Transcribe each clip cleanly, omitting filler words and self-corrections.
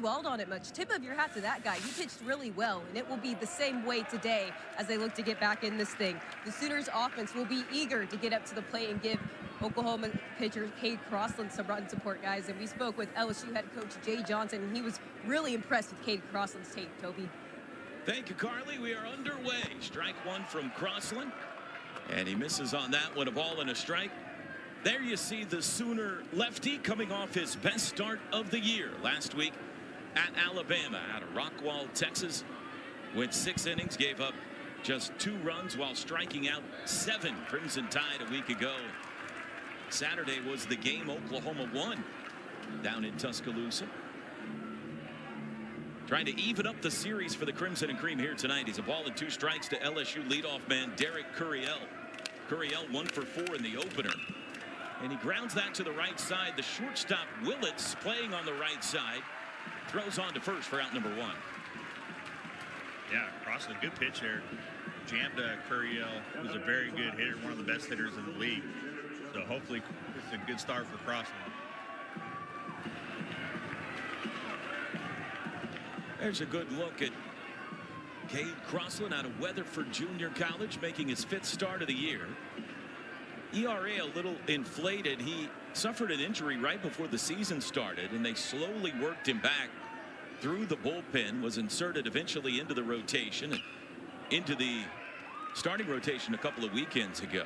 dwelled on it much. Tip of your hat to that guy. He pitched really well, and it will be the same way today as they look to get back in this thing. The Sooners offense will be eager to get up to the plate and give Oklahoma pitcher Cade Crossland some run support, guys. And we spoke with LSU head coach Jay Johnson, and he was really impressed with Cade Crossland's tape, Toby. Thank you, Carly. We are underway. Strike one from Crossland, and he misses on that one. A ball and a strike. There you see the Sooner lefty coming off his best start of the year last week at Alabama, out of Rockwall, Texas. Went 6 innings, gave up just 2 runs while striking out 7. Crimson Tide a week ago. Saturday was the game Oklahoma won down in Tuscaloosa. Trying to even up the series for the Crimson and Cream here tonight. He's a ball and 2 strikes to LSU leadoff man Derek Curiel. Curiel 1 for 4 in the opener. And he grounds that to the right side. The shortstop Willits playing on the right side. Throws on to first for out number 1. Yeah, Crossland, good pitch there. Jammed Curiel, who's a very good hitter, one of the best hitters in the league. So hopefully it's a good start for Crossland. There's a good look at Cade Crossland out of Weatherford Junior College, making his 5th start of the year. ERA a little inflated. He suffered an injury right before the season started, and they slowly worked him back through the bullpen, was inserted eventually into the rotation and into the starting rotation a couple of weekends ago.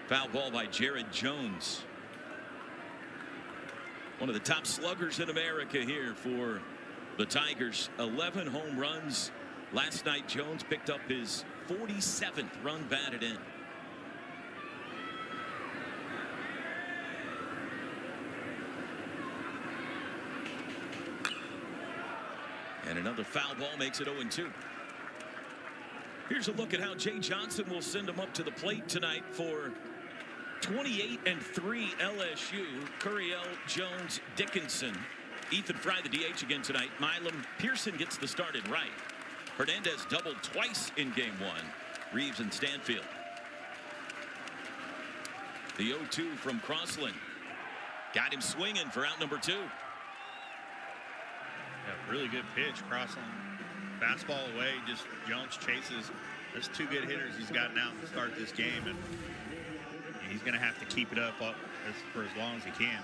Foul ball by Jared Jones. One of the top sluggers in America here for the Tigers. 11 home runs. Last night, Jones picked up his 47th run batted in. And another foul ball makes it 0-2. Here's a look at how Jay Johnson will send him up to the plate tonight for 28-3 LSU. Curiel, Jones, Dickinson. Ethan Fry, the DH again tonight. Milam, Pearson gets the start in right. Hernandez doubled twice in game 1. Reeves and Stanfield. The 0-2 from Crossland. Got him swinging for out number 2. Yeah, really good pitch. Crossland, fastball away. Just Jones chases. There's 2 good hitters he's gotten out to start this game, and he's going to have to keep it up for as long as he can.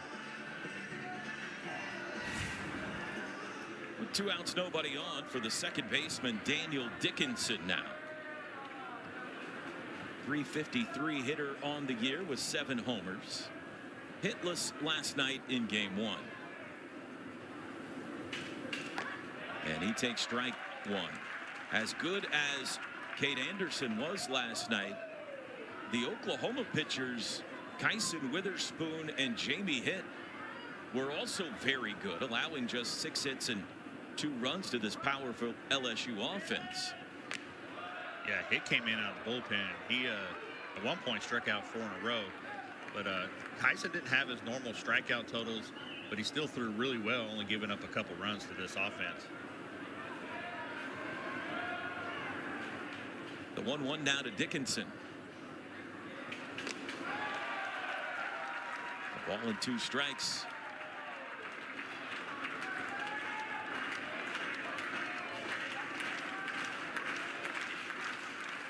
With 2 outs, nobody on for the second baseman, Daniel Dickinson now. .353 hitter on the year with 7 homers. Hitless last night in game 1. And he takes strike 1. As good as Cade Anderson was last night, the Oklahoma pitchers Kyson Witherspoon and Jamie Hitt were also very good, allowing just 6 hits and 2 runs to this powerful LSU offense. Yeah, Hitt came in out of the bullpen. He at one point struck out 4 in a row, but Kyson didn't have his normal strikeout totals, but he still threw really well, only giving up a couple runs to this offense. The 1-1 now to Dickinson. A ball and 2 strikes.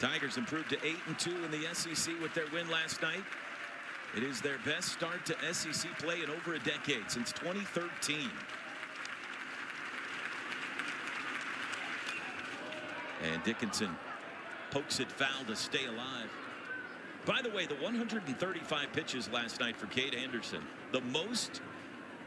Tigers improved to 8-2 in the SEC with their win last night. It is their best start to SEC play in over a decade, since 2013. And Dickinson pokes it foul to stay alive. By the way, the 135 pitches last night for Cade Anderson, the most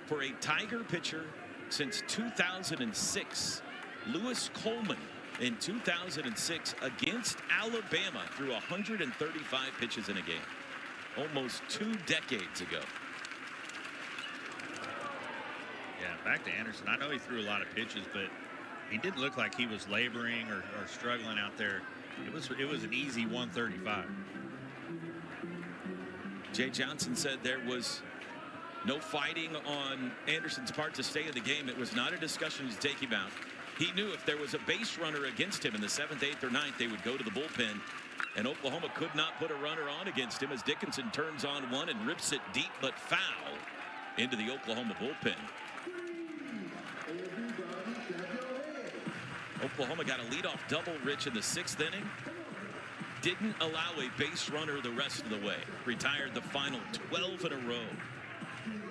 for a Tiger pitcher since 2006. Lewis Coleman in 2006 against Alabama threw 135 pitches in a game, almost 2 decades ago. Yeah, back to Anderson. I know he threw a lot of pitches, but he didn't look like he was laboring or struggling out there. It was an easy 135. Jay Johnson said there was no fighting on Anderson's part to stay in the game. It was not a discussion to take him out. He knew if there was a base runner against him in the 7th, 8th, or 9th, they would go to the bullpen. And Oklahoma could not put a runner on against him as Dickinson turns on one and rips it deep but foul into the Oklahoma bullpen. Oklahoma got a leadoff double, Rich, in the 6th inning. Didn't allow a base runner the rest of the way. Retired the final 12 in a row.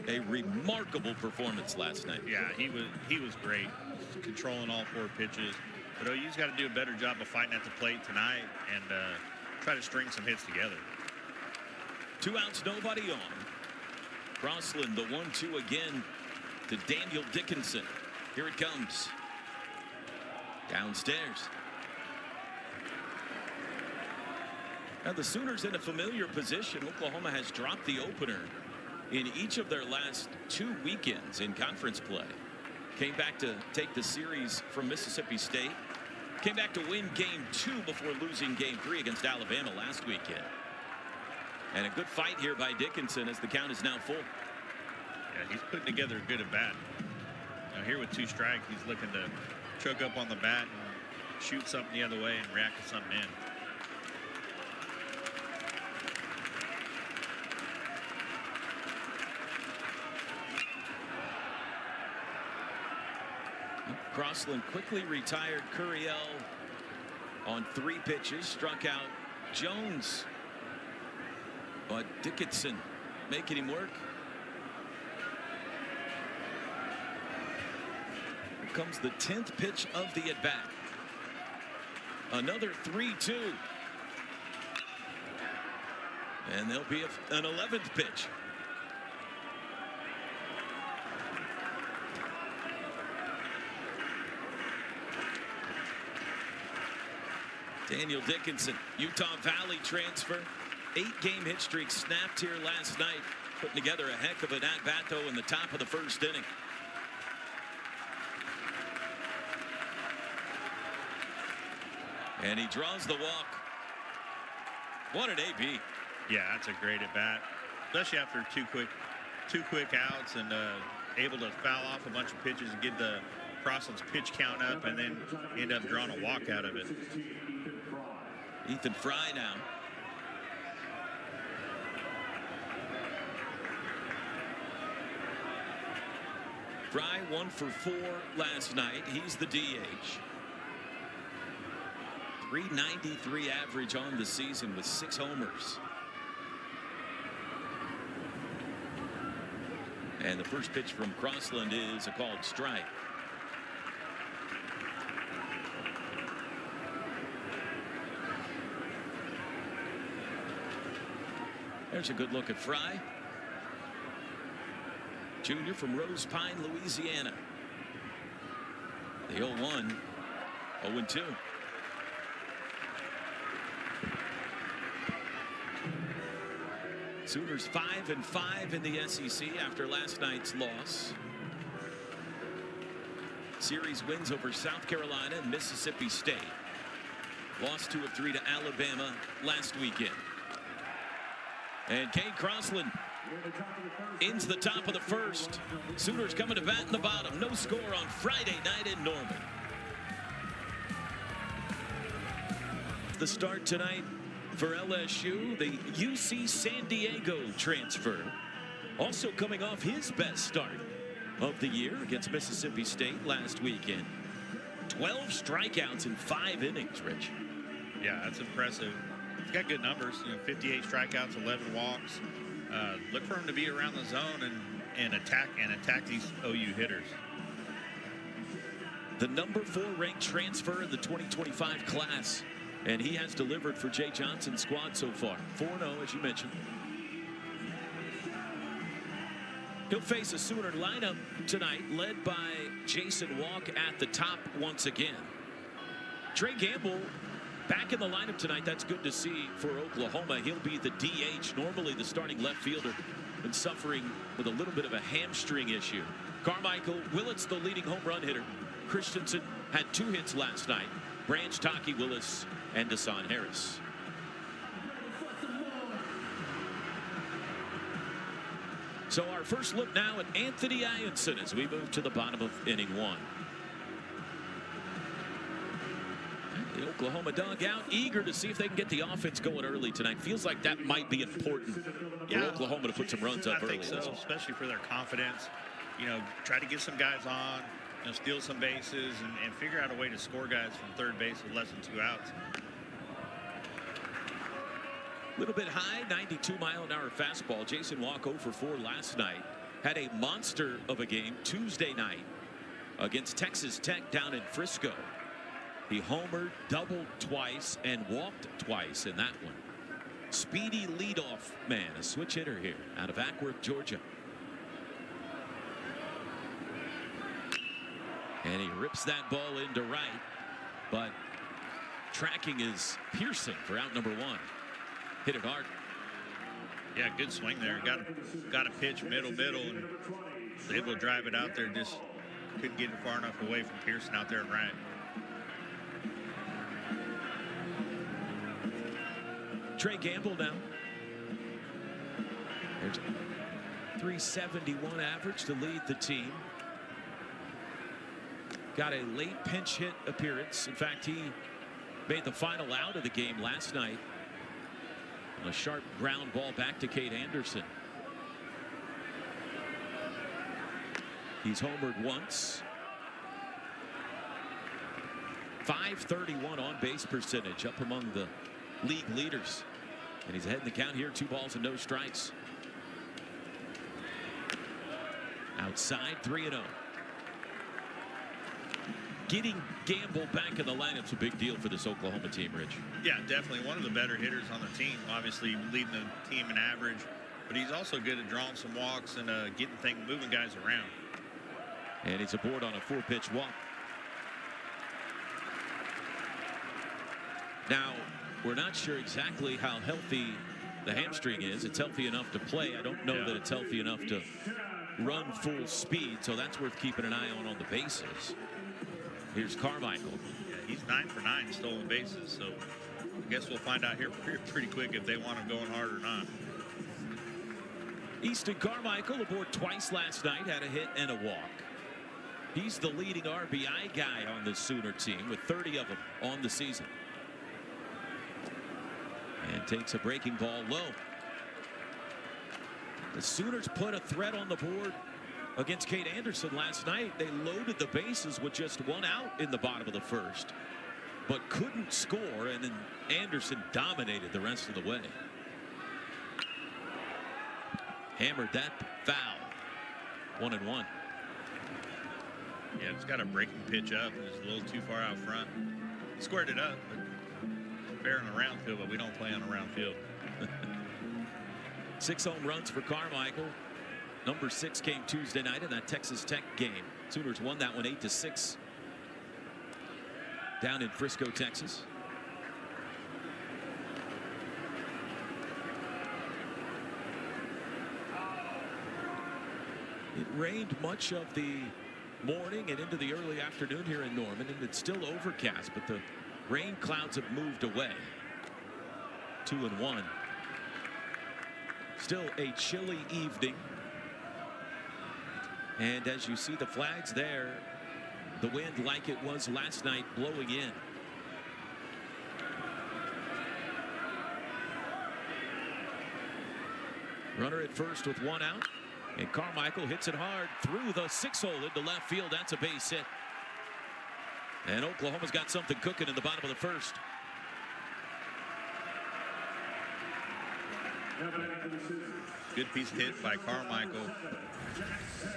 A remarkable performance last night. Yeah, he was great, controlling all 4 pitches. But OU's got to do a better job of fighting at the plate tonight and try to string some hits together. 2 outs, nobody on. Crossland, the 1-2 again to Daniel Dickinson. Here it comes. Downstairs. Now the Sooners in a familiar position. Oklahoma has dropped the opener in each of their last 2 weekends in conference play. Came back to take the series from Mississippi State. Came back to win game 2 before losing game 3 against Alabama last weekend. And a good fight here by Dickinson as the count is now full. Yeah, he's putting together a good at bat. Now here with 2 strikes, he's looking to choke up on the bat and shoot something the other way and react to something in. Crossland quickly retired Curiel on 3 pitches, struck out Jones. But Dickinson making him work. Here comes the 10th pitch of the at-bat. Another 3-2. And there'll be an 11th pitch. Daniel Dickinson, Utah Valley transfer. 8-game hit streak snapped here last night. Putting together a heck of an at-bat, though, in the top of the 1st inning. And he draws the walk. What an AB. Yeah, that's a great at-bat, especially after two quick outs and able to foul off a bunch of pitches and get the Crossland's pitch count up and then end up drawing a walk out of it. Ethan Fry now. Fry 1 for 4 last night. He's the DH. .393 average on the season with 6 homers. And the first pitch from Crossland is a called strike. There's a good look at Fry. Junior from Rose Pine, Louisiana. The 0-1, 0-2. Sooners 5-5 in the SEC after last night's loss. Series wins over South Carolina and Mississippi State. Lost 2 of 3 to Alabama last weekend. And Cade Crossland ends the top of the 1st. Sooners coming to bat in the bottom. No score on Friday night in Norman. The start tonight for LSU, the UC San Diego transfer. Also coming off his best start of the year against Mississippi State last weekend. 12 strikeouts in 5 innings, Rich. Yeah, that's impressive. He's got good numbers, 58 strikeouts, 11 walks. Look for him to be around the zone and attack these OU hitters. The number 4 ranked transfer in the 2025 class, and he has delivered for Jay Johnson's squad so far. 4-0, as you mentioned. He'll face a Sooner lineup tonight led by Jason Walk at the top once again. Trey Gamble back in the lineup tonight. That's good to see for Oklahoma. He'll be the DH, normally the starting left fielder, been suffering with a little bit of a hamstring issue. Carmichael Willits, the leading home run hitter. Christensen had 2 hits last night. Branch, Taki, Willis, and Deshaun Harris. So our first look now at Anthony Ianson as we move to the bottom of inning 1. The Oklahoma dugout eager to see if they can get the offense going early tonight. Feels like that might be important for Oklahoma to put some runs up early. I think so, especially for their confidence. Try to get some guys on, steal some bases and figure out a way to score guys from third base with less than 2 outs. A little bit high, 92-mile-an-hour fastball. Jason Walk 0 for 4 last night. Had a monster of a game Tuesday night against Texas Tech down in Frisco. He homered, doubled twice, and walked twice in that one. Speedy leadoff man, a switch hitter here out of Ackworth, Georgia. And he rips that ball into right, but tracking is piercing for out number 1. Hit it hard. Yeah, good swing there. Got a pitch middle, and was able to drive it out there. Just couldn't get it far enough away from Pearson out there and right. Trey Gamble now. There's a 371 average to lead the team. Got a late pinch hit appearance. In fact, he made the final out of the game last night on a sharp ground ball back to Kate Anderson. He's homered once. .531 on base percentage, up among the league leaders. And he's ahead in the count here, 2 balls and no strikes. Outside, 3-0. Getting Gamble back in the lineup's a big deal for this Oklahoma team, Rich. Yeah, definitely one of the better hitters on the team. Obviously leading the team in average, but he's also good at drawing some walks and getting things, moving guys around. And he's aboard on a 4-pitch walk. Now, we're not sure exactly how healthy the hamstring is. It's healthy enough to play. I don't know that it's healthy enough to run full speed, so that's worth keeping an eye on the bases. Here's Carmichael. Yeah, he's 9 for 9 stolen bases, so I guess we'll find out here pretty quick if they want him going hard or not. Easton Carmichael aboard twice last night, had a hit and a walk. He's the leading RBI guy on the Sooner team with 30 of them on the season. And takes a breaking ball low. The Sooners put a threat on the board against Kate Anderson last night. They loaded the bases with just 1 out in the bottom of the first, but couldn't score, and then Anderson dominated the rest of the way. Hammered that foul. 1-1. Yeah, it's got a breaking pitch up. It's a little too far out front. Squared it up, but fair in the round field, but we don't play on a round field. 6 home runs for Carmichael. Number 6 came Tuesday night in that Texas Tech game. Sooners won that one 8-6 down in Frisco, Texas. It rained much of the morning and into the early afternoon here in Norman, and it's still overcast, but the rain clouds have moved away. 2-1. Still a chilly evening. And as you see the flags there, the wind, like it was last night, blowing in. Runner at first with 1 out. And Carmichael hits it hard through the 6-hole into left field. That's a base hit. And Oklahoma's got something cooking in the bottom of the first. Good piece of hit by Carmichael.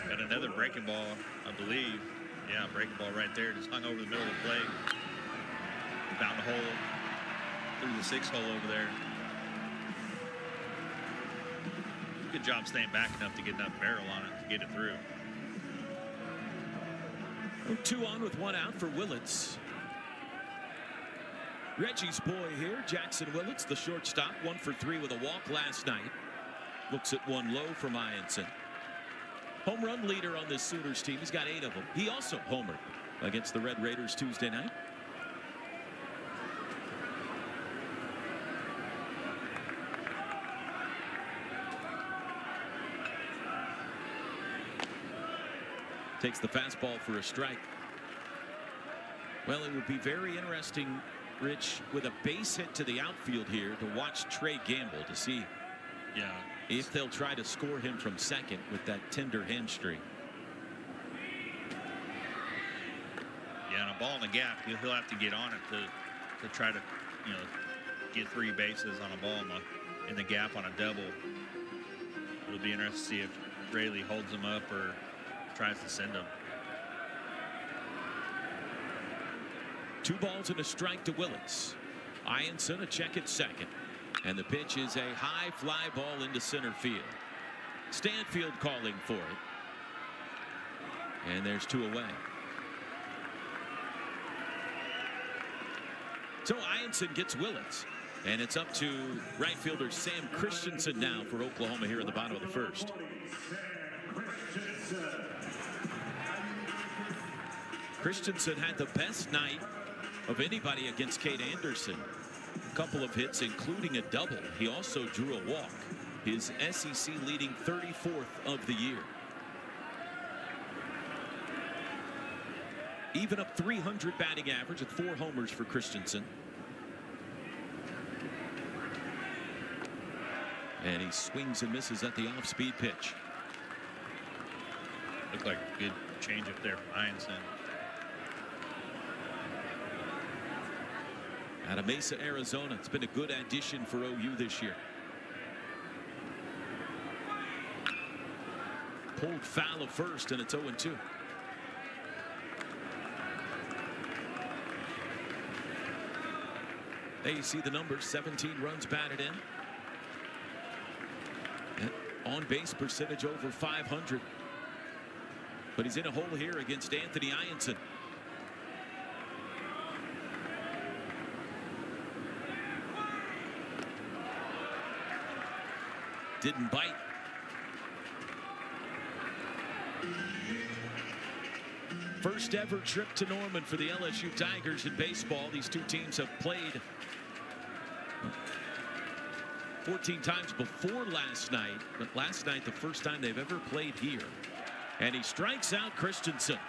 Got another breaking ball, I believe. Yeah, breaking ball right there. Just hung over the middle of the plate. Found the hole through the 6-hole over there. Good job staying back enough to get enough barrel on it to get it through. 2 on with 1 out for Willits. Reggie's boy here, Jackson Willits, the shortstop, 1 for 3 with a walk last night. Looks at 1 low from Ianson. Home run leader on this Sooners team. He's got 8 of them. He also homered against the Red Raiders Tuesday night. Takes the fastball for a strike. Well, it would be very interesting, Rich, with a base hit to the outfield here, to watch Trey Gamble to see if they'll try to score him from second with that tender hamstring. Yeah, and a ball in the gap, he'll have to get on it to try to, get 3 bases on a ball in the gap on a double. It'll be interesting to see if Rayleigh holds him up or tries to send him. 2 balls and a strike to Willits. Ianson a check at second. And the pitch is a high fly ball into center field. Stanfield calling for it. And there's 2 away. So Ianson gets Willits. And it's up to right fielder Sam Christensen now for Oklahoma here in the bottom of the first. Christensen had the best night of anybody against Cade Anderson. A couple of hits, including a double. He also drew a walk. His SEC leading 34th of the year. Even up 300 batting average with 4 homers for Christensen. And he swings and misses at the off-speed pitch. Looked like a good change up there from Ianson. Out of Mesa, Arizona. It's been a good addition for OU this year. Pulled foul of first, and it's 0-2. There you see the numbers. 17 runs batted in. And on-base percentage over 500. But he's in a hole here against Anthony Ianson. Didn't bite. First ever trip to Norman for the LSU Tigers in baseball. These 2 teams have played 14 times before last night, but last night the first time they've ever played here. And he strikes out Christensen.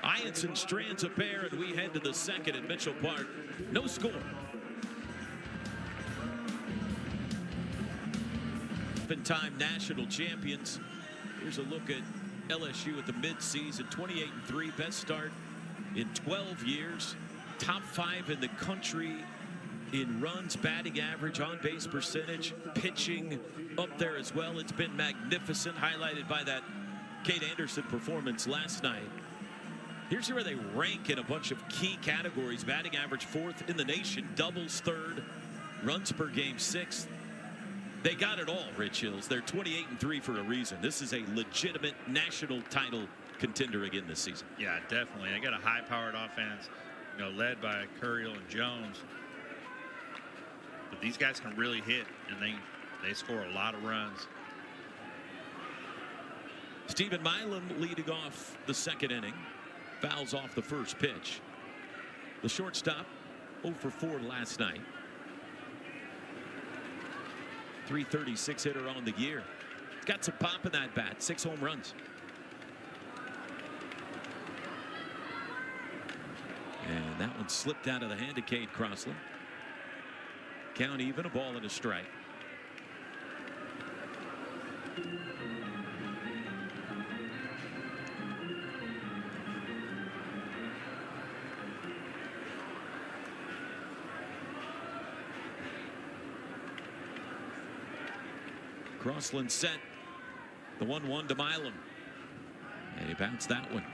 Ianson strands a pair, and we head to the second at Mitchell Park. No score. Time national champions. Here's a look at LSU at the midseason. 28-3, best start in 12 years. Top 5 in the country in runs, batting average, on-base percentage, pitching up there as well. It's been magnificent, highlighted by that Cade Anderson performance last night. Here's where they rank in a bunch of key categories. Batting average 4th in the nation, doubles 3rd, runs per game 6th. They got it all, Rich Hills. They're 28-3 for a reason. This is a legitimate national title contender again this season. Yeah, definitely. They got a high-powered offense, led by Curiel and Jones. But these guys can really hit, and they score a lot of runs. Stephen Milam leading off the second inning. Fouls off the first pitch. The shortstop 0 for 4 last night. 336 hitter on the year. He's got some pop in that bat. 6 home runs. And that one slipped out of the hand of Cade Crossland. Count even, a ball and a strike. Crossland set the 1-1 to Milam, and he bounced that one.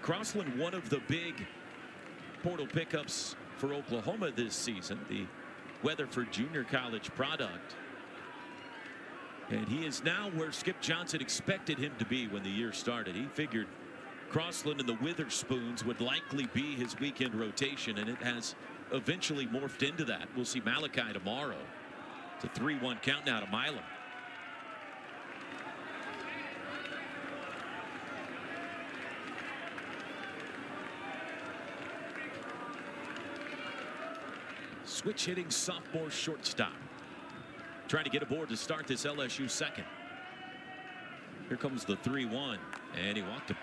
Crossland, one of the big portal pickups for Oklahoma this season, the Weatherford Junior College product, and he is now where Skip Johnson expected him to be when the year started. He figured Crossland and the Witherspoons would likely be his weekend rotation, and it has eventually morphed into that. We'll see Malachi tomorrow. It's a 3-1 count now to Milam. Switch hitting sophomore shortstop. Trying to get aboard to start this LSU second. Here comes the 3-1, and he walked him.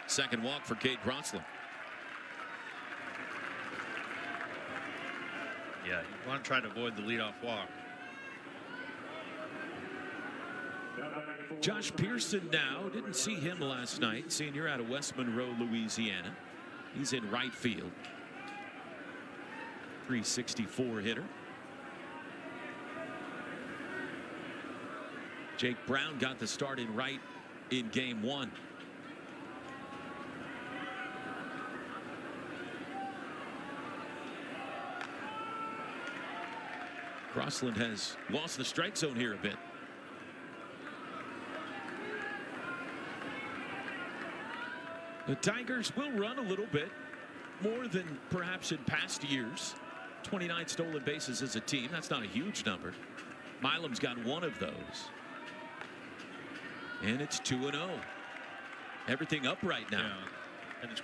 Second walk for Cade Crossland. Yeah, you want to try to avoid the leadoff walk. Josh Pearson now. Didn't see him last night. Senior out of West Monroe, Louisiana. He's in right field. 364 hitter. Jake Brown got the start in right in game 1. Crossland has lost the strike zone here a bit. The Tigers will run a little bit more than perhaps in past years. 29 stolen bases as a team. That's not a huge number. Milam's got one of those. And it's 2-0. Everything up right now. Yeah. And it's,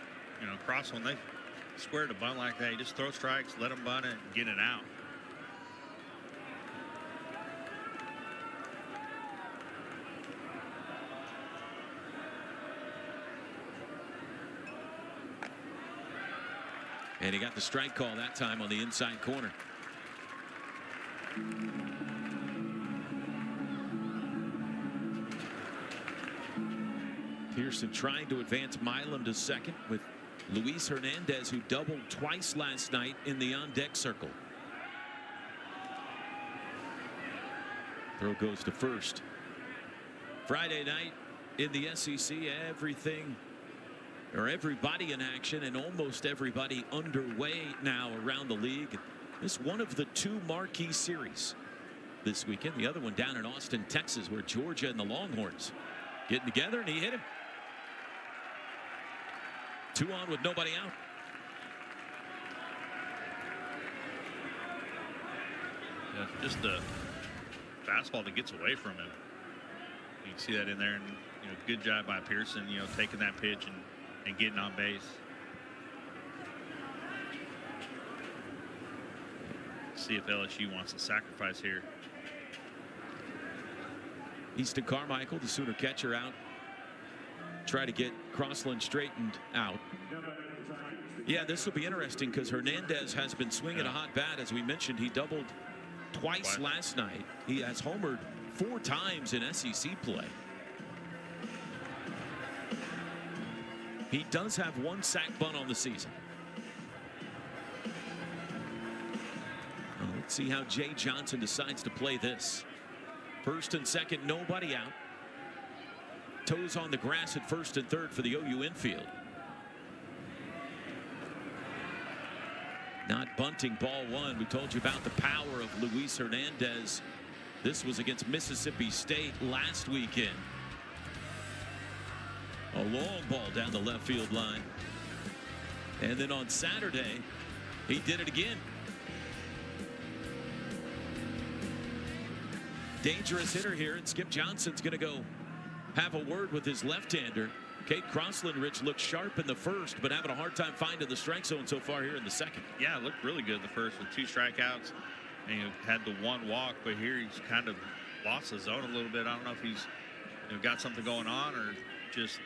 Crossland, they squared a bunt like that. You just throw strikes, let them bunt it, and get it out. And he got the strike call that time on the inside corner. Pearson trying to advance Milam to second with Luis Hernandez, who doubled twice last night in the on-deck circle. Throw goes to first. Friday night in the SEC, everybody in action and almost everybody underway now around the league. This one of the 2 marquee series this weekend. The other one down in Austin, Texas, where Georgia and the Longhorns getting together, and he hit him. 2 on with nobody out. Yeah, just the fastball that gets away from him. You can see that in there, and good job by Pearson, taking that pitch and getting on base. See if LSU wants to sacrifice here. Easton Carmichael, the Sooner catcher, out. Try to get Crossland straightened out. Yeah, this will be interesting because Hernandez has been swinging a hot bat. As we mentioned, he doubled twice last night. He has homered 4 times in SEC play. He does have 1 sack bunt on the season. Well, let's see how Jay Johnson decides to play this. First and second, nobody out. Toes on the grass at first and third for the OU infield. Not bunting, ball 1. We told you about the power of Luis Hernandez. This was against Mississippi State last weekend. A long ball down the left field line. And then on Saturday, he did it again. Dangerous hitter here, and Skip Johnson's going to go have a word with his left-hander. Kate Crossland, Rich, looked sharp in the first, but having a hard time finding the strike zone so far here in the second. Yeah, it looked really good in the first with 2 strikeouts. And he had the 1 walk, but here he's kind of lost the zone a little bit. I don't know if he's got something going on or just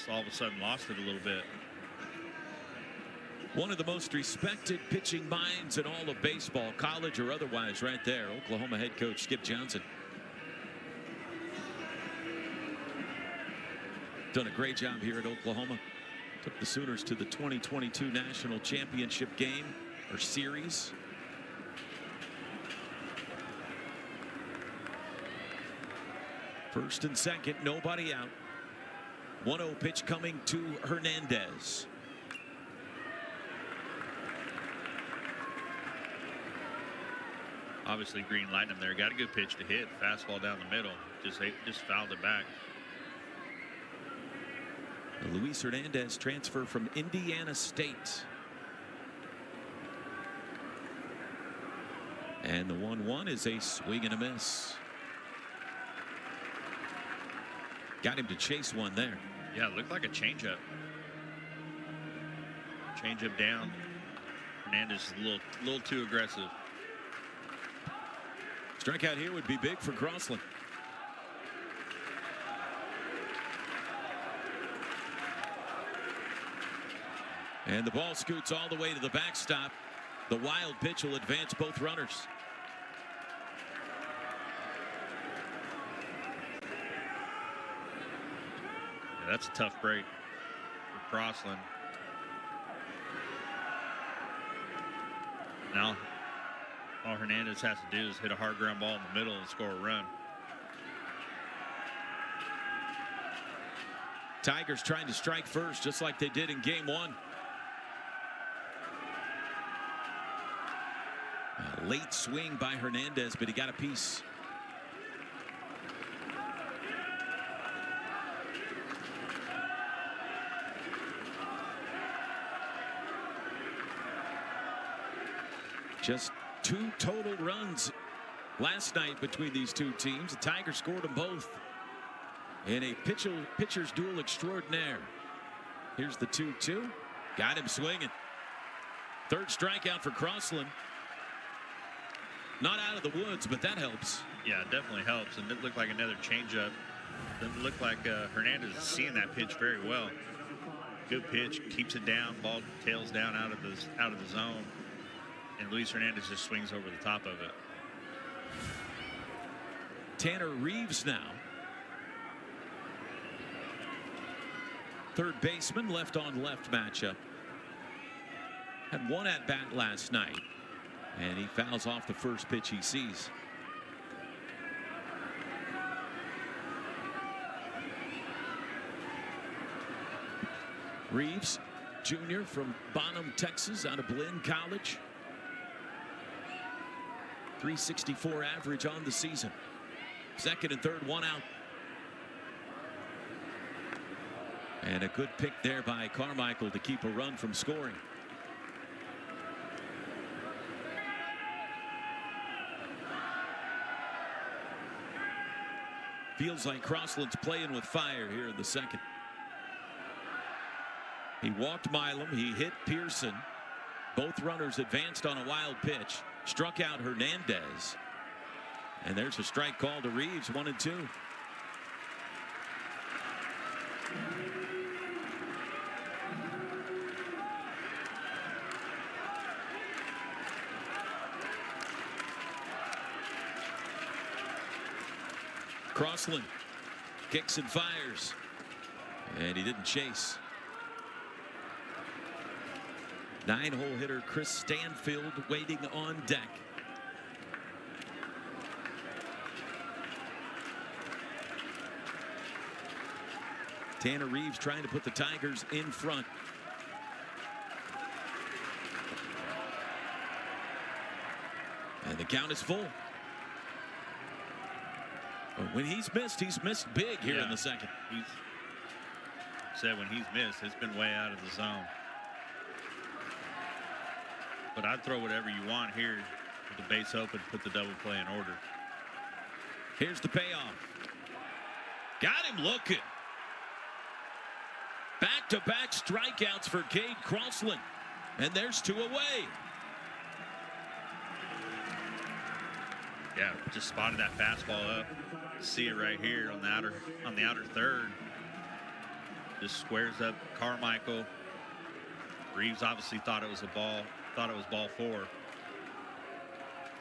all of a sudden lost it a little bit. One of the most respected pitching minds in all of baseball, college or otherwise, right there. Oklahoma head coach Skip Johnson. Done a great job here at Oklahoma. Took the Sooners to the 2022 National Championship game or series. First and second, nobody out. 1-0 pitch coming to Hernandez. Obviously, green lighting him there. Got a good pitch to hit. Fastball down the middle. Just fouled it back. Luis Hernandez transfer from Indiana State. And the 1-1 is a swing and a miss. Got him to chase one there. Yeah, it looked like a changeup. Changeup down. Hernandez is a little too aggressive. Strikeout here would be big for Crossland. And the ball scoots all the way to the backstop. The wild pitch will advance both runners. that's a tough break for Crossland. Now, all Hernandez has to do is hit a hard ground ball in the middle and score a run. Tigers trying to strike first, just like they did in game 1. A late swing by Hernandez, but he got a piece. Just 2 total runs last night between these two teams. The Tigers scored them both in a pitcher's duel extraordinaire. Here's the 2-2. Got him swinging. 3rd strikeout for Crossland. Not out of the woods, but that helps. Yeah, it definitely helps. And it looked like another changeup. Doesn't look like Hernandez is seeing that pitch very well. Good pitch, keeps it down. Ball tails down out of the zone. And Luis Hernandez just swings over the top of it. Tanner Reeves now. 3rd baseman, left on left matchup. Had 1 at bat last night, and he fouls off the first pitch he sees. Reeves, junior from Bonham, Texas, out of Blinn College. 364 average on the season. 2nd and 3rd, 1 out. And a good pick there by Carmichael to keep a run from scoring. Feels like Crossland's playing with fire here in the 2nd. He walked Milam. He hit Pearson. Both runners advanced on a wild pitch. Struck out Hernandez. And there's a strike call to Reeves, 1-2. Crossland kicks and fires, and he didn't chase. 9-hole hitter Chris Stanfield waiting on deck. Tanner Reeves trying to put the Tigers in front. And the count is full. But when he's missed big here in the 2nd. He's said when he's missed, it's been way out of the zone. But I'd throw whatever you want here with the base open, put the double play in order. Here's the payoff. Got him looking. Back-to-back strikeouts for Cade Crossland. And there's 2 away. Yeah, just spotted that fastball up. See it right here on the outer 3rd. Just squares up Carmichael. Reeves obviously thought it was a ball. Thought it was ball 4.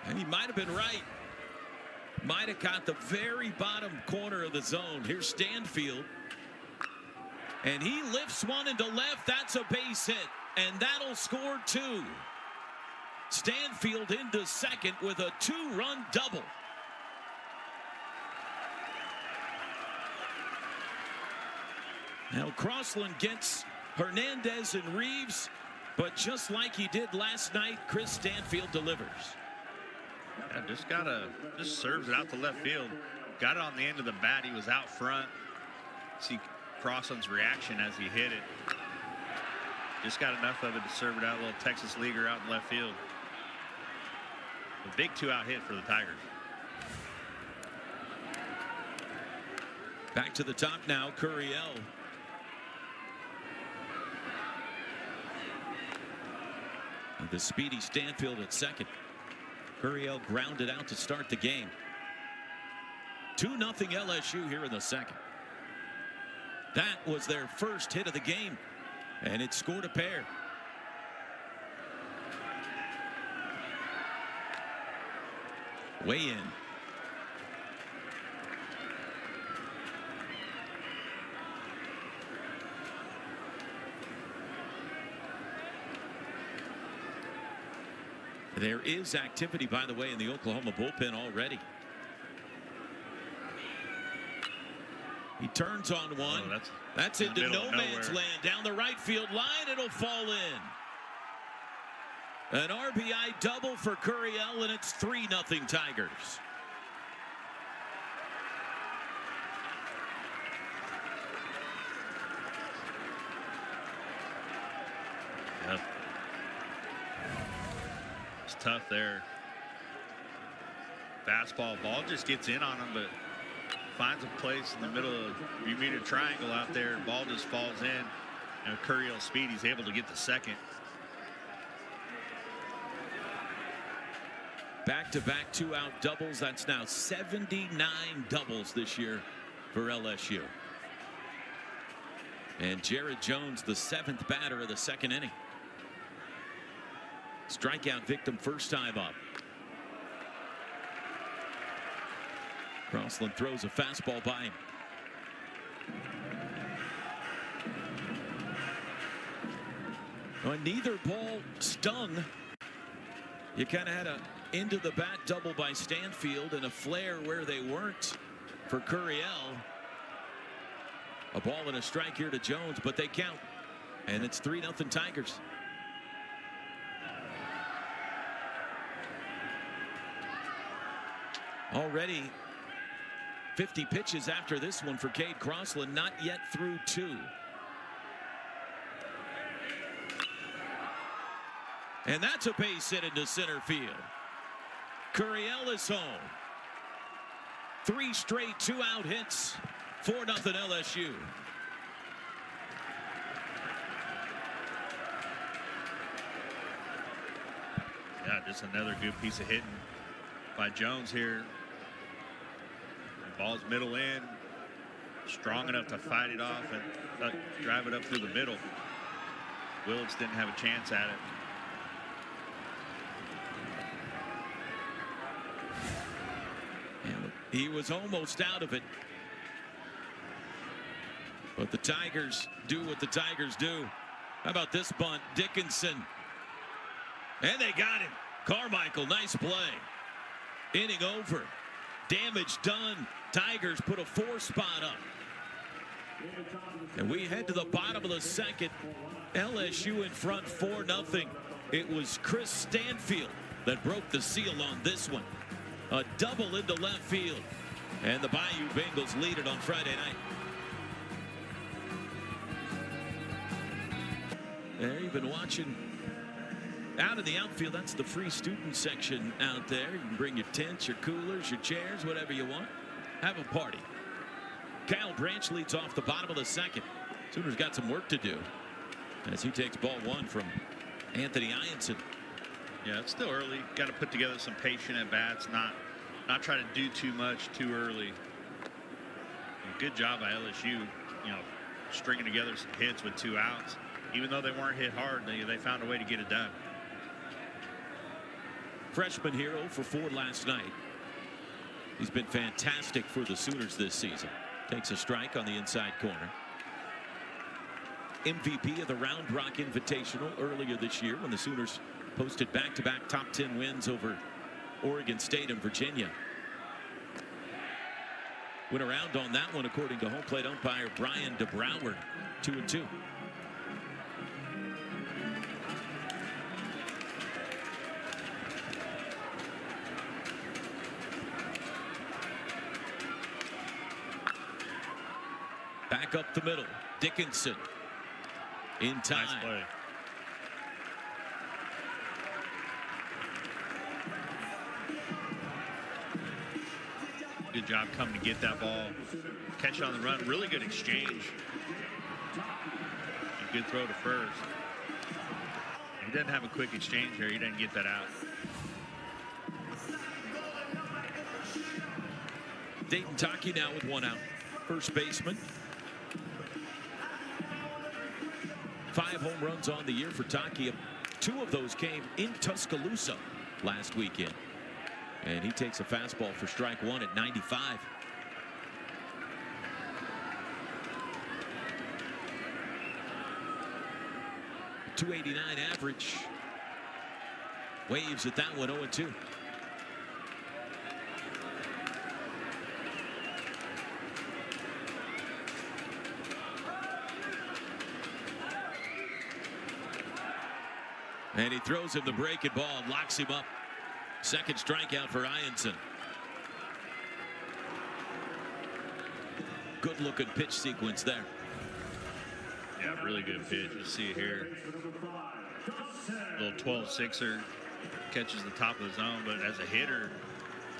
And he might have been right. Might have caught the very bottom corner of the zone. Here's Stanfield. And he lifts one into left. That's a base hit. And that'll score 2. Stanfield into 2nd with a 2-run double. Now Crossland gets Hernandez and Reeves, but just like he did last night, Chris Stanfield delivers. Yeah, just serves it out to left field. Got it on the end of the bat. He was out front. See Crossland's reaction as he hit it. Just got enough of it to serve it out. A little Texas leaguer out in left field. A big 2-out hit for the Tigers. Back to the top now, Curiel. And the speedy Stanfield at 2nd. Curiel grounded out to start the game. 2-0 LSU here in the 2nd. That was their first hit of the game, and it scored a pair. Way in. There is activity, by the way, in the Oklahoma bullpen already. He turns on one. Oh, that's into no man's land down the right field line. It'll fall in. An RBI double for Curiel, and it's 3-0 Tigers. Yep. It's tough there. Fastball, ball just gets in on him, but finds a place in the middle of Bermuda Triangle out there. Ball just falls in. And Curiel's speed, he's able to get the second. Back-to-back 2-out doubles. That's now 79 doubles this year for LSU. And Jared Jones, the 7th batter of the 2nd inning. Strikeout victim first time up. Crossland throws a fastball by him. Well, neither ball stung. You kind of had a into the bat double by Stanfield and a flare where they weren't for Curiel. A ball and a strike here to Jones, but they count. And it's 3-0 Tigers. Already 50 pitches after this one for Cade Crossland, not yet through 2. And that's a base hit into center field. Curiel is home. 3 straight 2-out hits. 4-0 LSU. Yeah, just another good piece of hitting by Jones here. Ball's middle in, strong enough to fight it off and drive it up through the middle. Willis didn't have a chance at it. And he was almost out of it. But the Tigers do what the Tigers do. How about this bunt? Dickinson. And they got him. Carmichael, nice play. Inning over. Damage done. Tigers put a 4 spot up. And we head to the bottom of the 2nd. LSU in front 4-0. It was Chris Stanfield that broke the seal on this one. A double into left field. And the Bayou Bengals lead it on Friday night. There, you've been watching out in the outfield. That's the free student section out there. You can bring your tents, your coolers, your chairs, whatever you want. Have a party. Kyle Branch leads off the bottom of the 2nd. Sooners got some work to do as he takes ball 1 from Anthony Ianson. Yeah, it's still early. Got to put together some patient at bats, not try to do too much too early. And good job by LSU, stringing together some hits with 2 outs. Even though they weren't hit hard, they found a way to get it done. Freshman here 0 for 4 last night. He's been fantastic for the Sooners this season. Takes a strike on the inside corner. MVP of the Round Rock Invitational earlier this year when the Sooners posted back-to-back top 10 wins over Oregon State and Virginia. Went around on that one according to home plate umpire Brian DeBrouwer. 2-2. Back up the middle. Dickinson in time. Nice play. Good job coming to get that ball. Catch it on the run. Really good exchange. A good throw to first. He doesn't have a quick exchange here. He doesn't get that out. Dayton Taki now with 1 out. First baseman. 5 home runs on the year for Taki. 2 of those came in Tuscaloosa last weekend. And he takes a fastball for strike 1 at 95. .289 average. Waves at that one, 0-2. And he throws him the breaking ball, locks him up. Second strikeout for Ianson. Good looking pitch sequence there. Yeah, really good pitch. You see it here. Little 12-6er catches the top of the zone, but as a hitter,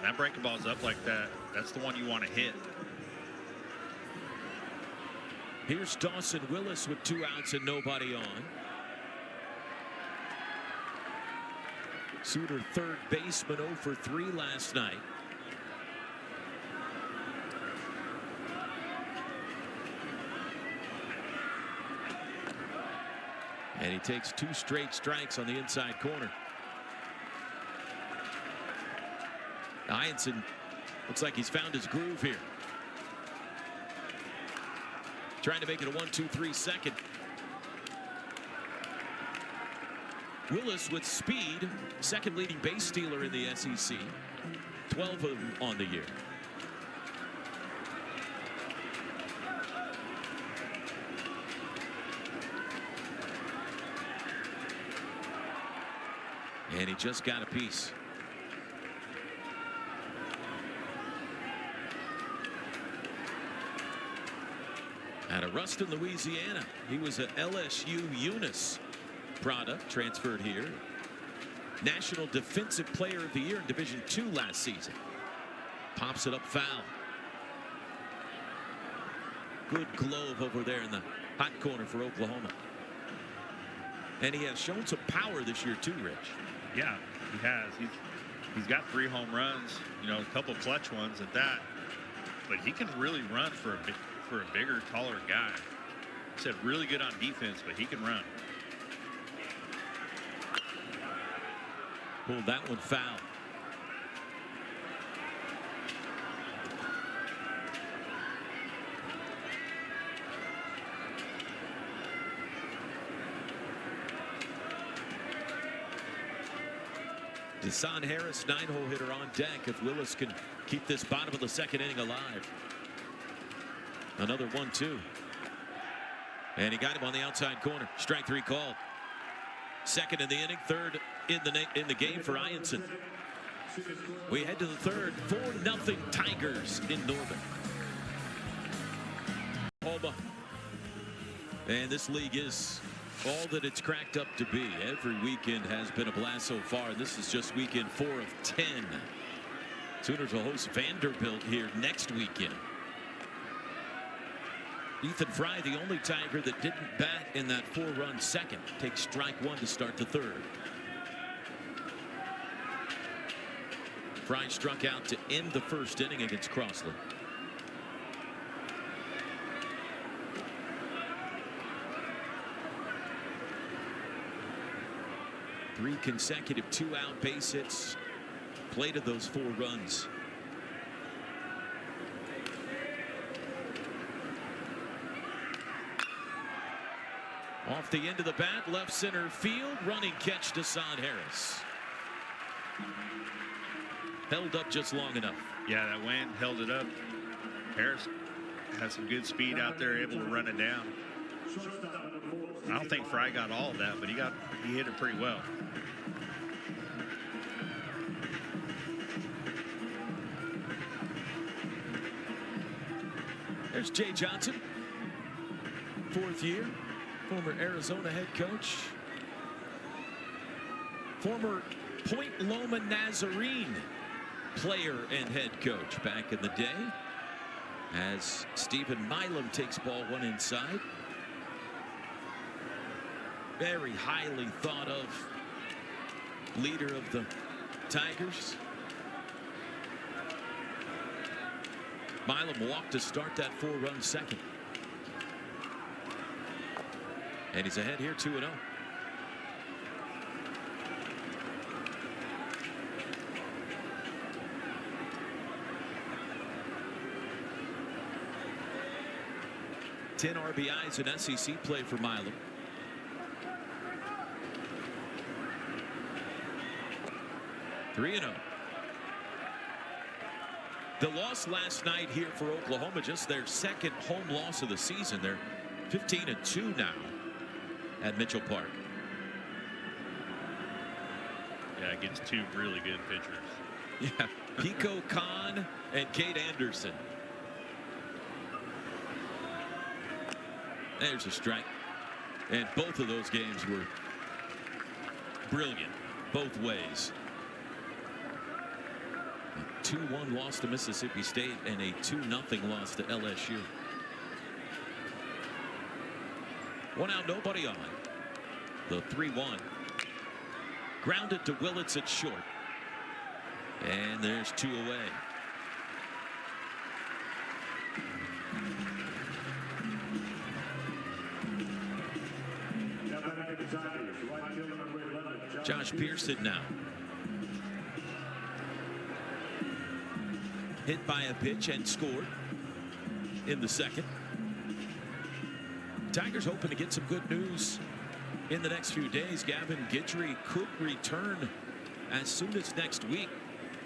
that breaking ball's up like that, that's the one you want to hit. Here's Dawson Willis with 2 outs and nobody on. Sooner third baseman 0 for 3 last night. And he takes 2 straight strikes on the inside corner. Ianson looks like he's found his groove here. Trying to make it a 1-2-3 second. Willis with speed, second leading base stealer in the SEC. 12 of them on the year. And he just got a piece. Out of Ruston, Louisiana. He was an LSU Eunice product, transferred here. National Defensive Player of the Year in Division II last season. Pops it up foul. Good glove over there in the hot corner for Oklahoma. And he has shown some power this year too, Rich. Yeah, he has. He's got 3 home runs, you know, a couple clutch ones at that. But he can really run for a bigger, taller guy. He said really good on defense, but he can run. Pulled that one foul. Desan Harris, 9-hole hitter on deck if Willis can keep this bottom of the second inning alive. Another 1-2. And he got him on the outside corner. Strike 3 called. Second in the inning, third in the game for Ianson. We head to the third. 4-0 Tigers in Norman. Oklahoma. And this league is all that it's cracked up to be. Every weekend has been a blast so far. This is just weekend 4 of 10. Sooners will host Vanderbilt here next weekend. Ethan Fry, the only Tiger that didn't bat in that 4-run second, takes strike 1 to start the third. Fry struck out to end the first inning against Crossland. Three consecutive 2-out base hits. Plated those 4 runs. Off the end of the bat, left center field, running catch to Desan Harris. Held up just long enough. Yeah, that wind held it up. Harris has some good speed out there, able to run it down. I don't think Fry got all of that, but he hit it pretty well. There's Jay Johnson, 4th year, former Arizona head coach, former Point Loma Nazarene player and head coach back in the day, as Stephen Milam takes ball 1 inside. Very highly thought of leader of the Tigers. Milam walked to start that 4-run second. And he's ahead here 2-0. Ten RBIs in SEC play for Milam. 3-0. The loss last night here for Oklahoma, just their second home loss of the season. They're 15-2 now at Mitchell Park. Yeah, against two really good pitchers. Yeah, Pico Khan and Kate Anderson. There's a strike. And both of those games were brilliant, both ways. A 2-1 loss to Mississippi State and a 2-0 loss to LSU. One out, nobody on. The 3-1. Grounded to Willits at short. And there's 2 away. Josh Pearson now. Hit by a pitch and scored in the second. Tigers hoping to get some good news in the next few days. Gavin Guidry could return as soon as next week.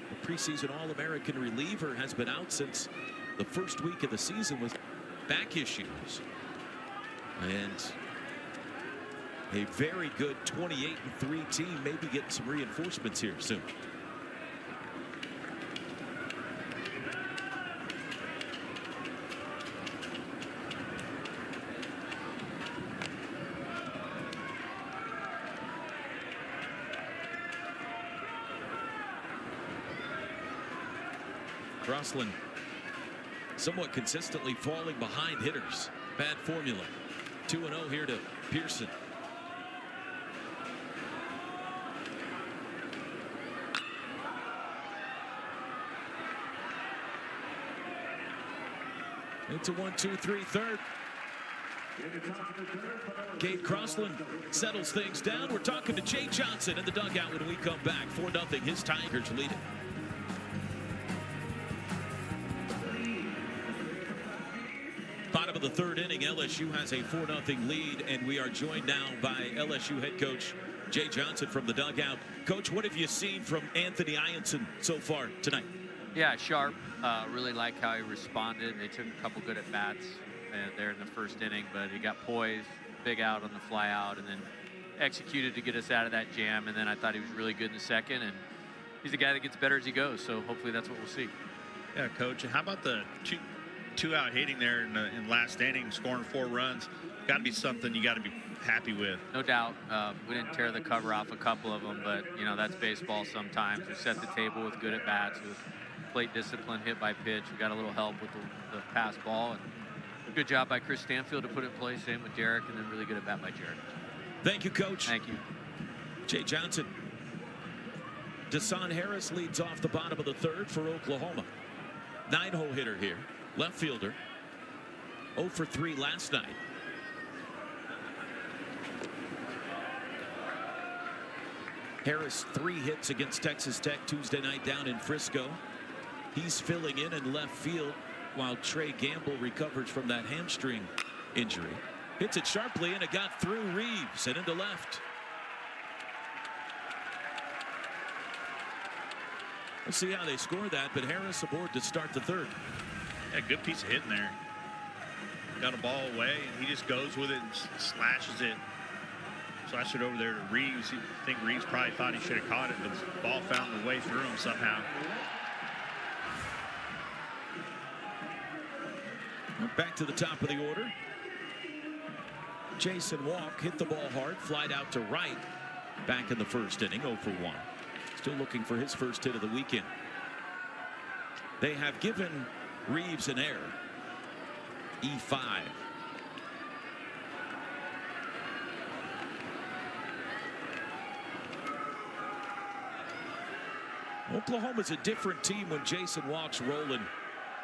The preseason All-American reliever has been out since the first week of the season with back issues. And a very good 28-3 team, maybe getting some reinforcements here soon. Crossland somewhat consistently falling behind hitters. Bad formula. 2-0 here to Pearson. Into 1-2-3 third. Gabe Crossland settles things down. We're talking to Jay Johnson in the dugout when we come back. 4-0. His Tigers lead it. Bottom of the third inning, LSU has a 4-0 lead, and we are joined now by LSU head coach Jay Johnson from the dugout. Coach, what have you seen from Anthony Ianson so far tonight? Yeah, sharp. Really like how he responded. They took a couple good at bats there in the first inning, but he got poised, big out on the fly out, and then executed to get us out of that jam. And then I thought he was really good in the second, and he's a guy that gets better as he goes. So hopefully that's what we'll see. Yeah, Coach. How about the two-out hitting there in last inning, scoring 4 runs? Got to be something you got to be happy with. No doubt. We didn't tear the cover off a couple of them, but you know that's baseball sometimes. We set the table with good at bats, with plate discipline, hit by pitch. We got a little help with the pass ball, and good job by Chris Stanfield to put it in place. Same with Derek, and then really good at bat by Jared. Thank you, Coach. Thank you. Jay Johnson. Desan Harris leads off the bottom of the third for Oklahoma. 9-hole hitter here, left fielder. 0 for 3 last night. Harris 3 hits against Texas Tech Tuesday night down in Frisco. He's filling in left field while Trey Gamble recovers from that hamstring injury. Hits it sharply, and it got through Reeves and into left. Let's see how they score that, but Harris aboard to start the third. Yeah, good piece of hitting there. Got a ball away, and he just goes with it and slashes it. Slash it over there to Reeves. I think Reeves probably thought he should have caught it, but the ball found the way through him somehow. Back to the top of the order. Jason Walk hit the ball hard, flied out to right. Back in the first inning, 0 for 1. Still looking for his first hit of the weekend. They have given Reeves an error. E5. Oklahoma's a different team when Jason Walk's rolling,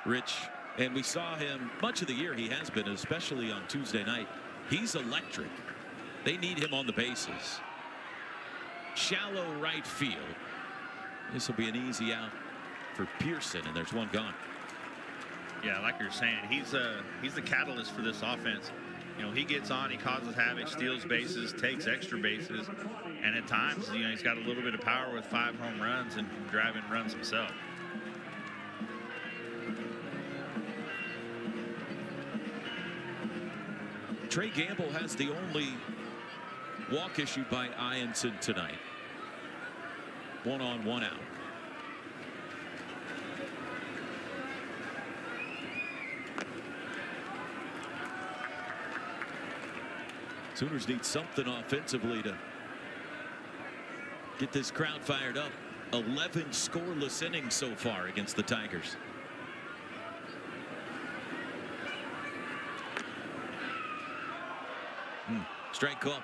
Rich. And we saw him much of the year. He has been, especially on Tuesday night. He's electric. They need him on the bases. Shallow right field. This will be an easy out for Pearson, and there's one gone. Yeah, like you're saying, he's the catalyst for this offense. You know, he gets on, he causes havoc, steals bases, takes extra bases, and at times, you know, he's got a little bit of power with 5 home runs and can drive in runs himself. Trey Gamble has the only walk issued by Ianson tonight. 1 on, 1 out. Sooners need something offensively to get this crowd fired up. 11 scoreless innings so far against the Tigers. Strike call.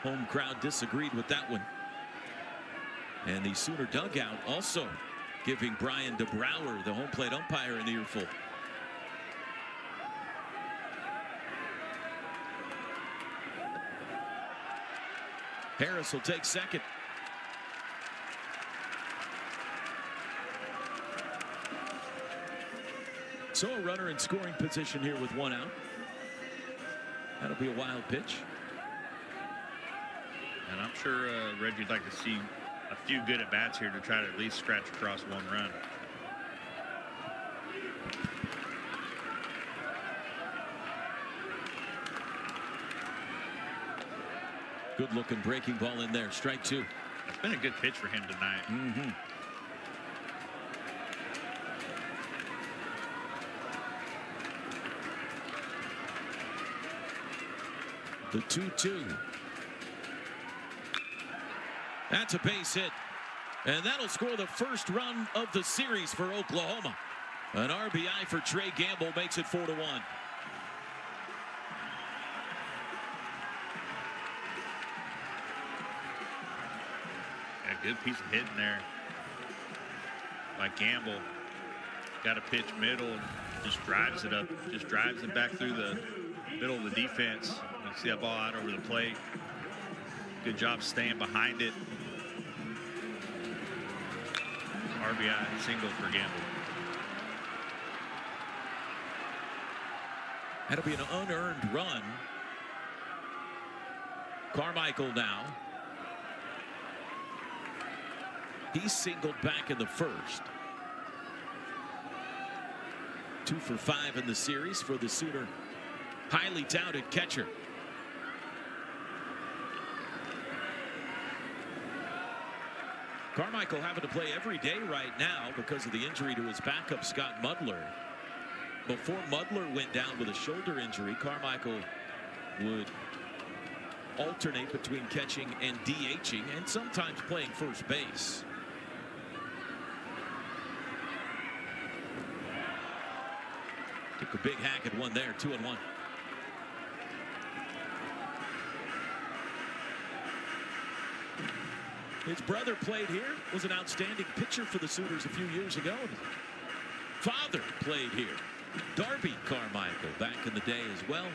Home crowd disagreed with that one. And the Sooner dugout also giving Brian DeBrouwer, the home plate umpire, an earful. Harris will take second. So a runner in scoring position here with 1 out. That'll be a wild pitch. And I'm sure Reggie'd like to see a few good at-bats here to try to at least scratch across 1 run. Good looking breaking ball in there. Strike 2. It's been a good pitch for him tonight. The 2-2. That's a base hit. And that'll score the first run of the series for Oklahoma. An RBI for Trey Gamble makes it 4-1. A good piece of hitting there by Gamble. Got a pitch middle, just drives it up, just drives it back through the middle of the defense. You see that ball out over the plate. Good job staying behind it. RBI single for Gamble. That'll be an unearned run. Carmichael now. He singled back in the first. 2 for 5 in the series for the Sooner highly touted catcher. Carmichael having to play every day right now because of the injury to his backup, Scott Mudler. Before Mudler went down with a shoulder injury, Carmichael would alternate between catching and DHing and sometimes playing first base. Took a big hack at one there, 2-1. His brother played here, was an outstanding pitcher for the Sooners a few years ago. Father played here, Darby Carmichael, back in the day as well.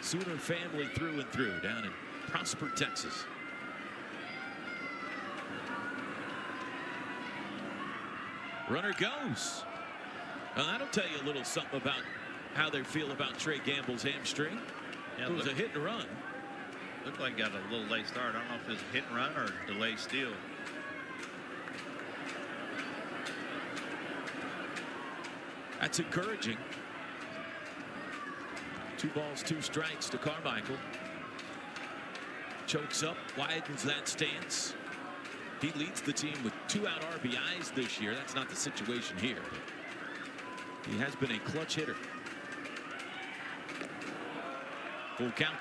Sooner family through and through down in Prosper, Texas. Runner goes. Well, that'll tell you a little something about how they feel about Trey Gamble's hamstring. Yeah, it was a hit and run. Looked like got a little late start. I don't know if it was a hit and run or a delay steal. That's encouraging. 2 balls, 2 strikes to Carmichael. Chokes up, widens that stance. He leads the team with 2 out RBIs this year. That's not the situation here. He has been a clutch hitter. Full count.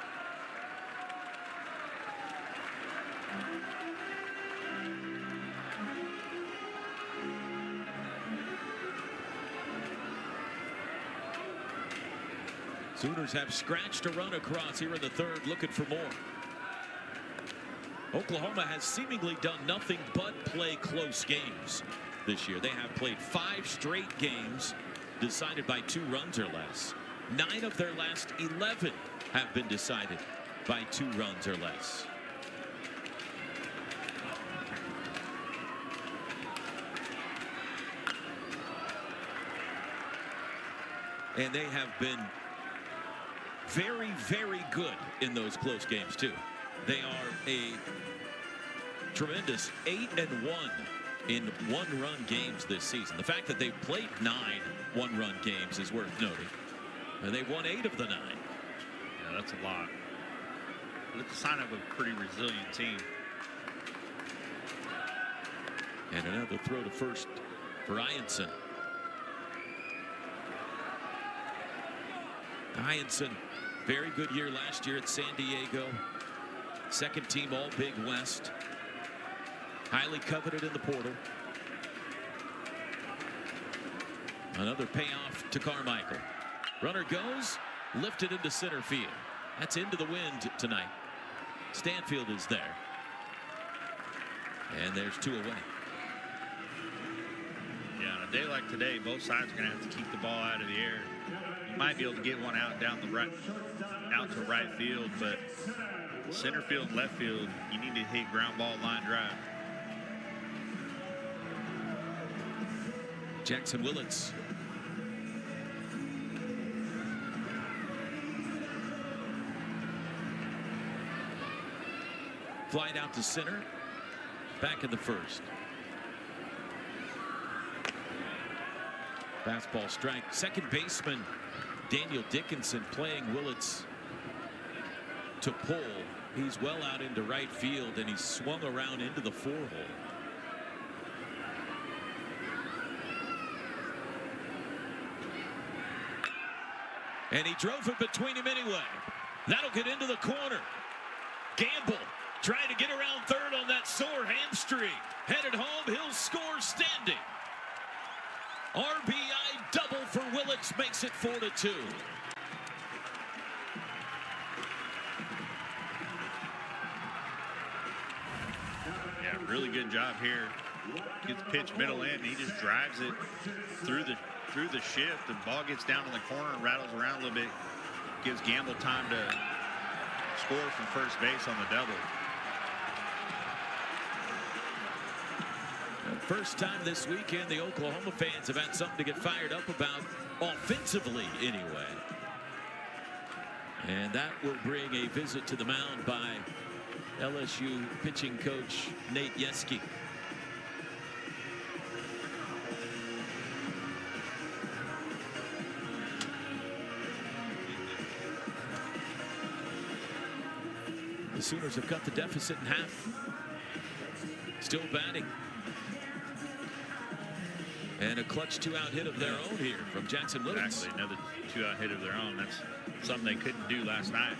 Sooners have scratched a run across here in the 3rd, looking for more. Oklahoma has seemingly done nothing but play close games this year. They have played 5 straight games decided by 2 runs or less. 9 of their last 11 have been decided by 2 runs or less. And they have been very, very good in those close games, too. They are a tremendous 8-1 in one-run games this season. The fact that they've played 9 one-run games is worth noting. And they've won 8 of the 9. Yeah, that's a lot. But it's a sign of a pretty resilient team. And another throw to first for Ianson. Ianson, very good year last year at San Diego. Second team All Big West. Highly coveted in the portal. Another payoff to Carmichael. Runner goes, lifted into center field. That's into the wind tonight. Stanfield is there. And there's 2 away. Yeah, on a day like today, both sides are going to have to keep the ball out of the air. You might be able to get one out down the right, out to right field, but center field, left field, you need to hit ground ball line drive. Jackson Willits. Flight out to center. Back in the first. Fastball strike. Second baseman Daniel Dickinson playing Willits to pull. He's well out into right field, and he's swung around into the 4-hole. And he drove it between him anyway. That'll get into the corner. Gamble trying to get around third on that sore hamstring. Headed home, he'll score standing. RBI double for Willits makes it 4-2. Yeah, really good job here. Gets pitch middle in, and he just drives it through the shift. The ball gets down in the corner and rattles around a little bit. Gives Gamble time to score from first base on the double. First time this weekend the Oklahoma fans have had something to get fired up about, offensively anyway. And that will bring a visit to the mound by LSU pitching coach Nate Yeskie. The Sooners have cut the deficit in half. Still batting. And a clutch 2-out hit of their own here from Jackson Willits. Exactly, another 2-out hit of their own. That's something they couldn't do last night.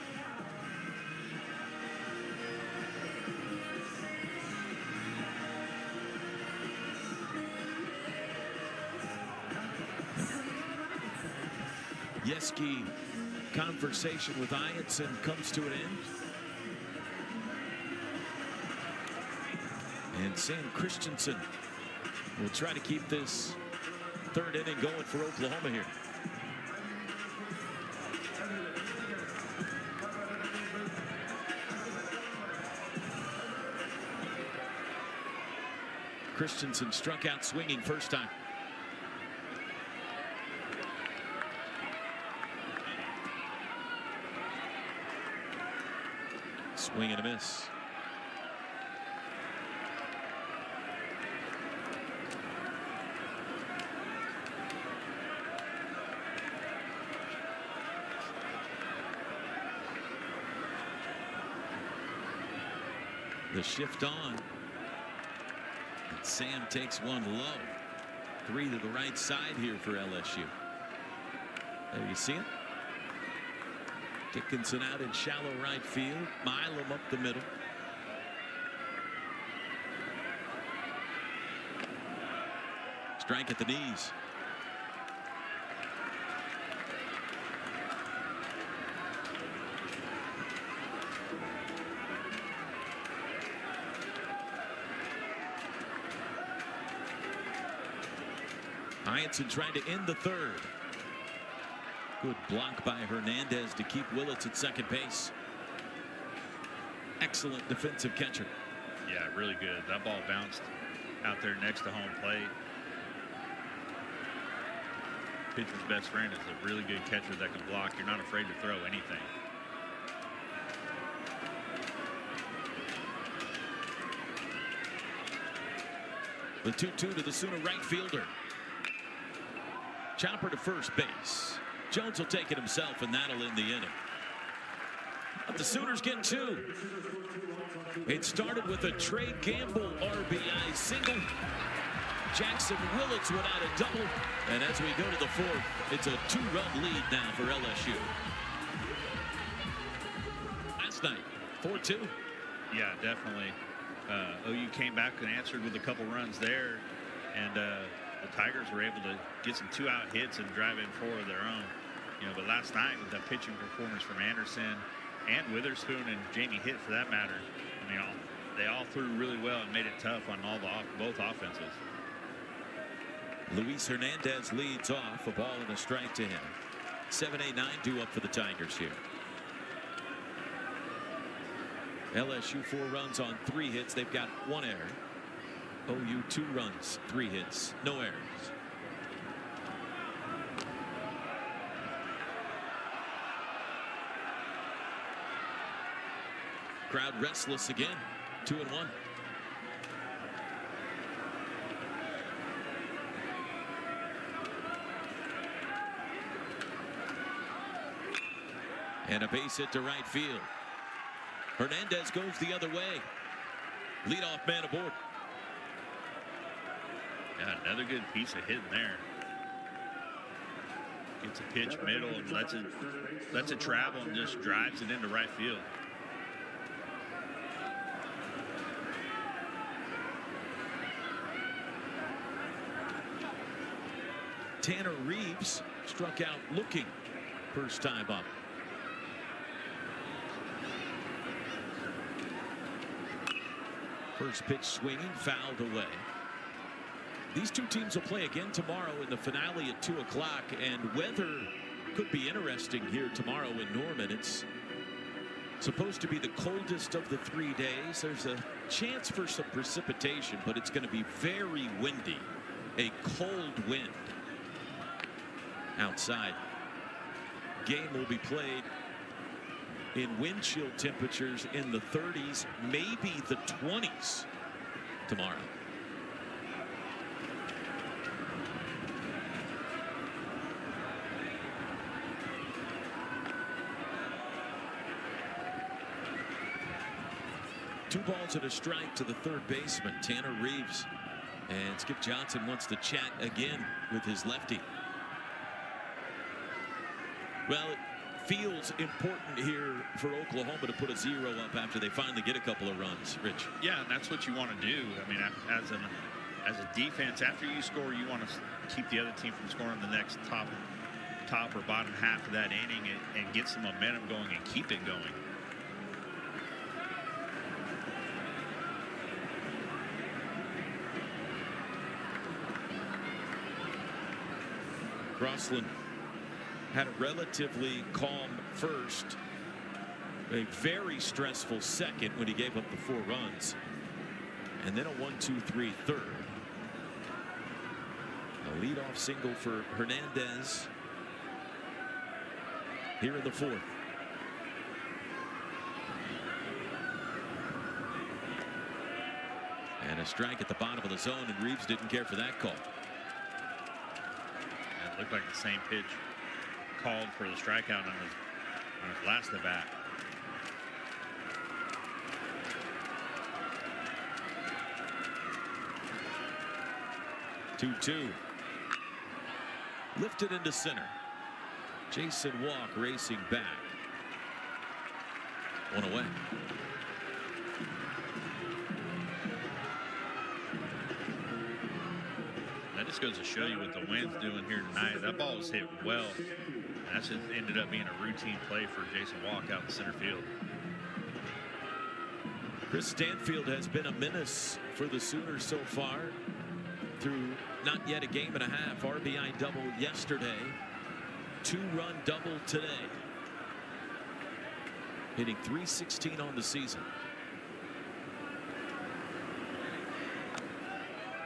Yeskie conversation with Ianson comes to an end. And Sam Christensen will try to keep this third inning going for Oklahoma here. Christensen struck out swinging first time. Swing and a miss. The shift on. And Sam takes one low. 3 to the right side here for LSU. There you see it. Dickinson out in shallow right field. Milam up the middle. Strike at the knees. Ianson trying to end the third. Good block by Hernandez to keep Willits at second base. Excellent defensive catcher. Yeah, really good. That ball bounced out there next to home plate. pitcher's best friend is a really good catcher that can block. You're not afraid to throw anything. The 2-2 to the Sooner right fielder. Chopper to first base. Jones will take it himself, and that'll end the inning. But the Sooners get 2. It started with a Trey Gamble RBI single. Jackson Willits would add a double. And as we go to the 4th, it's a 2-run lead now for LSU. Last night, 4-2. Yeah, definitely. OU came back and answered with a couple runs there, and the Tigers were able to get some 2-out hits and drive in 4 of their own. But last night with that pitching performance from Anderson and Witherspoon and Jamie Hitt for that matter, they all threw really well and made it tough on both offenses. Luis Hernandez leads off, a ball and a strike to him. 7-8-9 due up for the Tigers here. LSU 4 runs on 3 hits. They've got 1 error. OU 2 runs, 3 hits, no errors. Crowd restless again. 2-1. And a base hit to right field. Hernandez goes the other way. Leadoff man aboard. Yeah, another good piece of hitting there. Gets a pitch middle and lets it travel and just drives it into right field. Tanner Reeves struck out looking first time up. First pitch swinging, fouled away. These two teams will play again tomorrow in the finale at 2 o'clock, and weather could be interesting here tomorrow in Norman. It's supposed to be the coldest of the 3 days. There's a chance for some precipitation, but it's going to be very windy. A cold wind outside. Game will be played in wind chill temperatures in the 30s, maybe the 20s tomorrow. Two balls and a strike to the third baseman, Tanner Reeves. And Skip Johnson wants to chat again with his lefty. Well, it feels important here for Oklahoma to put a 0 up after they finally get a couple of runs, Rich. Yeah, and that's what you want to do. I mean, as a defense, after you score, you want to keep the other team from scoring the next top or bottom half of that inning and get some momentum going and keep it going. Crossland had a relatively calm first, a very stressful second when he gave up the 4 runs, and then a 1-2-3 third. A leadoff single for Hernandez here in the 4th. And a strike at the bottom of the zone, and Reeves didn't care for that call. It looked like the same pitch called for the strikeout on his last at bat. Two. Lifted into center. Jason Walk racing back. 1 away. That just goes to show you what the wind's doing here tonight. That ball was hit well. And that just ended up being a routine play for Jason Walk out in center field. Chris Stanfield has been a menace for the Sooners so far through not yet a game and a half. RBI double yesterday. 2-run double today. Hitting .316 on the season.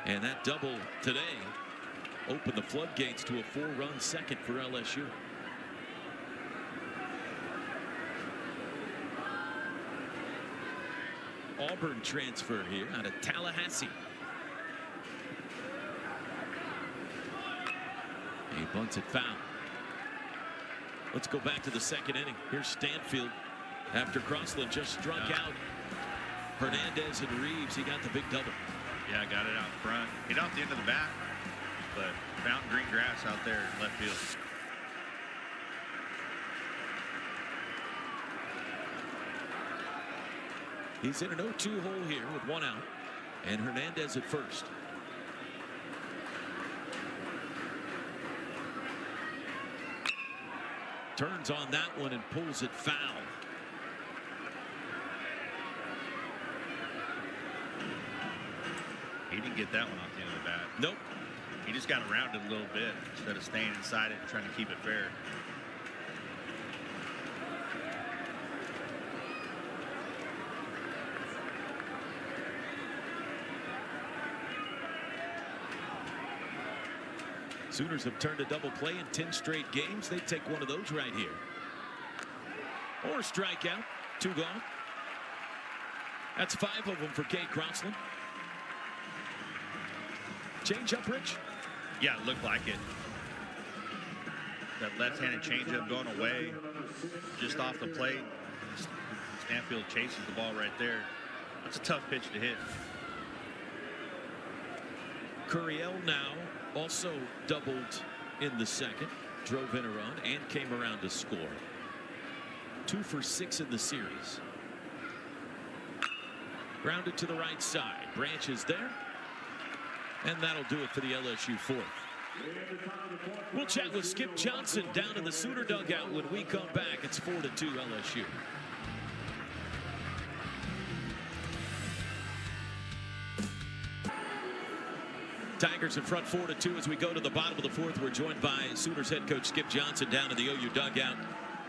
And that double today open the floodgates to a 4-run second for LSU. Auburn transfer here out of Tallahassee. He bunts it foul. Let's go back to the second inning. Here's Stanfield after Crossland just struck out Hernandez and Reeves. He got the big double. Yeah, got it out front. Hit off the end of the bat, but found green grass out there in left field. He's in an 0-2 hole here with 1 out, and Hernandez at first. Turns on that one and pulls it foul. He didn't get that one off the end of the bat. Nope. He just got around it a little bit instead of staying inside it and trying to keep it fair. Sooners have turned a double play in 10 straight games. They take one of those right here. Or strikeout. 2 gone. That's 5 of them for Cade Crossland. Change up, Rich? Yeah, it looked like it. That left-handed changeup going away just off the plate. Stanfield chases the ball right there. That's a tough pitch to hit. Curiel now also doubled in the second, drove in a run, and came around to score. 2 for 6 in the series. Grounded to the right side. Branch is there. And that'll do it for the LSU 4th. We'll chat with Skip Johnson down in the Sooner dugout when we come back. It's 4-2 LSU. Tigers in front 4-2 as we go to the bottom of the 4th. We're joined by Sooners head coach Skip Johnson down in the OU dugout.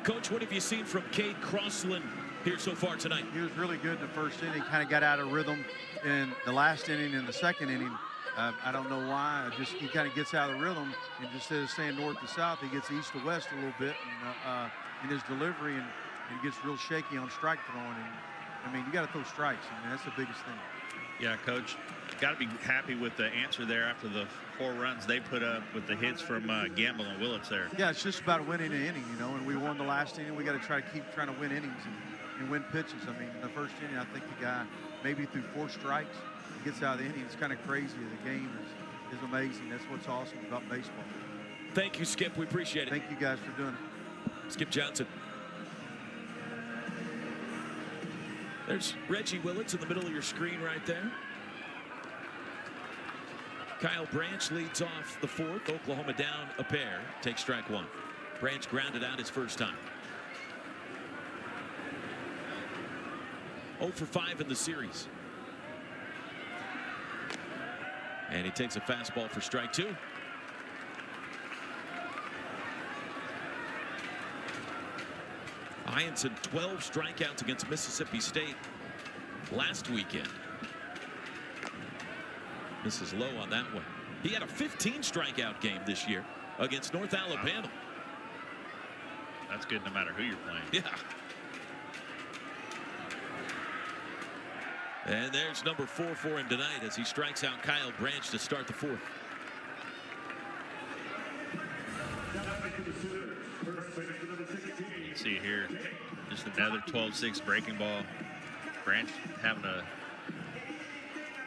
Coach, what have you seen from Cade Crossland here so far tonight? He was really good in the first inning, kind of got out of rhythm in the last inning and the second inning. I don't know why. He kind of gets out of the rhythm, and just instead of staying north to south, he gets east to west a little bit in his delivery, and he gets real shaky on strike throwing. And I mean, you got to throw strikes. I mean, that's the biggest thing. Yeah, Coach, got to be happy with the answer there after the 4 runs they put up with the hits from Gamble and Willits there. Yeah, it's just about winning an inning, you know, and we won the last inning. We got to try to keep trying to win innings and win pitches. I mean, in the first inning, I think the guy maybe threw 4 strikes. Gets out of the inning. It's kind of crazy. The game is amazing. That's what's awesome about baseball. Thank you, Skip. We appreciate it. Thank you guys for doing it. Skip Johnson. There's Reggie Willits in the middle of your screen right there. Kyle Branch leads off the 4th. Oklahoma down a pair. Takes strike 1. Branch grounded out his first time. 0 for 5 in the series. And he takes a fastball for strike 2. Hyanson 12 strikeouts against Mississippi State last weekend. Misses low on that one. He had a 15 strikeout game this year against North Alabama. That's good no matter who you're playing. Yeah. And there's number 4 for him tonight as he strikes out Kyle Branch to start the 4th. You can see here just another 12-6 breaking ball. Branch having a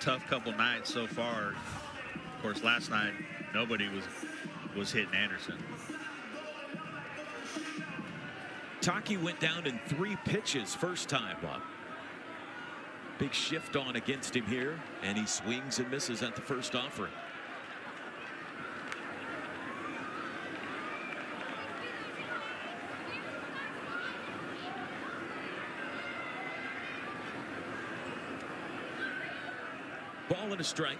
tough couple nights so far. Of course, last night nobody was hitting Anderson. Taki went down in 3 pitches first time up. Big shift on against him here, and he swings and misses at the first offering. Ball and a strike.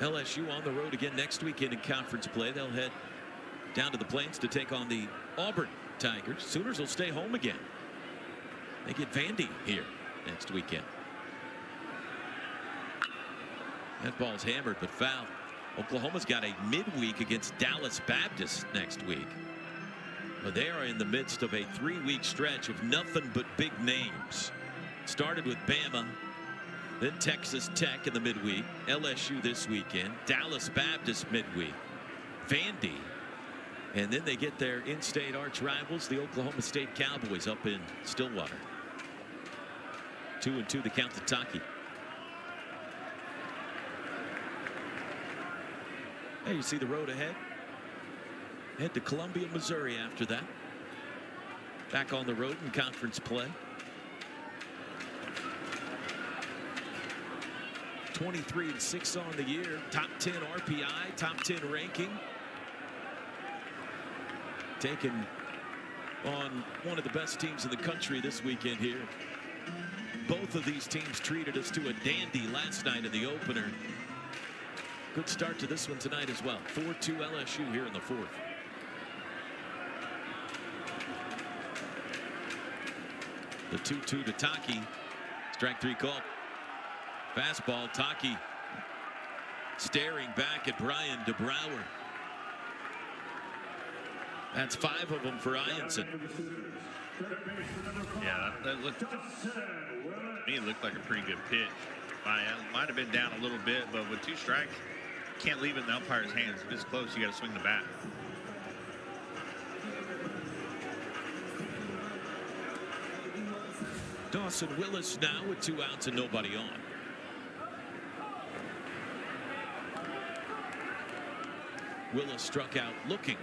LSU on the road again next weekend in conference play. They'll head down to the Plains to take on the Auburn Tigers. Sooners will stay home again. They get Vandy here next weekend. That ball's hammered but foul. Oklahoma's got a midweek against Dallas Baptist next week. But they are in the midst of a 3-week stretch of nothing but big names. Started with Bama, then Texas Tech in the midweek, LSU this weekend, Dallas Baptist midweek, Vandy, and then they get their in-state arch rivals, the Oklahoma State Cowboys, up in Stillwater. 2-2 the count to Taki. Hey, you see the road ahead? Head to Columbia, Missouri after that. Back on the road in conference play. 23-6 on the year. Top 10 RPI, top 10 ranking. Taking on one of the best teams in the country this weekend here. Both of these teams treated us to a dandy last night in the opener. Good start to this one tonight as well. 4-2 LSU here in the fourth. The 2-2 to Taki. Strike 3 call. Fastball. Taki staring back at Brian DeBrouwer. That's 5 of them for Ianson. Yeah, that looked, to me, it looked like a pretty good pitch. Might have been down a little bit, but with 2 strikes, can't leave it in the umpire's hands. If it's close, you got to swing the bat. Dawson Willis now with 2 outs and nobody on. Willis struck out looking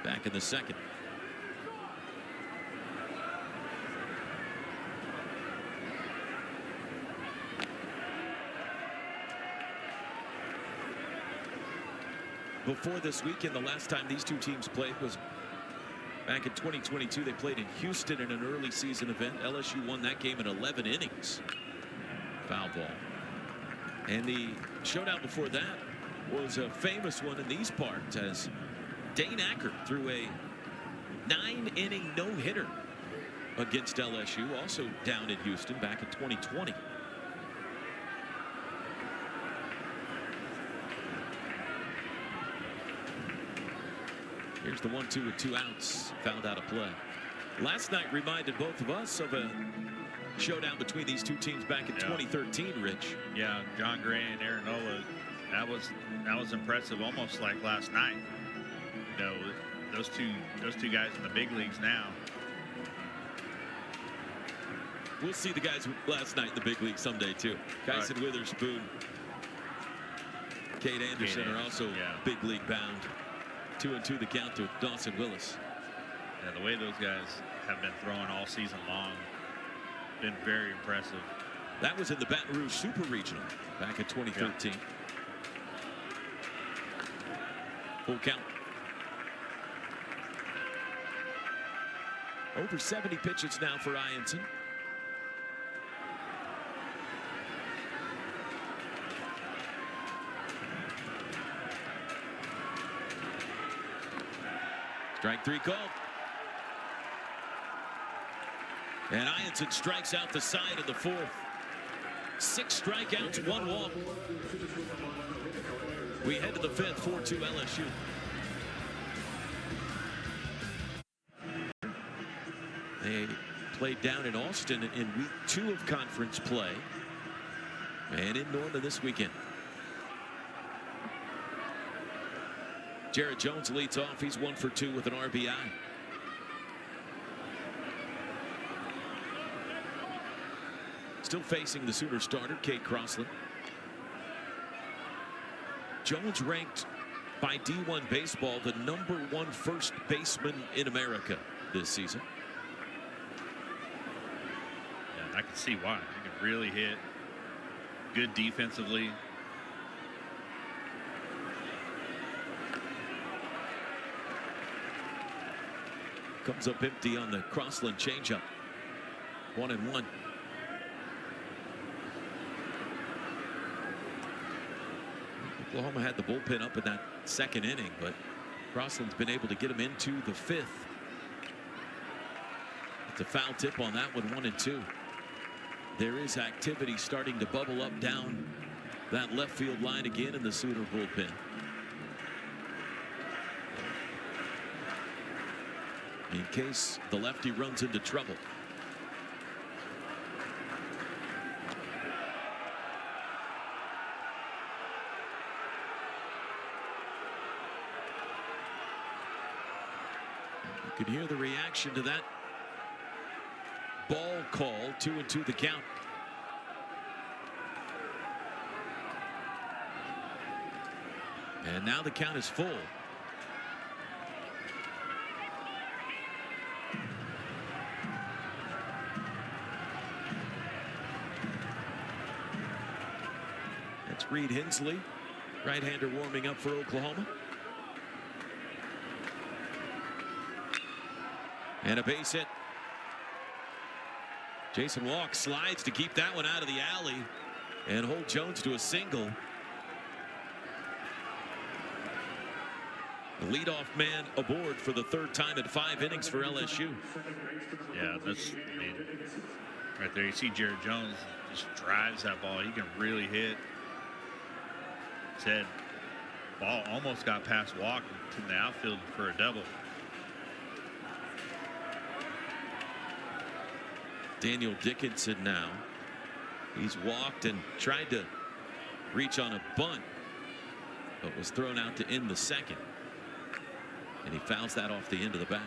back in the second. Before this weekend, the last time these 2 teams played was back in 2022. They played in Houston in an early season event. LSU won that game in 11 innings. Foul ball. And the showdown before that was a famous one in these parts as Dane Acker threw a 9-inning no-hitter against LSU, also down in Houston back in 2020. Here's the 1-2 with 2 outs. Fouled out of play. Last night reminded both of us of a showdown between these 2 teams back in 2013, Rich. Yeah, John Gray and Aaron Nola. That was impressive, almost like last night. You know, those two guys in the big leagues now. We'll see the guys last night in the big league someday too. Kyson Right. Witherspoon, Kate Anderson are also big league bound. 2-2 the count to Dawson Willis. Yeah, the way those guys have been throwing all season long, been very impressive. That was in the Baton Rouge Super Regional back in 2013. Full count. Over 70 pitches now for Ianson. Strike 3 called. And Ianson strikes out the side of the fourth. 6 strikeouts, 1 walk. We head to the fifth, 4-2 LSU. They played down in Austin in week 2 of conference play. And in Norman this weekend. Jared Jones leads off. He's 1 for 2 with an RBI. Still facing the Sooner starter, Kate Crossland. Jones ranked by D1 Baseball the #1 first baseman in America this season. Yeah, I can see why. He can really hit. Good defensively. Comes up empty on the Crossland changeup. 1-1. Oklahoma had the bullpen up in that second inning, but Crossland's been able to get him into the fifth. It's a foul tip on that one, 1-2. There is activity starting to bubble up down that left field line again in the Sooner bullpen. In case the lefty runs into trouble. You can hear the reaction to that ball call. 2-2 the count. And now the count is full. That's Reed Hensley, right-hander warming up for Oklahoma. And a base hit. Jason Walk slides to keep that one out of the alley and hold Jones to a single. The leadoff man aboard for the third time in 5 innings for LSU. Yeah, that's, I mean, right there. You see Jared Jones just drives that ball. He can really hit. Said ball almost got past Walk to the outfield for a double. Daniel Dickinson now. He's walked and tried to reach on a bunt, but was thrown out to end the second. And he fouls that off the end of the bat.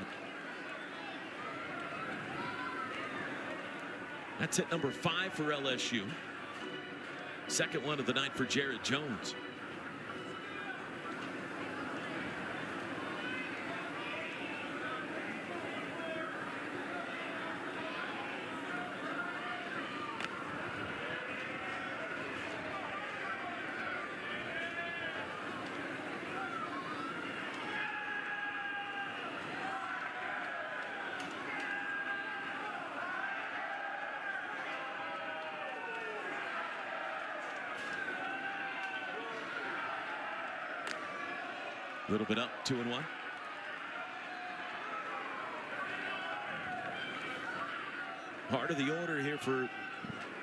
That's hit number 5 for LSU. Second one of the night for Jared Jones. A little bit up, 2-1. Part of the order here for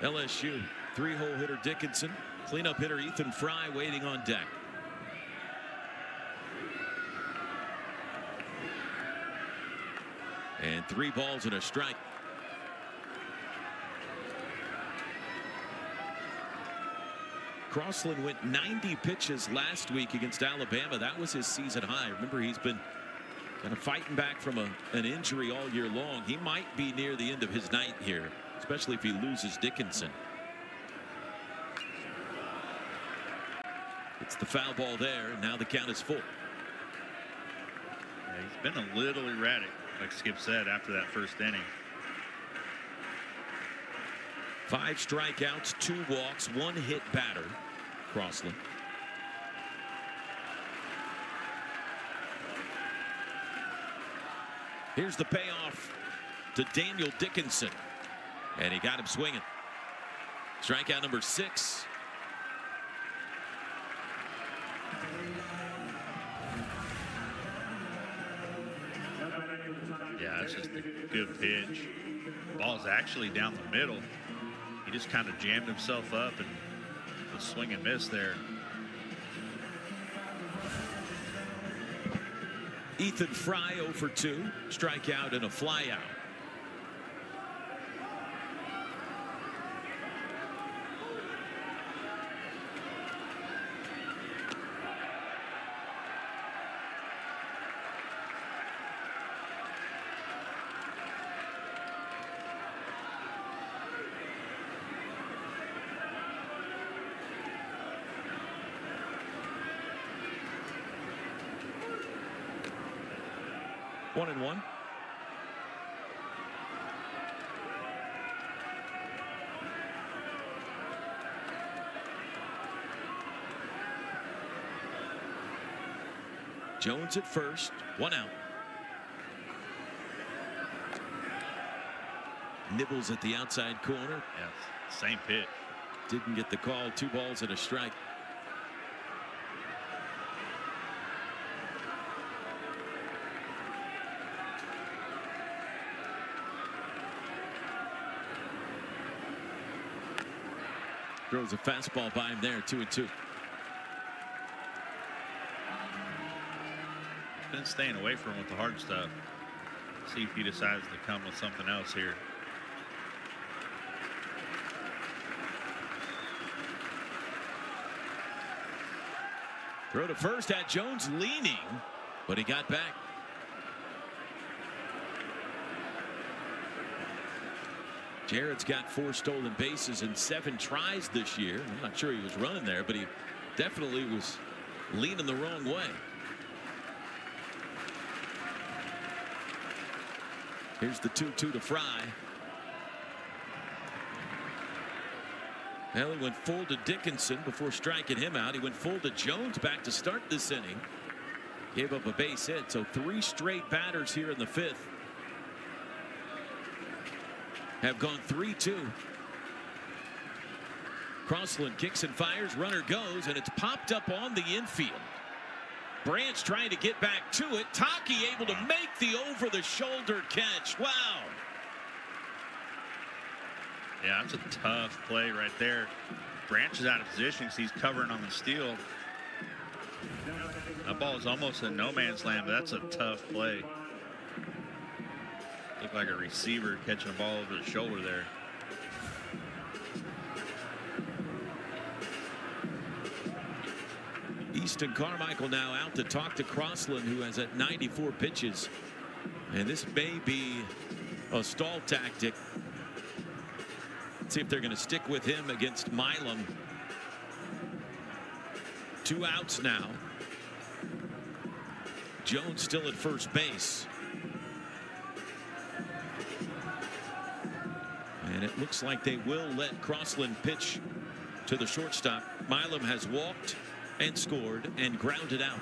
LSU. 3-hole hitter Dickinson, cleanup hitter Ethan Fry waiting on deck. And 3 balls and a strike. Crossland went 90 pitches last week against Alabama. That was his season high. Remember, he's been kind of fighting back from an injury all year long. He might be near the end of his night here, especially if he loses Dickinson. It's the foul ball there. Now the count is full. Yeah, he's been a little erratic, like Skip said, after that first inning. 5 strikeouts, 2 walks, 1 hit batter. Crossland. Here's the payoff to Daniel Dickinson. And he got him swinging. Strikeout number 6. Yeah, that's just a good pitch. Ball's actually down the middle. He just kind of jammed himself up and was swing and miss there. Ethan Fry 0 for 2. Strikeout and a flyout. One and one. Jones at first, 1 out. Nibbles at the outside corner. Yeah, same pitch. Didn't get the call. 2 balls and a strike. Throws a fastball by him there, 2-2. Been staying away from him with the hard stuff. See if he decides to come with something else here. Throw to first at Jones leaning, but he got back. Jared's got 4 stolen bases and 7 tries this year. I'm not sure he was running there, but he definitely was leaning the wrong way. Here's the 2-2 to Fry. Well, he went full to Dickinson before striking him out. He went full to Jones back to start this inning. Gave up a base hit, so 3 straight batters here in the 5th have gone 3-2. Crossland kicks and fires, runner goes, and it's popped up on the infield. Branch trying to get back to it. Taki able to make the over-the-shoulder catch. Wow. Yeah, that's a tough play right there. Branch is out of position because he's covering on the steal. That ball is almost a no man's land, but that's a tough play. Looked like a receiver catching a ball over the shoulder there. Easton Carmichael now out to talk to Crossland, who has at 94 pitches. And this may be a stall tactic. Let's see if they're going to stick with him against Milam. 2 outs now. Jones still at first base. And it looks like they will let Crossland pitch to the shortstop. Milam has walked and scored and grounded out.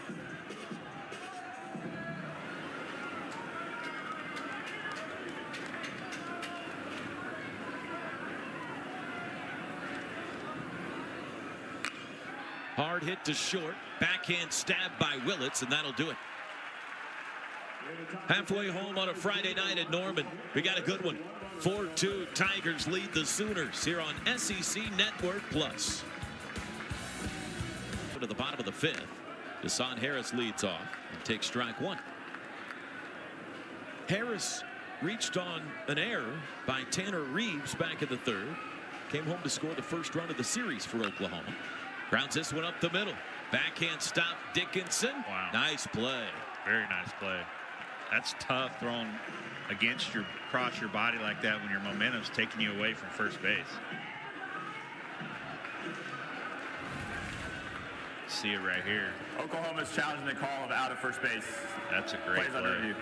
Hard hit to short. Backhand stab by Willits, and that'll do it. Halfway home on a Friday night at Norman. We got a good one. 4-2 Tigers lead the Sooners here on SEC Network Plus. To the bottom of the 5th. Deshaun Harris leads off and takes strike 1. Harris reached on an error by Tanner Reeves back in the 3rd. Came home to score the first run of the series for Oklahoma. Grounds this one up the middle. Backhand stop Dickinson. Wow. Nice play. Very nice play. That's tough throwing across your body like that when your momentum's taking you away from first base. See it right here. Oklahoma's challenging the call of out of first base. That's a great Plays under play. review.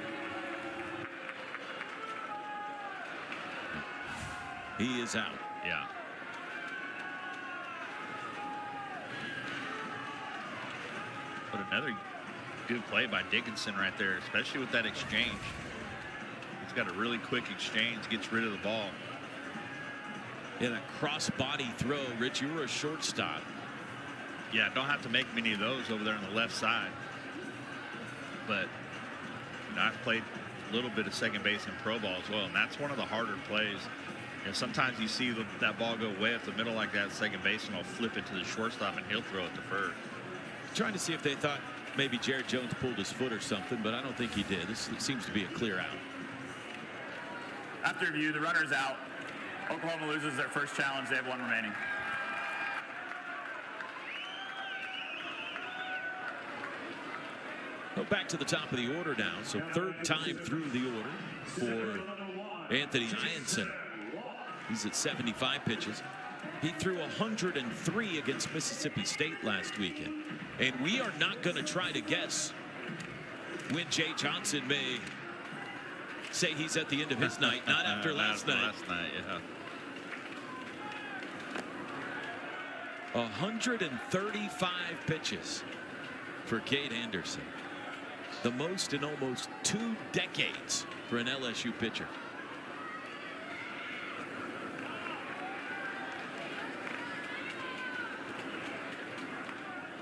He is out. Yeah. But another good play by Dickinson right there, especially with that exchange. He's got a really quick exchange, gets rid of the ball. In a cross body throw. Rich, you were a shortstop. Yeah, don't have to make many of those over there on the left side. But you know, I've played a little bit of second base in pro ball as well, and that's one of the harder plays. You know, sometimes you see that ball go way up the middle like that at second base, and I'll flip it to the shortstop, and he'll throw it to first. Trying to see if they thought maybe Jared Jones pulled his foot or something, but I don't think he did. This seems to be a clear out. After review, the runner's out. Oklahoma loses their first challenge. They have 1 remaining. Go back to the top of the order now. So 3rd time through the order for Anthony Ianson. He's at 75 pitches. He threw 103 against Mississippi State last weekend. And we are not going to try to guess when Jay Johnson may say he's at the end of his night. Not after last night. Last night, yeah. 135 pitches for Cade Anderson. The most in almost 2 decades for an LSU pitcher.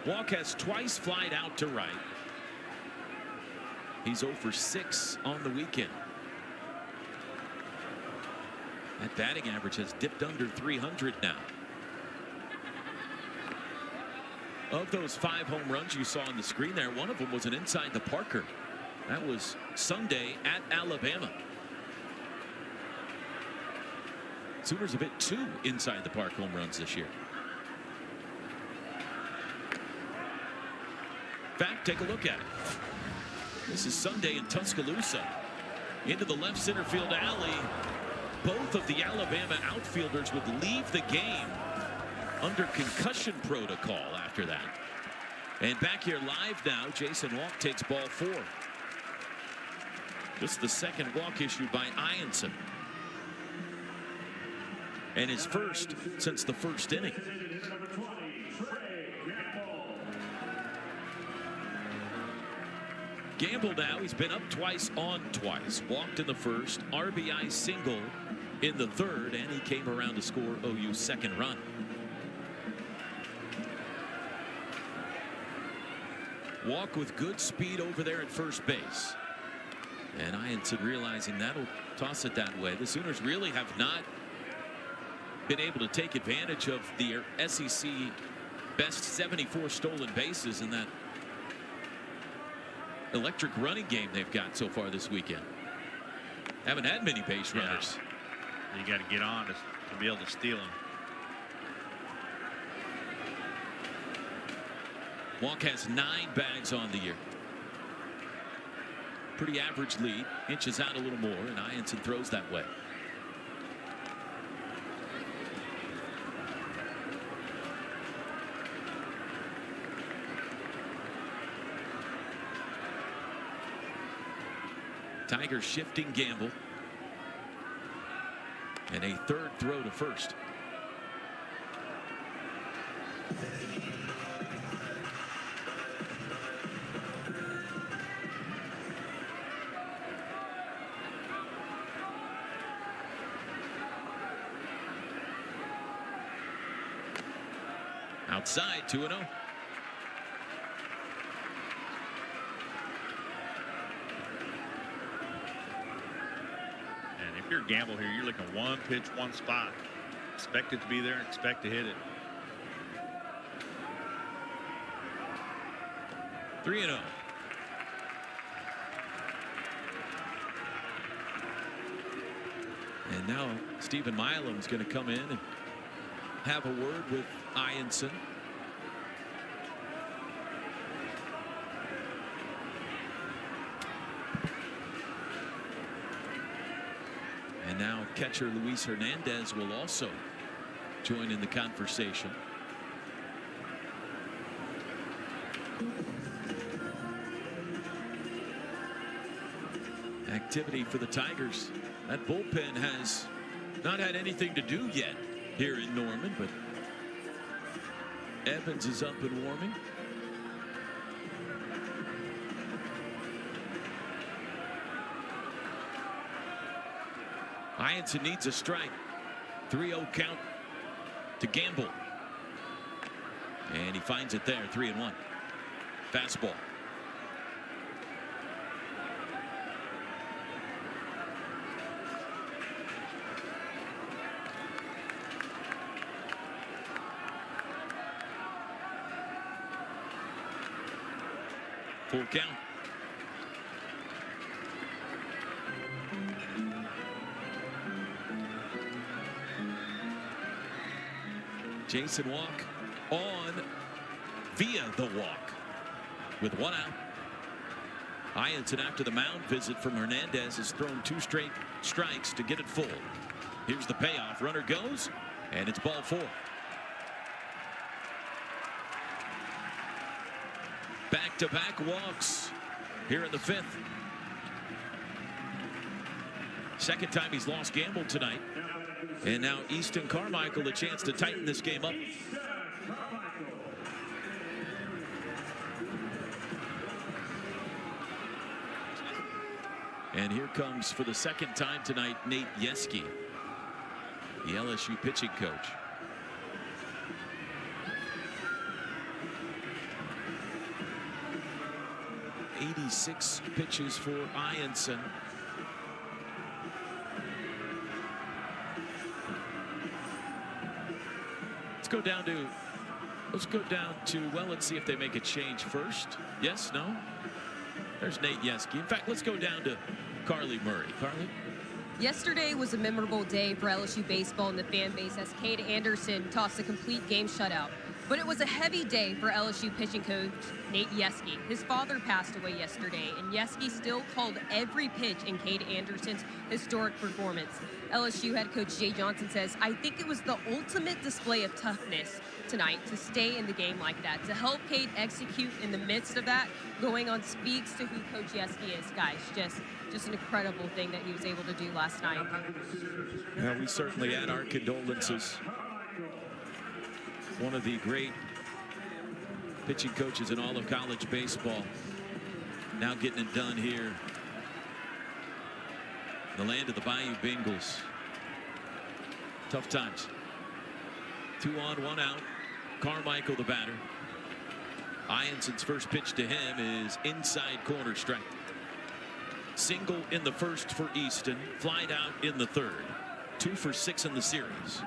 Walk has twice flied out to right. He's 0 for 6 on the weekend. That batting average has dipped under 300 now. Of those 5 home runs you saw on the screen there, one of them was an inside the Parker. That was Sunday at Alabama. Sooners have hit 2 inside the park home runs this year. In fact, take a look at it. This is Sunday in Tuscaloosa. Into the left center field alley. Both of the Alabama outfielders would leave the game under concussion protocol after that. And back here live now, Jason Walk takes ball 4. Just the second walk issued by Ianson. And his first since the first inning. Gamble now, he's been up twice, on twice. Walked in the first, RBI single in the third, and he came around to score OU's second run. Walk with good speed over there at first base. And Ianson realizing that'll toss it that way. The Sooners really have not been able to take advantage of the SEC best 74 stolen bases in that electric running game they've got so far this weekend. Haven't had many base runners. Yeah. You got to get on to be able to steal them. Walk has 9 bags on the year. Pretty average lead. Inches out a little more, and Ianson throws that way. Tigers shifting Gamble. And a third throw to first. Outside, 2-0. And if you're a Gamble here, you're looking 1 pitch, 1 spot. Expect it to be there and expect to hit it. 3-0. And now Stephen Milam's going to come in and have a word with Ianson. And now catcher Luis Hernandez will also join in the conversation. Activity for the Tigers. That bullpen has not had anything to do yet here in Norman, but Evans is up and warming. Ianson needs a strike. 3-0 count to Gamble. And he finds it there, 3-1. Fastball. Full count. Jason Walk on via the walk with 1 out. Ianson, after the mound visit from Hernandez, has thrown 2 straight strikes to get it full. Here's the payoff. Runner goes, and it's ball 4. Back-to-back walks here in the 5th. Second time he's lost Gamble tonight. And now Easton Carmichael a chance to tighten this game up. And here comes for the second time tonight Nate Yeski, the LSU pitching coach. .86 pitches for Ianson. Let's go down to Let's go down to, well, let's see if they make a change first. Yes, no? There's Nate Yeske. In fact, let's go down to Carly Murray. Carly? Yesterday was a memorable day for LSU baseball and the fan base as Cade Anderson tossed a complete game shutout. But it was a heavy day for LSU pitching coach Nate Yeske. His father passed away yesterday, and Yeske still called every pitch in Cade Anderson's historic performance. LSU head coach Jay Johnson says, "I think it was the ultimate display of toughness tonight to stay in the game like that, to help Cade execute in the midst of that. Going on speaks to who Coach Yeske is, guys. Just an incredible thing that he was able to do last night." Well, we certainly add our condolences. One of the great pitching coaches in all of college baseball. Now getting it done here. The land of the Bayou Bengals. Tough times. 2 on, 1 out. Carmichael the batter. Ionson's first pitch to him is inside corner strike. Single in the first for Easton. Flied out in the third. 2 for 6 in the series.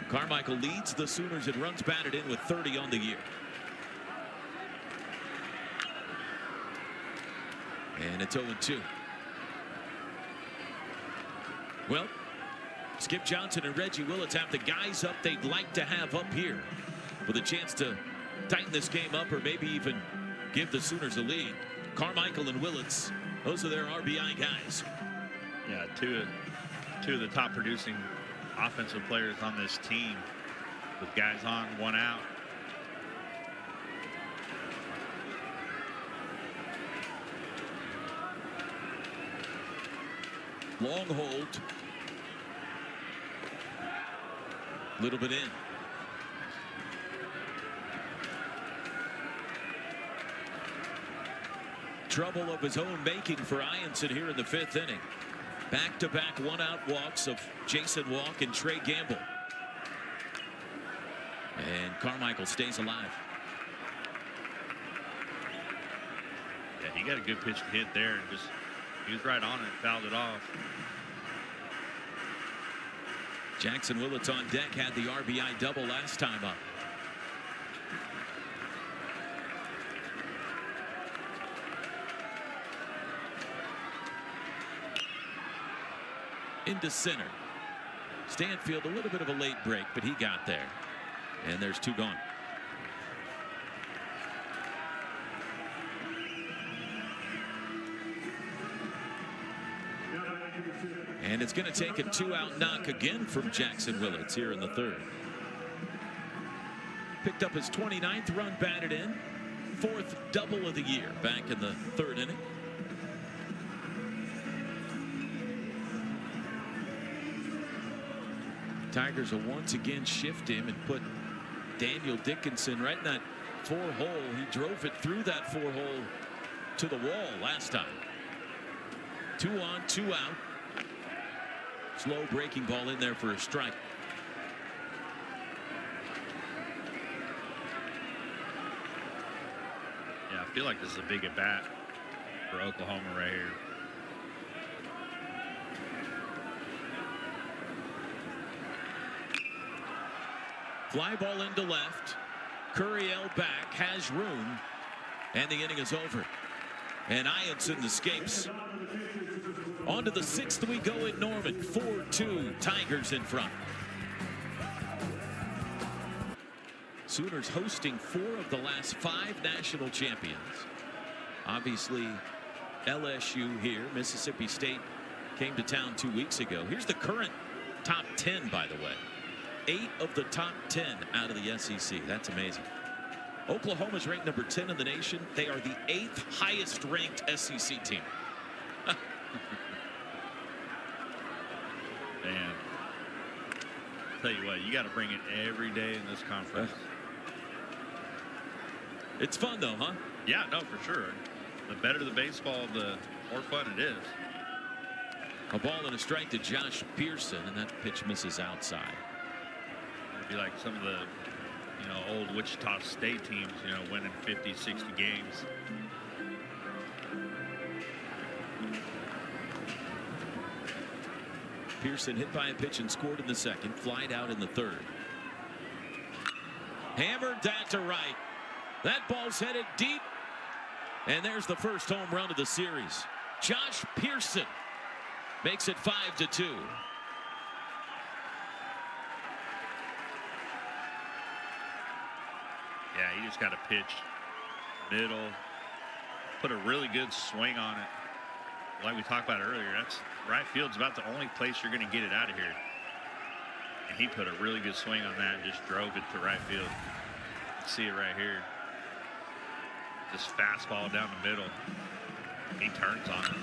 Carmichael leads the Sooners and runs batted in with 30 on the year. And it's 0-2. Well, Skip Johnson and Reggie Willits have the guys up they'd like to have up here with a chance to tighten this game up or maybe even give the Sooners a lead. Carmichael and Willits, those are their RBI guys. Yeah, two of the top producing offensive players on this team with guys on, 1 out. Long hold. Little bit in. Trouble of his own making for Ionson here in the 5th inning. Back-to-back 1-out walks of Jason Walk and Trey Gamble. And Carmichael stays alive. Yeah, he got a good pitch to hit there and just he was right on it, fouled it off. Jackson Willits on deck, had the RBI double last time up. Into center. Stanfield, a little bit of a late break, but he got there. And there's 2 gone. And it's going to take a 2-out knock again from Jackson Willits here in the 3rd. Picked up his 29th run batted in. 4th double of the year back in the 3rd inning. Tigers will once again shift him and put Daniel Dickinson right in that 4-hole. He drove it through that 4-hole to the wall last time. 2 on, 2 out. Slow breaking ball in there for a strike. Yeah, I feel like this is a big at bat for Oklahoma right here. Fly ball into left. Curiel back, has room, and the inning is over. And Ionson escapes. On to the 6th we go in Norman. 4-2, Tigers in front. Sooners hosting 4 of the last 5 national champions. Obviously, LSU here. Mississippi State came to town 2 weeks ago. Here's the current top 10, by the way. 8 of the top 10 out of the SEC. That's amazing. Oklahoma's ranked number 10 in the nation. They are the 8th highest ranked SEC team. Man, tell you what, you got to bring it every day in this conference. It's fun though, huh? Yeah, no, for sure. The better the baseball, the more fun it is. A ball and a strike to Josh Pearson, and that pitch misses outside. It'd be like some of the, old Wichita State teams, winning 50, 60 games. Pearson hit by a pitch and scored in the 2nd, flied out in the 3rd. Hammered that to right. That ball's headed deep. And there's the first home run of the series. Josh Pearson makes it 5-2. Yeah, he just got a pitch middle, put a really good swing on it. Like we talked about earlier, that's right field's about the only place you're going to get it out of here. And he put a really good swing on that and just drove it to right field. See it right here. Just fastball down the middle. He turns on it.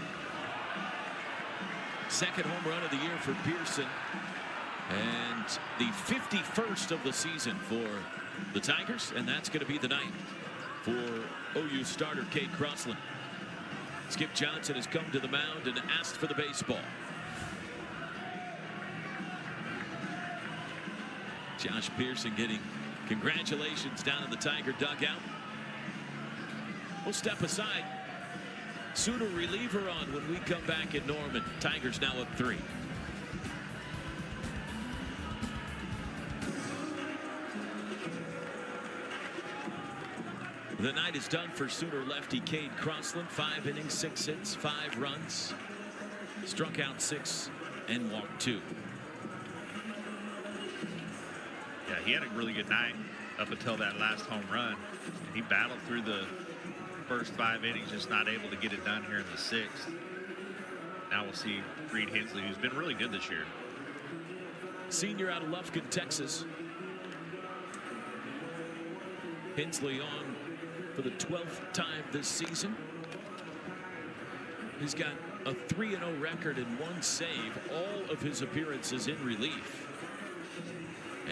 Second home run of the year for Pearson. And the 51st of the season for the Tigers. And that's going to be the night for OU starter Cade Crossland. Skip Johnson has come to the mound and asked for the baseball. Josh Pearson getting congratulations down in the Tiger dugout. We'll step aside. Sooner reliever on when we come back in Norman. Tigers now up 3. The night is done for Sooner lefty Cade Crossland. 5 innings, 6 hits, 5 runs. Struck out 6 and walked 2. Yeah, he had a really good night up until that last home run. He battled through the first 5 innings, just not able to get it done here in the 6th. Now we'll see Reed Hensley, who's been really good this year. Senior out of Lufkin, Texas. Hensley on for the 12th time this season. He's got a 3-0 record and 1 save, all of his appearances in relief.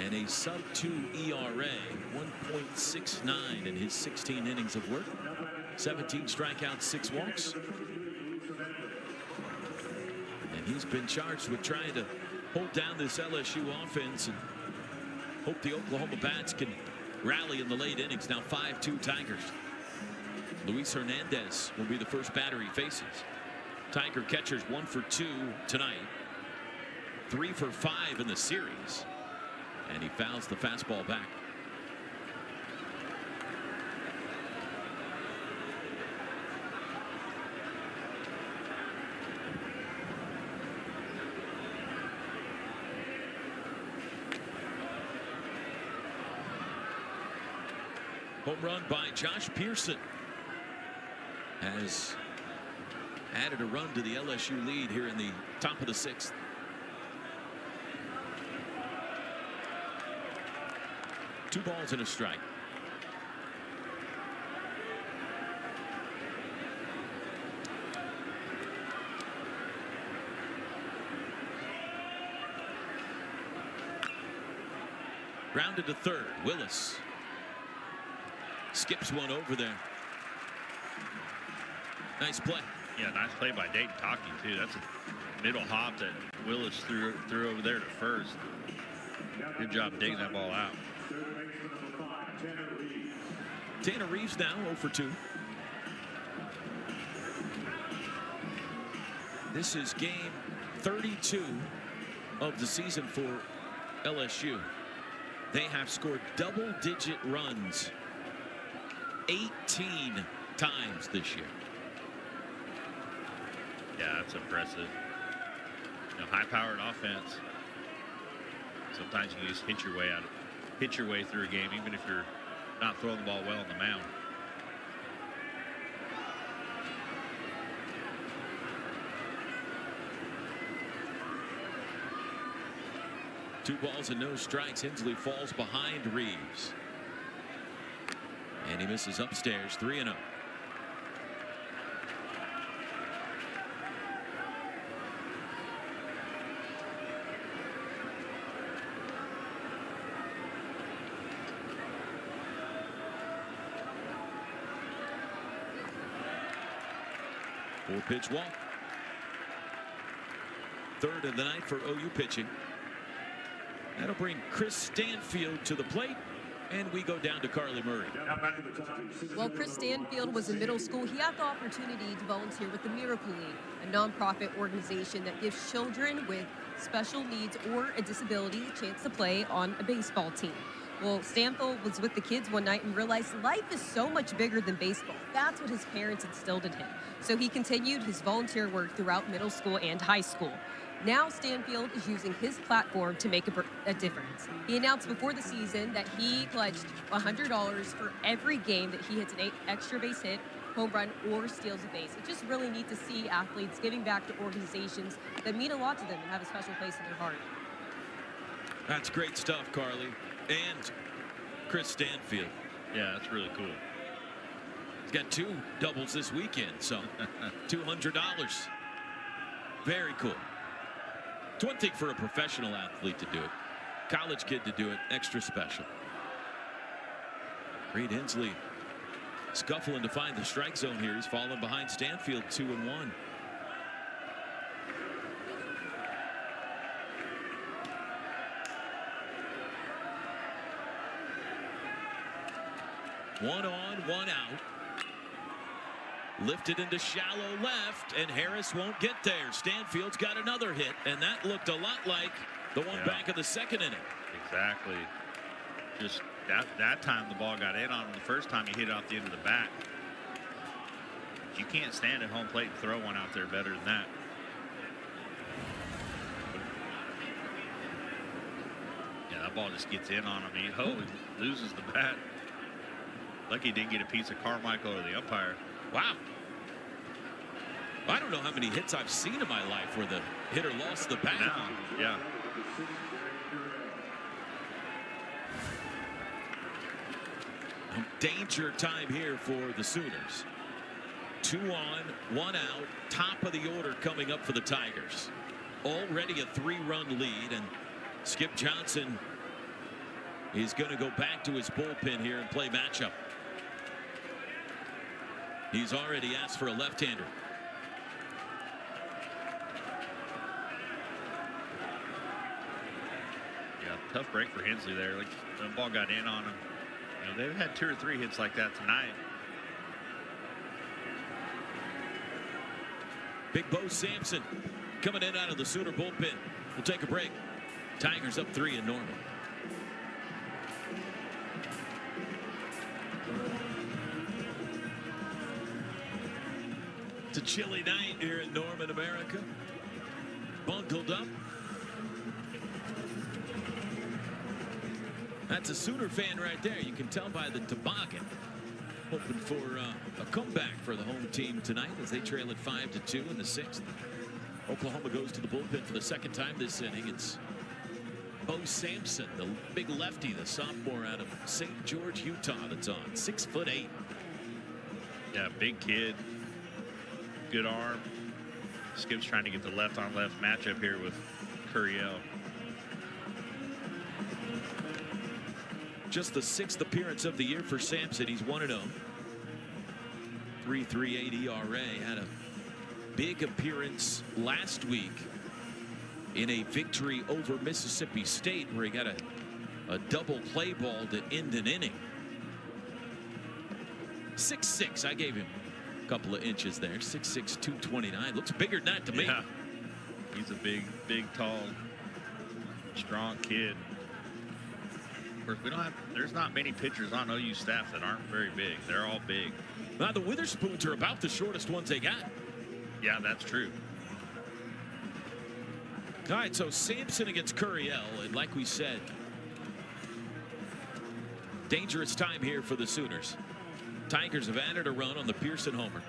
And a sub-2 ERA, 1.69 in his 16 innings of work. 17 strikeouts, 6 walks. And he's been charged with trying to hold down this LSU offense and hope the Oklahoma Bats can rally in the late innings. Now 5-2 Tigers. Luis Hernandez will be the first batter he faces. Tiger catchers 1 for 2 tonight. 3 for 5 in the series. And he fouls the fastball back. Home run by Josh Pearson has added a run to the LSU lead here in the top of the 6th. Two balls and a strike. Grounded to third. Willis skips one over there. Nice play. Yeah, nice play by Dayton Talkie too. That's a middle hop that Willis threw over there to first. Good job digging that ball out. Tanner Reeves now 0 for 2. This is game 32 of the season for LSU. They have scored double-digit runs 18 times this year. Yeah, that's impressive. High-powered offense. Sometimes you can just hit your way through a game, even if you're not throwing the ball well on the mound. Two balls and no strikes. Hensley falls behind Reeves. And he misses upstairs. 3-0. Four-pitch walk. Third of the night for OU pitching. That'll bring Chris Stanfield to the plate, and we go down to Carly Murray. Well, Chris Stanfield was in middle school. He had the opportunity to volunteer with the Miracle League, a nonprofit organization that gives children with special needs or a disability a chance to play on a baseball team. Well, Stanfield was with the kids one night and realized life is so much bigger than baseball. That's what his parents instilled in him. So he continued his volunteer work throughout middle school and high school. Now Stanfield is using his platform to make a difference. He announced before the season that he pledged $100 for every game that he hits an extra base hit, home run, or steals a base. It's just really neat to see athletes giving back to organizations that mean a lot to them and have a special place in their heart. That's great stuff, Carly. And Chris Stanfield. Yeah, that's really cool. He's got 2 doubles this weekend, so $200. Very cool. It's one thing for a professional athlete to do it. College kid to do it, extra special. Reed Hensley scuffling to find the strike zone here. He's fallen behind Stanfield 2-1. One on, one out. Lifted into shallow left, and Harris won't get there. Stanfield's got another hit, and that looked a lot like the one back of the second inning. Exactly. Just that time the ball got in on him. The first time he hit it off the end of the bat. You can't stand at home plate and throw one out there better than that. Yeah, that ball just gets in on him. He loses the bat. Lucky he didn't get a piece of Carmichael or the umpire. Wow. I don't know how many hits I've seen in my life where the hitter lost the bat. No, yeah. Danger time here for the Sooners. 2 on, 1 out, top of the order coming up for the Tigers. Already a 3-run lead, and Skip Johnson is going to go back to his bullpen here and play matchup. He's already asked for a left-hander. Yeah, tough break for Hensley there. Like, the ball got in on him. You know, they've had 2 or 3 hits like that tonight. Big Bo Sampson coming in out of the Sooner bullpen. We'll take a break. Tigers up 3 in Norman. It's a chilly night here in Norman, America. Bundled up. That's a Sooner fan right there. You can tell by the toboggan. Hoping for a comeback for the home team tonight as they trail at 5-2 in the 6th. Oklahoma goes to the bullpen for the second time this inning. It's Bo Sampson, the big lefty, the sophomore out of St. George, Utah, that's on. 6'8". Yeah, big kid. Good arm. Skip's trying to get the left-on-left matchup here with Curiel. Just the 6th appearance of the year for Sampson. He's 1-0. 3.38 ERA. Had a big appearance last week in a victory over Mississippi State where he got a double play ball to end an inning. 6'6". I gave him a couple of inches there. 6'6", 229. Looks bigger than that to me. Yeah. He's a big, tall, strong kid. Of course, there's not many pitchers on OU staff that aren't very big. They're all big. Now the Witherspoons are about the shortest ones they got. Yeah, that's true. All right, so Sampson against Curiel, and like we said, dangerous time here for the Sooners. Tigers have added a run on the Pearson homer.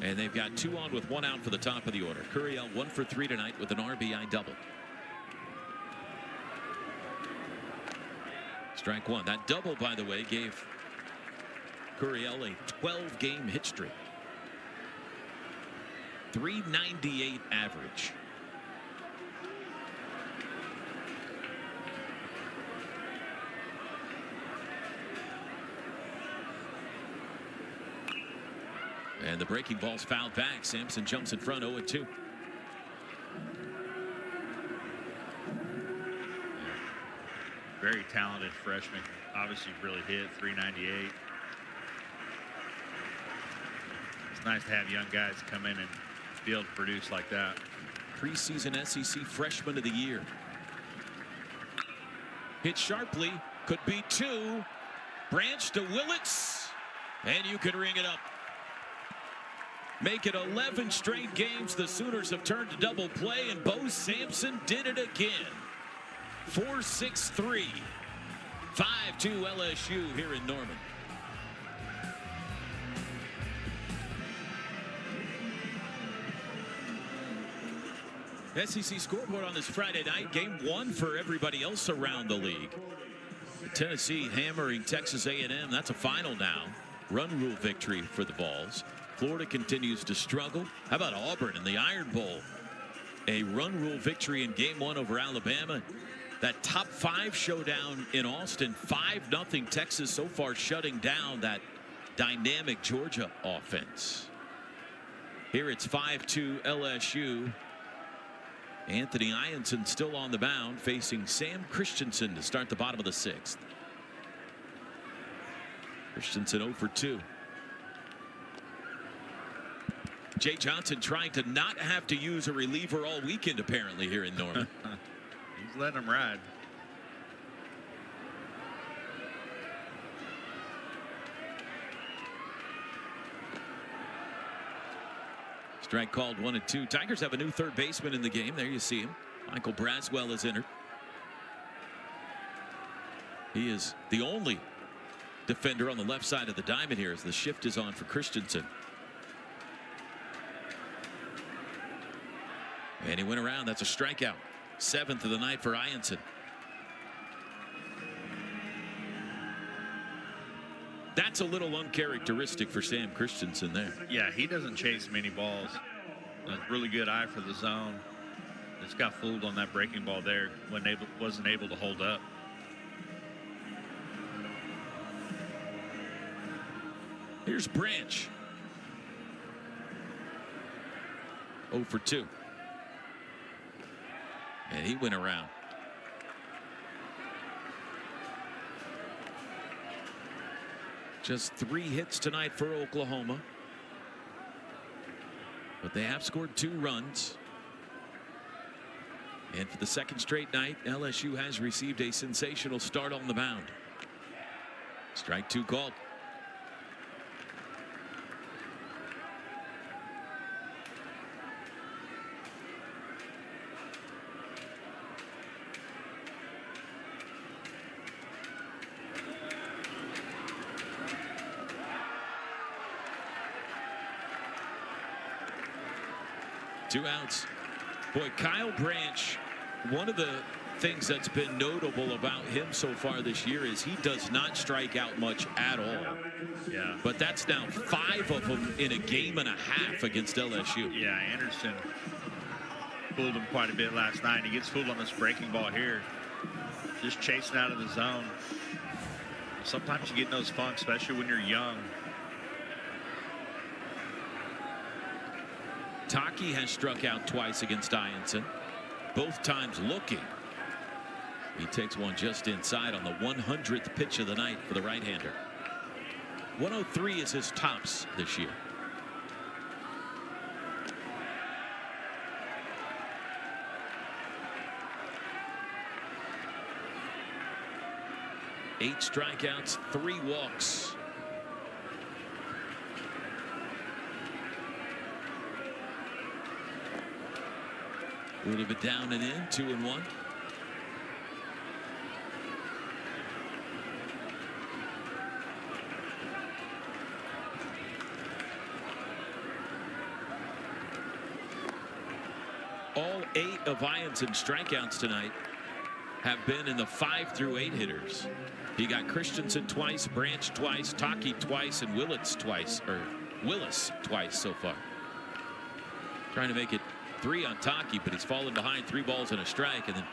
And they've got 2 on with 1 out for the top of the order. Curiel 1 for 3 tonight with an RBI double. Strike 1. That double, by the way, gave Curiel a 12-game hit streak. 398 average. And the breaking ball's fouled back. Sampson jumps in front 0-2. Very talented freshman. Obviously really hit 398. It's nice to have young guys come in and be able to produce like that. Preseason SEC Freshman of the Year. Hit sharply. Could be 2. Branch to Willits. And you can ring it up. Make it 11 straight games. The Sooners have turned to double play, and Bo Sampson did it again. 4-6-3. 5-2 LSU here in Norman. SEC scoreboard on this Friday night. Game 1 for everybody else around the league. Tennessee hammering Texas A&M. That's a final now. Run rule victory for the Vols. Florida continues to struggle. How about Auburn in the Iron Bowl? A run rule victory in game 1 over Alabama. That top 5 showdown in Austin. 5-0 Texas so far, shutting down that dynamic Georgia offense. Here it's 5-2 LSU. Anthony Ianson still on the mound, facing Sam Christensen to start the bottom of the 6th. Christensen 0 for 2. Jay Johnson trying to not have to use a reliever all weekend apparently here in Norman. He's letting him ride. Strike called 1-2. Tigers have a new third baseman in the game. There you see him. Michael Braswell is entered. He is the only defender on the left side of the diamond here as the shift is on for Christensen. And he went around. That's a strikeout. 7th of the night for Ianson. That's a little uncharacteristic for Sam Christensen there. Yeah, he doesn't chase many balls. A really good eye for the zone. Just got fooled on that breaking ball there. Wasn't able to hold up. Here's Branch. 0 for 2. And he went around. Just 3 hits tonight for Oklahoma. But they have scored 2 runs. And for the 2nd straight night, LSU has received a sensational start on the mound. Strike 2 called. Two outs. Boy, Kyle Branch, one of the things that's been notable about him so far this year is he does not strike out much at all. Yeah. But that's now 5 of them in a game and a half against LSU. Yeah, Anderson fooled him quite a bit last night. He gets fooled on this breaking ball here. Just chasing out of the zone. Sometimes you get in those funks, especially when you're young. Taki has struck out twice against Ianson, both times looking. He takes one just inside on the 100th pitch of the night for the right-hander. 103 is his tops this year. Eight strikeouts, 3 walks. A little bit down and in, 2-1. All 8 of Ianson's strikeouts tonight have been in the 5 through 8 hitters. He got Christensen twice, Branch twice, Taki twice, and Willis twice so far. Trying to make it 3 on Taki, but he's fallen behind 3 balls and a strike, and then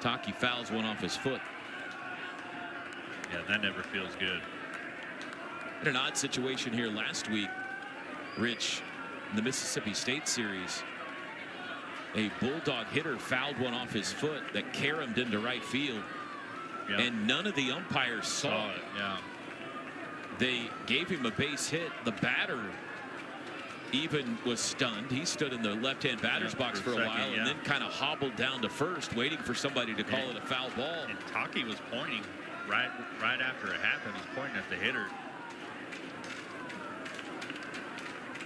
Taki fouls one off his foot. Yeah, that never feels good. In an odd situation here last week, Rich, in the Mississippi State series, a Bulldog hitter fouled one off his foot that caromed into right field. Yep. And none of the umpires saw it. Yeah. They gave him a base hit. The batter even was stunned. He stood in the left-hand batter's box for a second, while and then kind of hobbled down to first, waiting for somebody to call it a foul ball. And Taki was pointing right after it happened. He's pointing at the hitter.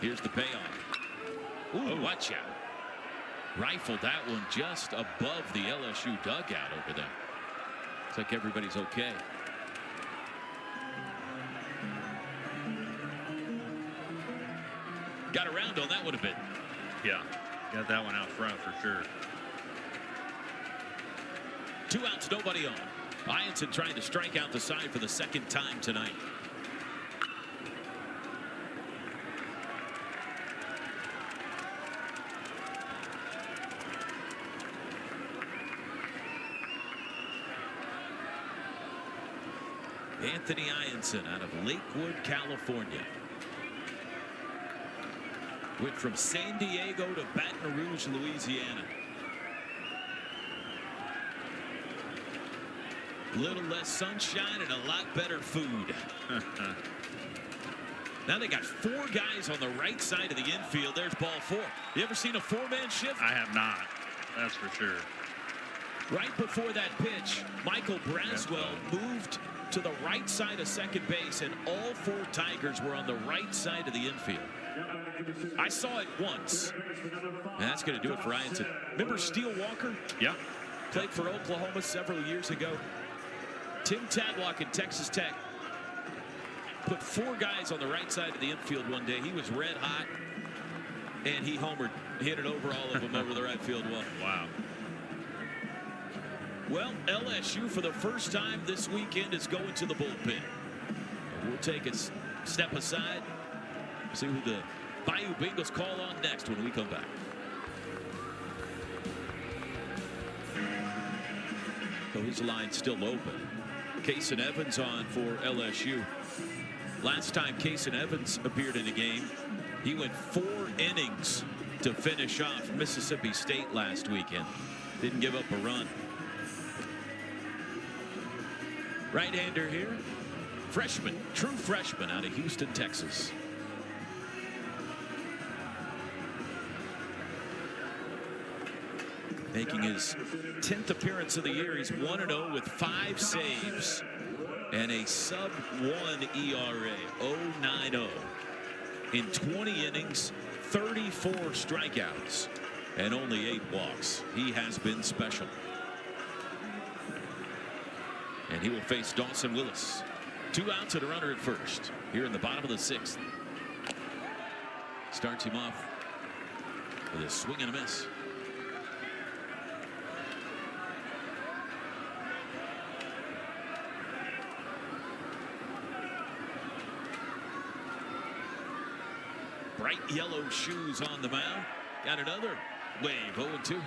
Here's the payoff. Ooh, watch out. Rifled that one just above the LSU dugout over there. Looks like everybody's okay. Got around on that one a bit. Yeah, got that one out front for sure. 2 outs, nobody on. Ianson trying to strike out the side for the second time tonight. Anthony Ianson out of Lakewood, California. Went from San Diego to Baton Rouge, Louisiana. Little less sunshine and a lot better food. Now they got 4 guys on the right side of the infield. There's ball 4. You ever seen a 4-man shift? I have not. That's for sure. Right before that pitch, Michael Braswell moved to the right side of second base, and all 4 Tigers were on the right side of the infield. I saw it once, and that's going to do it for Ianson. Remember Steele Walker? Yeah. Played for Oklahoma several years ago. Tim Tadlock in Texas Tech put 4 guys on the right side of the infield one day. He was red hot, and he homered, hit it over all of them over the right field wall. Wow. Well, LSU for the first time this weekend is going to the bullpen. And we'll take a step aside, see who the Bayou Bengals call on next when we come back. So his line still open. Kason Evans on for LSU. Last time Kason Evans appeared in a game, he went 4 innings to finish off Mississippi State last weekend. Didn't give up a run. Right-hander here, freshman, true freshman out of Houston, Texas. Making his 10th appearance of the year. He's 1-0 with 5 saves and a sub-1 ERA, 0.90. In 20 innings, 34 strikeouts, and only 8 walks. He has been special. And he will face Dawson Willis. 2 outs and a runner at first here in the bottom of the 6th. Starts him off with a swing and a miss. Bright yellow shoes on the mound. Got another wave, 0-2.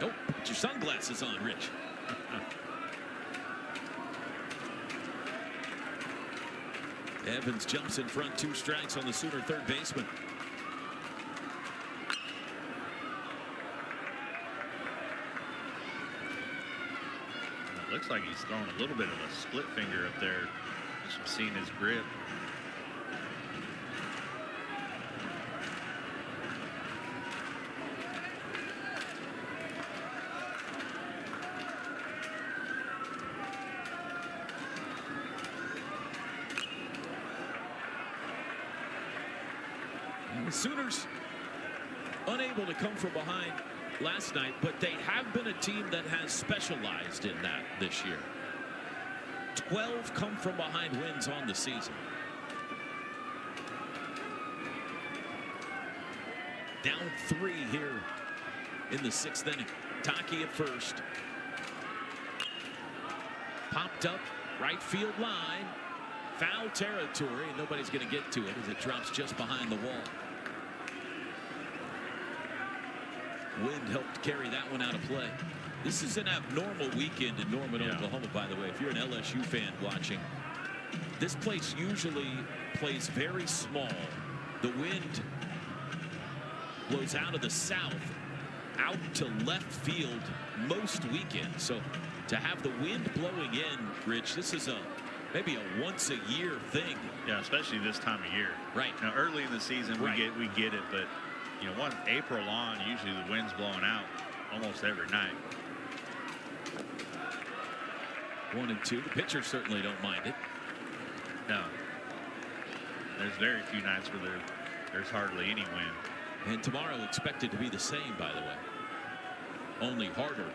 Nope, put your sunglasses on, Rich. Evans jumps in front, 2 strikes on the Sooner third baseman. It looks like he's throwing a little bit of a split finger up there. Just from seeing his grip. The Sooners unable to come from behind last night, but they have been a team that has specialized in that this year. 12 come from behind wins on the season. Down 3 here in the 6th inning. Taki at first. Popped up right field line. Foul territory, and nobody's going to get to it as it drops just behind the wall. Wind helped carry that one out of play. This is an abnormal weekend in Norman, Oklahoma, by the way. If you're an LSU fan watching, this place usually plays very small. The wind blows out of the south, out to left field most weekends. So to have the wind blowing in, Rich, this is a maybe a once-a-year thing. Yeah, especially this time of year. Right. Now, early in the season, we get it, but you know, once April on, usually the wind's blowing out almost every night. 1 and 2. The pitchers certainly don't mind it. No. There's very few nights where there's hardly any wind. And tomorrow expected to be the same, by the way. Only harder.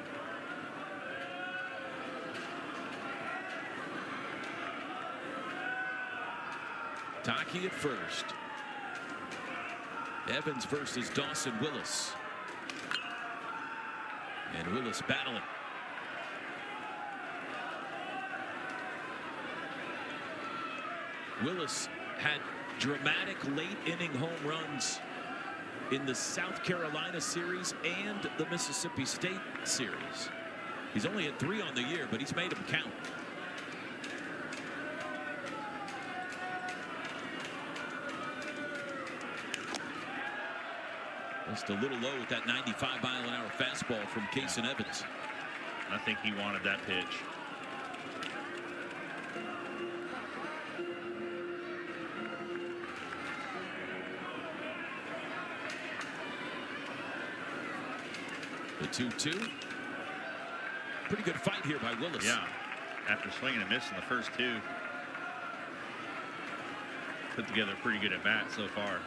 Taki at first. Evans versus Dawson Willis. And Willis battling. Willis had dramatic late inning home runs in the South Carolina series and the Mississippi State series. He's only had 3 on the year, but he's made them count. Just a little low with that 95-mile-an-hour fastball from Kason Evans. I think he wanted that pitch. The 2-2. Pretty good fight here by Willis. Yeah. After swinging and missing the first 2. Put together a pretty good at bat so far.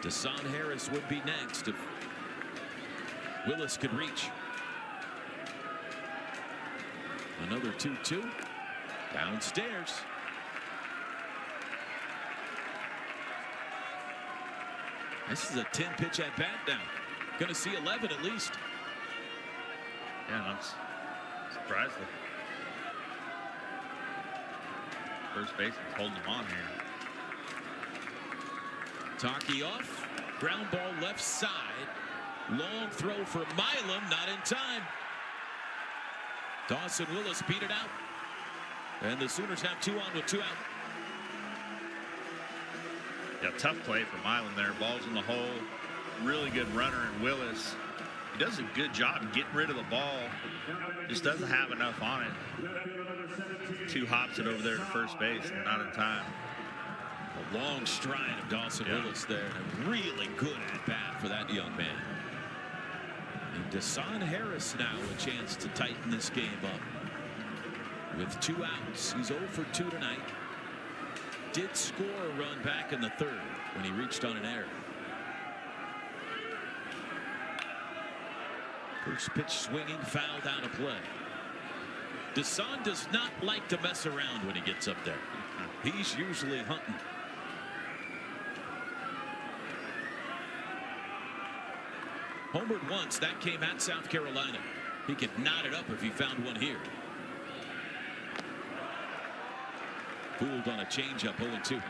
Desan Harris would be next if Willis could reach. Another 2-2. Downstairs. This is a 10-pitch at bat now. Going to see 11 at least. Yeah, I'm surprised. First baseman's holding him on here. Taki off. Ground ball left side. Long throw for Milam. Not in time. Dawson Willis beat it out. And the Sooners have 2 on with 2 out. Yeah, tough play for Milam there. Ball's in the hole. Really good runner in Willis. He does a good job getting rid of the ball. Just doesn't have enough on it. 2 hops it over there to first base and not in time. A long stride of Dawson Willis there. And a really good at bat for that young man. And Desan Harris now a chance to tighten this game up. With 2 outs. He's 0 for 2 tonight. Did score a run back in the 3rd when he reached on an error. First pitch swinging, fouled out of play. Desan does not like to mess around when he gets up there. He's usually hunting. Homered once, that came at South Carolina. He could knot it up if he found one here. Fooled on a changeup, 0-2.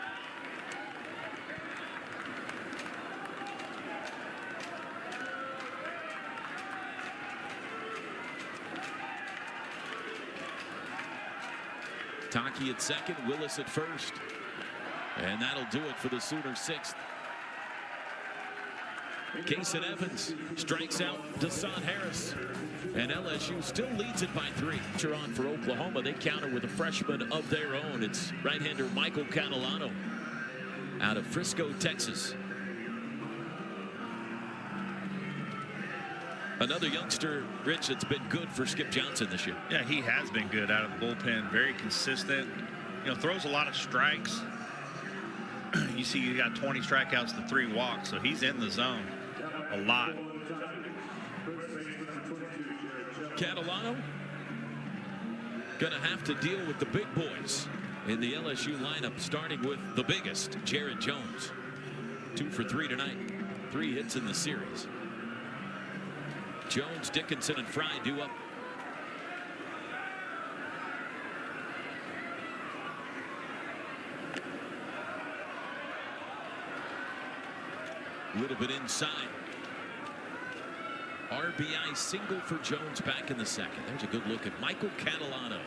Taki at second, Willis at first. And that'll do it for the Sooners' 6th. Kason Evans strikes out Desan Harris. And LSU still leads it by 3. On for Oklahoma. They counter with a freshman of their own. It's right-hander Michael Catalano out of Frisco, Texas. Another youngster, Rich, that's been good for Skip Johnson this year. Yeah, he has been good out of the bullpen. Very consistent. You know, throws a lot of strikes. You see he got 20 strikeouts to 3 walks, so he's in the zone a lot. Catalano gonna have to deal with the big boys in the LSU lineup, starting with the biggest, Jared Jones. 2 for 3 tonight. 3 hits in the series. Jones, Dickinson, and Fry due up. A little bit inside. RBI single for Jones back in the 2nd. There's a good look at Michael Catalano.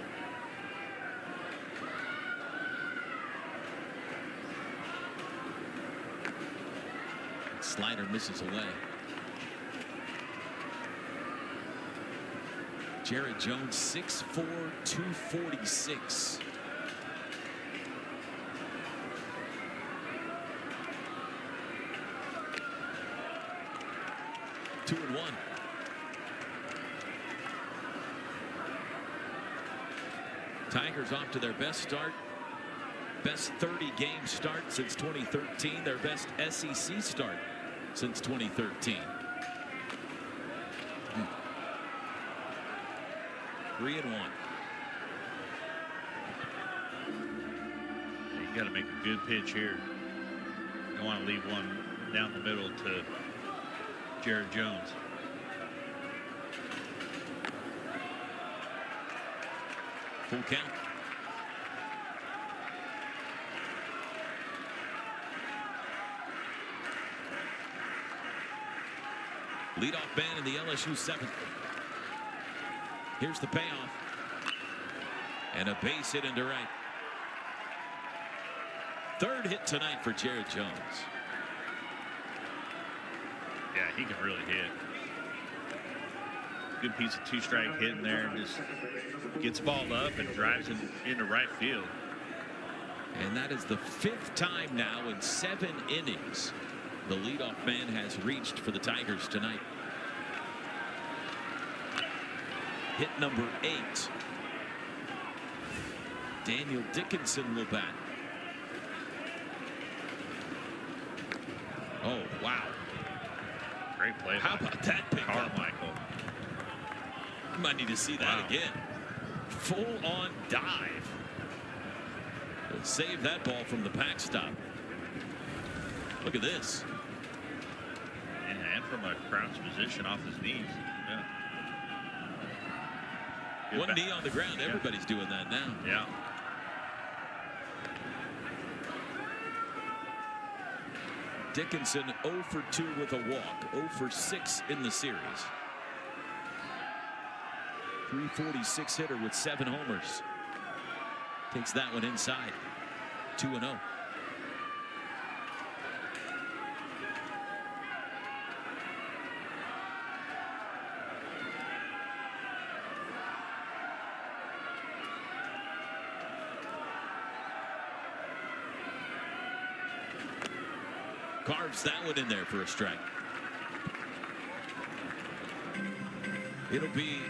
Slider misses away. Jared Jones, 6'4", 246. Two and one. Tigers off to their best start. Best 30-game start since 2013. Their best SEC start since 2013. 3 and 1. You got to make a good pitch here. Don't want to leave one down the middle to Jared Jones. Full count. Leadoff man in the LSU 7th. Here's the payoff. And a base hit into right. Third hit tonight for Jared Jones. Yeah, he can really hit. Good piece of two-strike hitting there. Just gets balled up and drives it into right field. And that is the 5th time now in 7 innings the leadoff man has reached for the Tigers tonight. Hit number 8. Daniel Dickinson will bat. Oh, wow. Great play. How about that pick up? Carmichael. You might need to see that again. Full-on dive. He'll save that ball from the backstop. Look at this. And from a crouch position off his knees. Yeah. Good One back. knee on the ground. Everybody's doing that now. Yeah. Dickinson 0 for 2 with a walk. 0 for 6 in the series. 346 hitter with 7 homers. Takes that one inside. 2-0. Carves that one in there for a strike. It'll be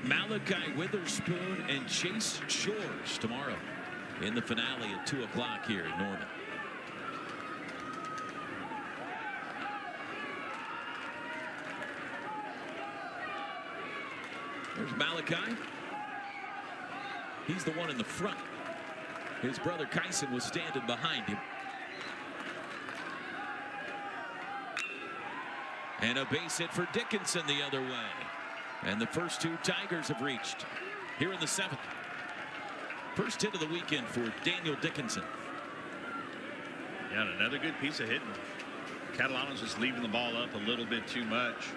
Malachi Witherspoon and Chase Shores tomorrow in the finale at 2 o'clock here in Norman. There's Malachi. He's the one in the front. His brother Kyson was standing behind him. And a base hit for Dickinson the other way. And the first 2 Tigers have reached here in the 7th. First hit of the weekend for Daniel Dickinson. Yeah, another good piece of hitting. Catalano's just leaving the ball up a little bit too much.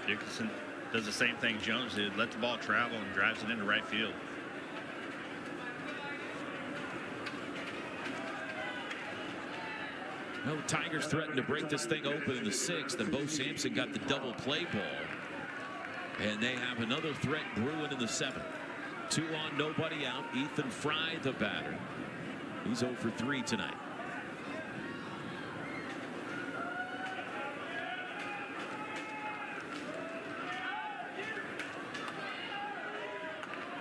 Dickinson does the same thing Jones did. Let the ball travel and drives it into right field. No, Tigers threatened to break this thing open in the 6th, and Bo Sampson got the double play ball. And they have another threat brewing in the 7th. 2 on, nobody out. Ethan Fry, the batter. He's 0 for 3 tonight.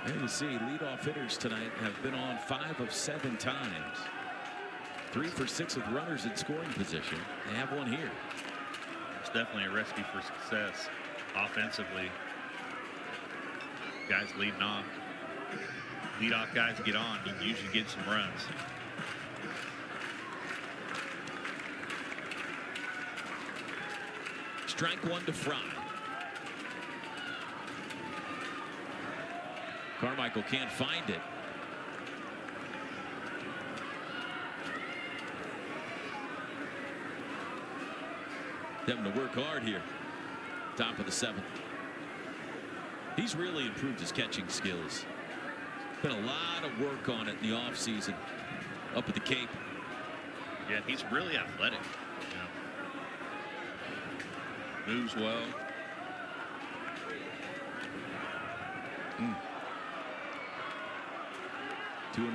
And you see, leadoff hitters tonight have been on 5 of 7 times. 3 for 6 with runners in scoring position. They have one here. It's definitely a recipe for success offensively. Guys leading off. Leadoff guys get on. You can usually get some runs. Strike 1 to Fry. Carmichael can't find it. Having to work hard here. Top of the 7th. He's really improved his catching skills. Been a lot of work on it in the offseason up at the Cape. Yeah, he's really athletic. You know. Moves well. 2-1.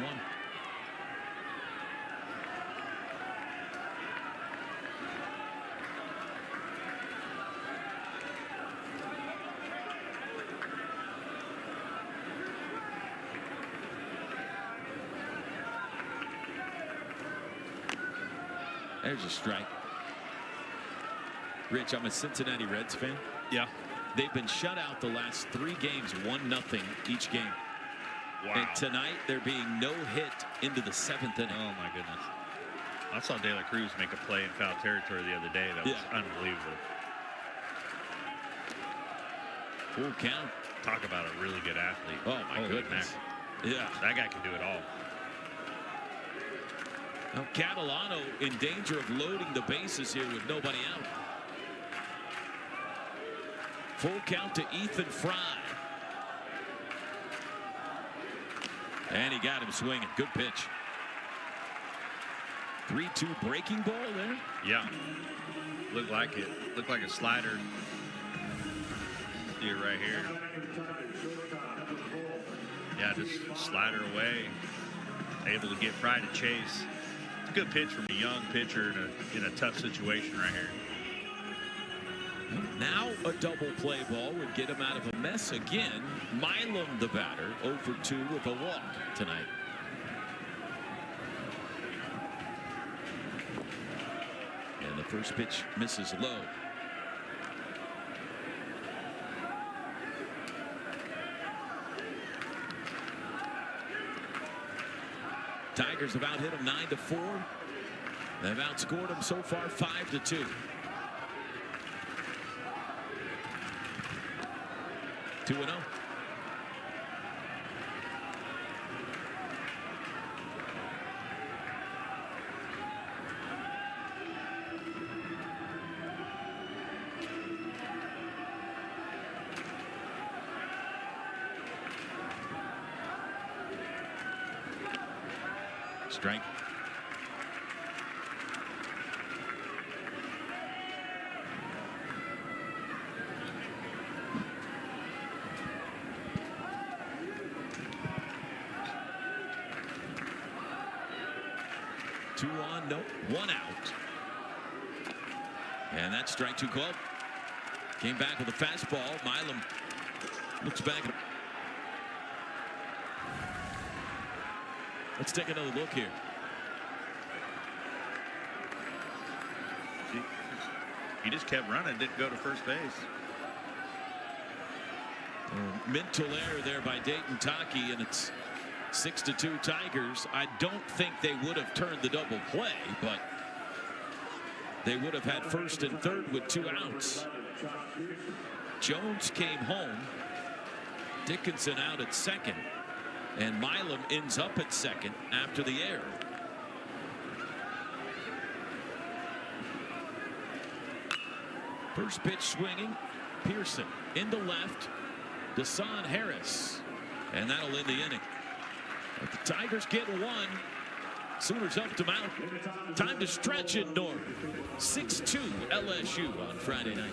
There's a strike. Rich, I'm a Cincinnati Reds fan. Yeah. They've been shut out the last 3 games, 1-0 each game. Wow. And tonight, there being no hit into the 7th inning. Oh, my goodness. I saw De La Cruz make a play in foul territory the other day. That was unbelievable. Full count. Talk about a really good athlete. Oh, my goodness. Yeah. That guy can do it all. Now, Catalano in danger of loading the bases here with nobody out. Full count to Ethan Fry. And he got him swinging. Good pitch. 3-2 breaking ball there. Yeah. Looked like it. Looked like a slider. See it right here. Yeah, just slider away. Able to get Fry to chase. It's a good pitch from a young pitcher in a tough situation right here. Now a double play ball would get him out of a mess again. Milam, the batter, 0 for 2 with a walk tonight. And the first pitch misses low. Tigers have out-hit them 9-4. They've outscored them so far 5-2. 2-0. Strike. Two on, no, 1 out. And that's strike 2 called. Came back with a fastball. Milam looks back. Let's take another look here. He just kept running, didn't go to first base. Mental error there by Dayton Taki, and it's 6-2 Tigers. I don't think they would have turned the double play, but they would have had first and third with 2 outs. Jones came home. Dickinson out at second. And Milam ends up at second after the error. First pitch swinging. Pearson into left. Desan Harris. And that'll end the inning. But the Tigers get 1. Sooners up to mount. Time to stretch it north. 6-2 LSU on Friday night.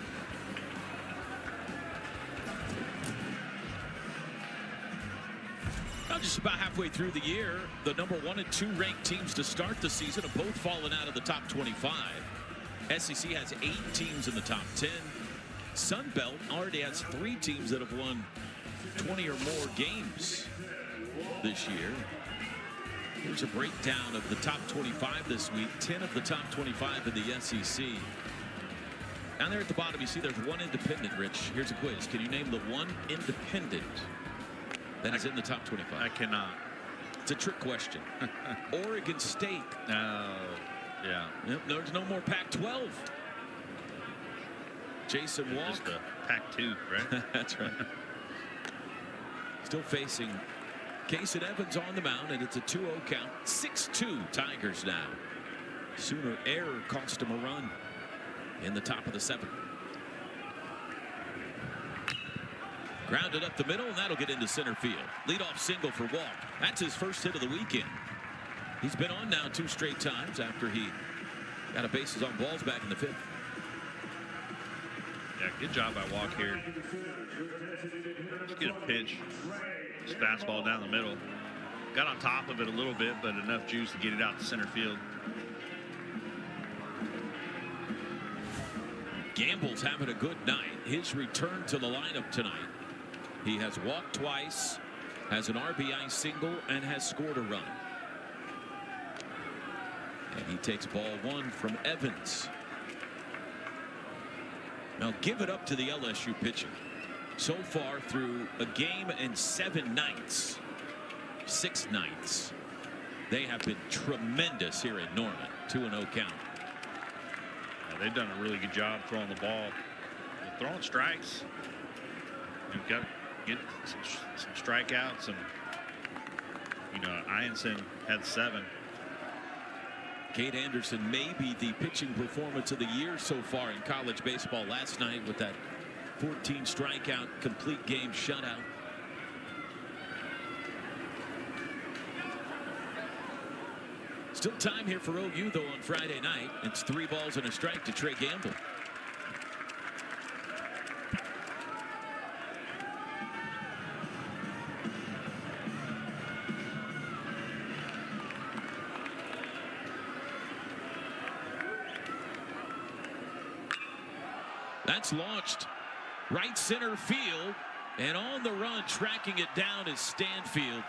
Now just about halfway through the year, the number 1 and 2 ranked teams to start the season have both fallen out of the top 25. SEC has 8 teams in the top 10. Sun Belt already has 3 teams that have won 20 or more games this year. Here's a breakdown of the top 25 this week. 10 of the top 25 in the SEC. Down there at the bottom, you see there's 1 independent, Rich. Here's a quiz. Can you name the 1 independent that is in the top 25? I cannot. It's a trick question. Oregon State. No. Yeah. Yep, there's no more Pac-12. Jason Walk. Just a Pac-2, right? That's right. Still facing Cason Evans on the mound, and it's a 2-0 count. 6-2 Tigers now. Sooner error cost him a run in the top of the 7th. Grounded up the middle, and that'll get into center field. Leadoff single for Walk. That's his first hit of the weekend. He's been on now 2 straight times after he got a bases on balls back in the 5th. Yeah, good job by Walk here. Just get a pitch. Just fastball down the middle. got on top of it a little bit, but enough juice to get it out to center field. Gamble's having a good night. His return to the lineup tonight. He has walked twice, has an RBI single, and has scored a run. And he takes ball one from Evans. Now give it up to the LSU pitching. So far through a game and 7 nights, 6 nights, they have been tremendous here in Norman. 2-0 count. Yeah, they've done a really good job throwing the ball. They're throwing strikes. You've got to get some strikeouts. And, you know, Ianson had 7. Kate Anderson may be the pitching performance of the year so far in college baseball last night with that 14 strikeout complete game shutout. Still time here for OU though on Friday night. It's 3 balls and a strike to Trey Gamble. That's launched right center field, and on the run tracking it down is Stanfield.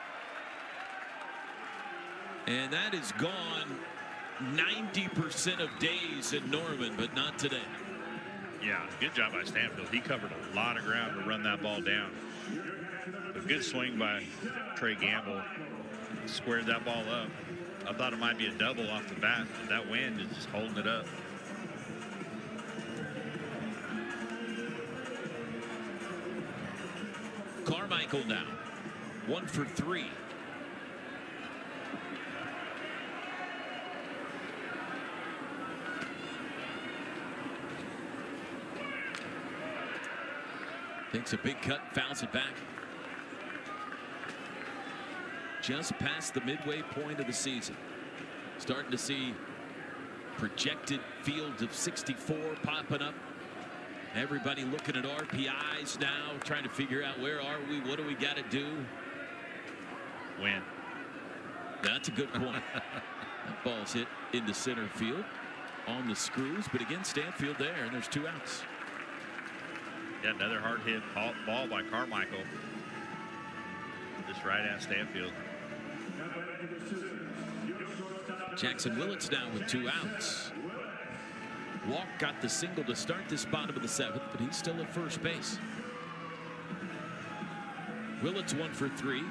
And that is gone 90% of days in Norman, but not today. Yeah, good job by Stanfield. He covered a lot of ground to run that ball down. A good swing by Trey Gamble. Squared that ball up. I thought it might be a double off the bat, but that wind is just holding it up. Carmichael now 1 for 3. Takes a big cut, fouls it back. Just past the midway point of the season. Starting to see projected fields of 64 popping up. Everybody looking at RPIs now, trying to figure out where are we, what do we got to do? Win. That's a good point. That ball's hit into center field on the screws, but again, Stanfield there, and there's 2 outs. Yeah, another hard hit ball by Carmichael. Just right at Stanfield. Jackson Willits now with 2 outs. Walk got the single to start this bottom of the 7th, but he's still at first base. Willits 1 for 3.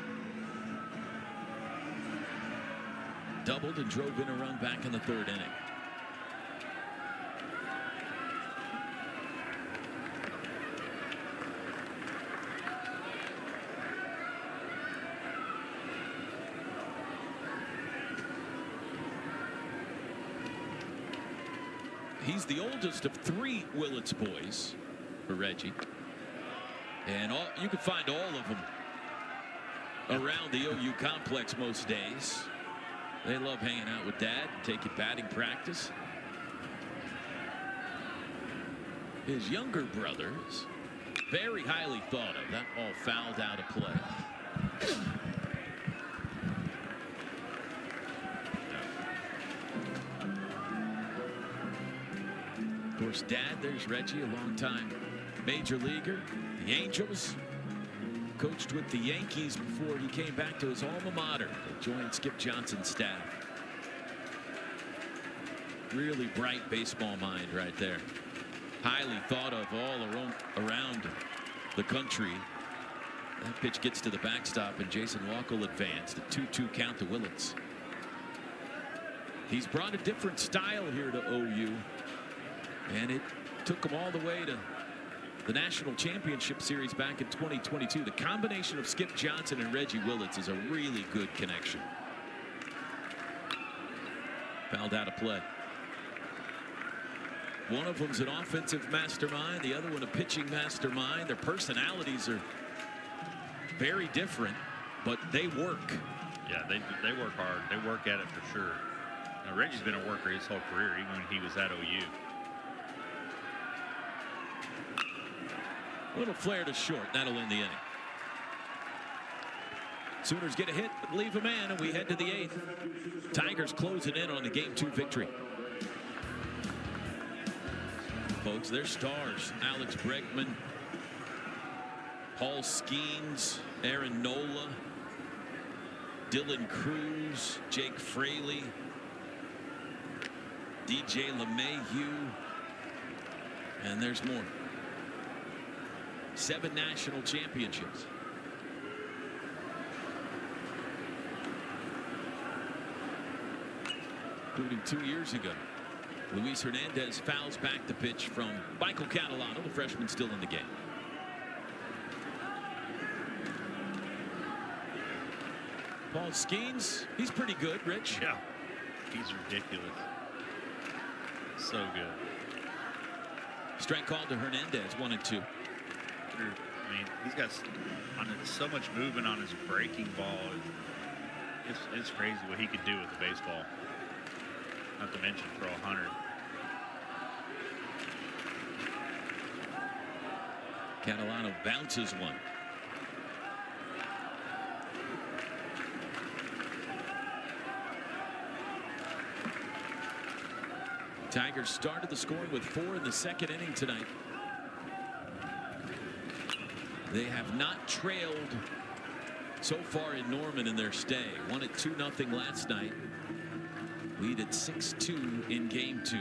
Doubled and drove in a run back in the 3rd inning. He's the oldest of 3 Willits boys for Reggie. And you can find all of them around the OU complex most days. They love hanging out with Dad, taking batting practice. His younger brother is very highly thought of. That ball fouled out of play. Of course, Dad, there's Reggie, a longtime major leaguer. The Angels, coached with the Yankees before he came back to his alma mater to join Skip Johnson's staff. Really bright baseball mind right there. Highly thought of all around the country. That pitch gets to the backstop, and Jason Walker will advance. The 2-2 count to Willits. He's brought a different style here to OU, and it took him all the way to the National Championship Series back in 2022. The combination of Skip Johnson and Reggie Willits is a really good connection. Fouled out of play. One of them's an offensive mastermind, the other one a pitching mastermind. Their personalities are very different, but they work. Yeah, they work hard. They work at it for sure. Now, Reggie's been a worker his whole career, even when he was at OU. Little flare to short. That'll end the inning. Sooners get a hit, but leave a man, and we head to the 8th. Tigers closing in on the Game 2 victory. Folks, they're stars. Alex Bregman, Paul Skeens, Aaron Nola, Dylan Cruz, Jake Fraley, DJ LeMahieu, and there's more. 7 national championships. Including 2 years ago. Luis Hernandez fouls back the pitch from Michael Catalano, the freshman still in the game. Paul Skeens, he's pretty good, Rich. Yeah, he's ridiculous. So good. Strike called to Hernandez, 1-2. I mean, he's got so much movement on his breaking ball. It's crazy what he could do with the baseball. Not to mention throw 100. Catalano bounces one. Tigers started the scoring with 4 in the 2nd inning tonight. They have not trailed so far in Norman in their stay. Won at 2-0 last night. Lead at 6-2 in Game 2.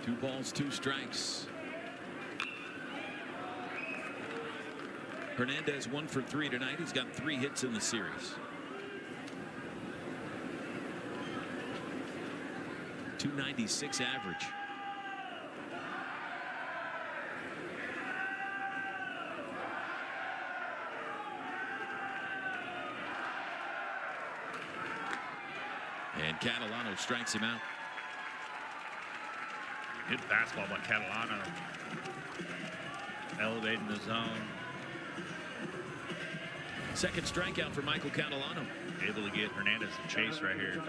Two balls, 2 strikes. Hernandez 1 for 3 tonight. He's got 3 hits in the series. .296 average. And Catalano strikes him out. Good fastball by Catalano. Elevating the zone. Second strikeout for Michael Catalano. Able to get Hernandez to chase right here.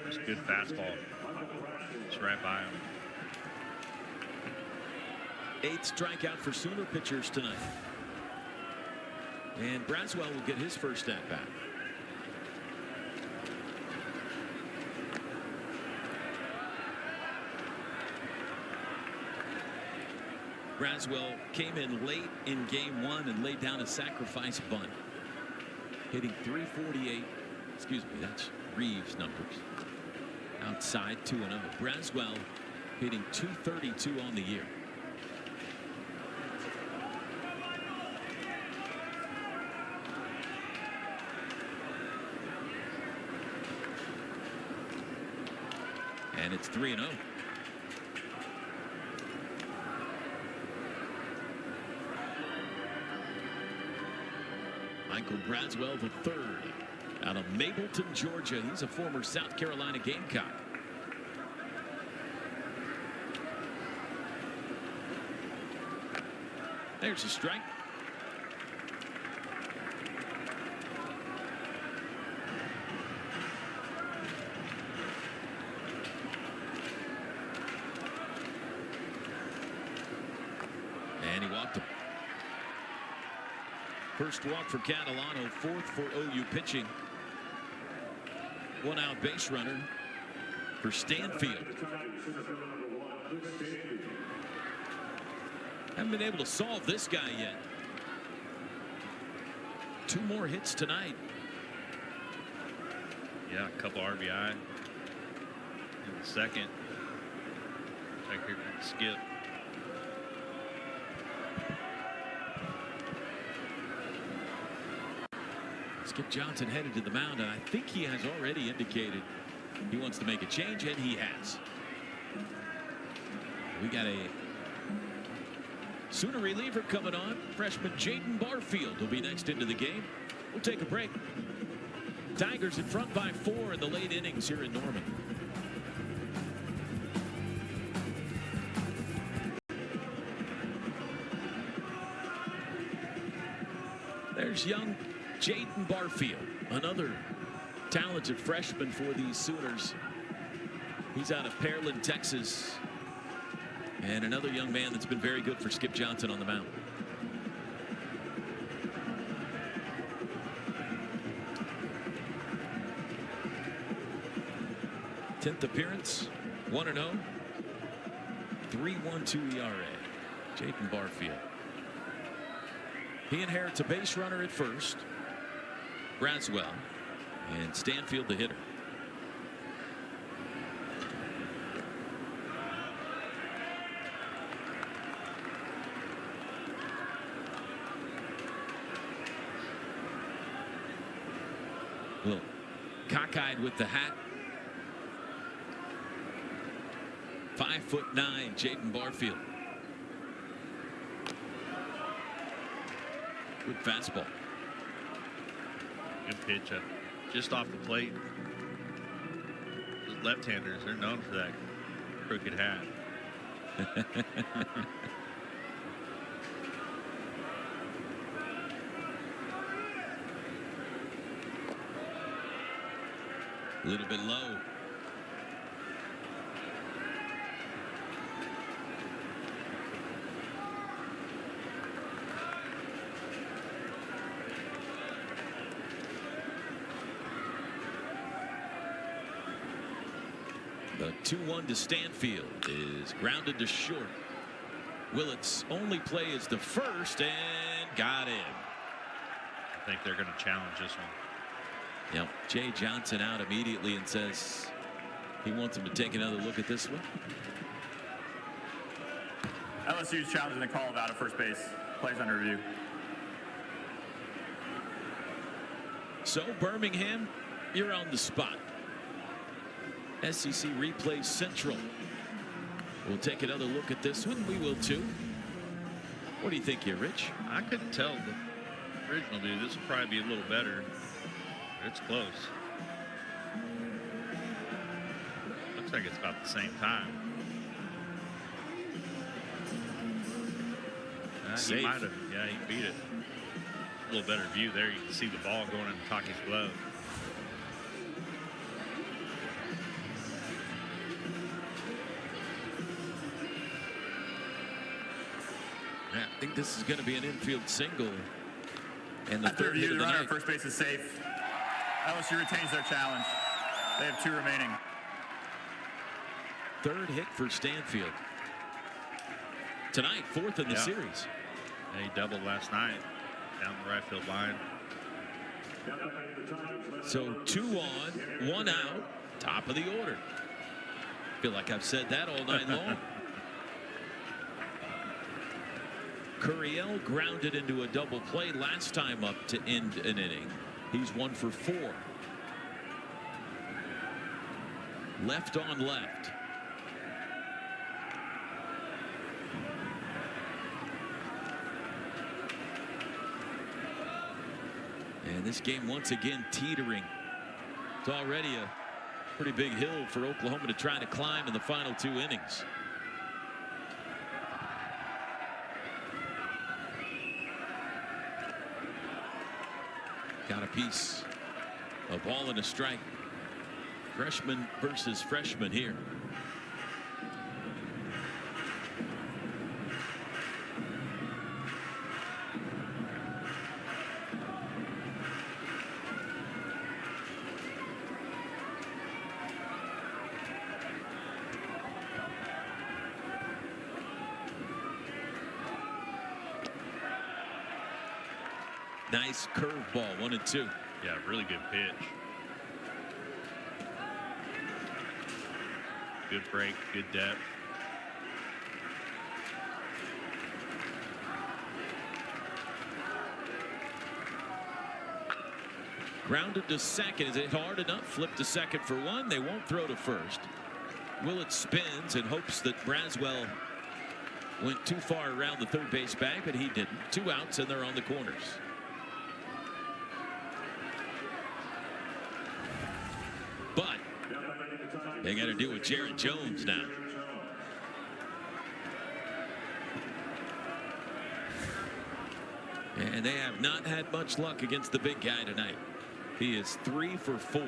Just good fastball. It's right by him. 8th strikeout for Sooner pitchers tonight. And Braswell will get his first at bat. Braswell came in late in Game 1 and laid down a sacrifice bunt. Hitting .348. Excuse me, that's Reeves' numbers. Outside 2-0. Braswell hitting .232 on the year. And it's 3-0. Michael Braswell III out of Mableton, Georgia. He's a former South Carolina Gamecock. There's a strike. And he walked him. First walk for Catalano, 4th for OU pitching. 1 out base runner for Stanfield. Haven't been able to solve this guy yet. 2 more hits tonight. Yeah, a couple RBI in the second. Back here from Skip. Skip Johnson headed to the mound, and I think he has already indicated he wants to make a change, and he has. We got a Sooner reliever coming on. Freshman Jaden Barfield will be next into the game. We'll take a break. Tigers in front by 4 in the late innings here in Norman. There's young Jaden Barfield, another talented freshman for the Sooners. He's out of Pearland, Texas. And another young man that's been very good for Skip Johnson on the mound. Tenth appearance, 1-0, 3.12 ERA. Jaden Barfield. He inherits a base runner at first. Braswell and Stanfield the hitter. Well, cockeyed with the hat. 5'9", Jaden Barfield. Good fastball. Good pitch up just off the plate. The left-handers, they're known for that crooked hat. A little bit low. The 2-1 to Stanfield is grounded to short. Willett's only play is the first, and got him. I think they're going to challenge this one. Yep. Jay Johnson out immediately and says he wants him to take another look at this one. LSU's challenging the call out at first base. Plays under review. So Birmingham, you're on the spot. SEC Replay Central. We'll take another look at this one. We will too. What do you think here, Rich? I couldn't tell the original dude. This will probably be a little better. It's close. Looks like it's about the same time. He might have. Yeah, he beat it. A little better view there. You can see the ball going in Taki's glove. I think this is going to be an infield single. And the After third hit review, of the the runner night. at first base is safe. LSU retains their challenge. They have 2 remaining. Third hit for Stanfield. Tonight, 4th in the series. Yeah, he doubled last night down the right field line. So 2 on, 1 out, top of the order. Feel like I've said that all night long. Curiel grounded into a double play last time up to end an inning. He's 1 for 4. Left on left. And this game once again teetering. It's already a pretty big hill for Oklahoma to try to climb in the final 2 innings. Got a piece. A ball and a strike. Freshman versus freshman here. Nice curveball, 1-2. Yeah, really good pitch. Good break, good depth. Grounded to second. Is it hard enough? Flip to second for 1. They won't throw to first. Willett spins and hopes that Braswell went too far around the third base bag, but he didn't. 2 outs, and they're on the corners. But they got to deal with Jared Jones now. And they have not had much luck against the big guy tonight. He is 3 for 4.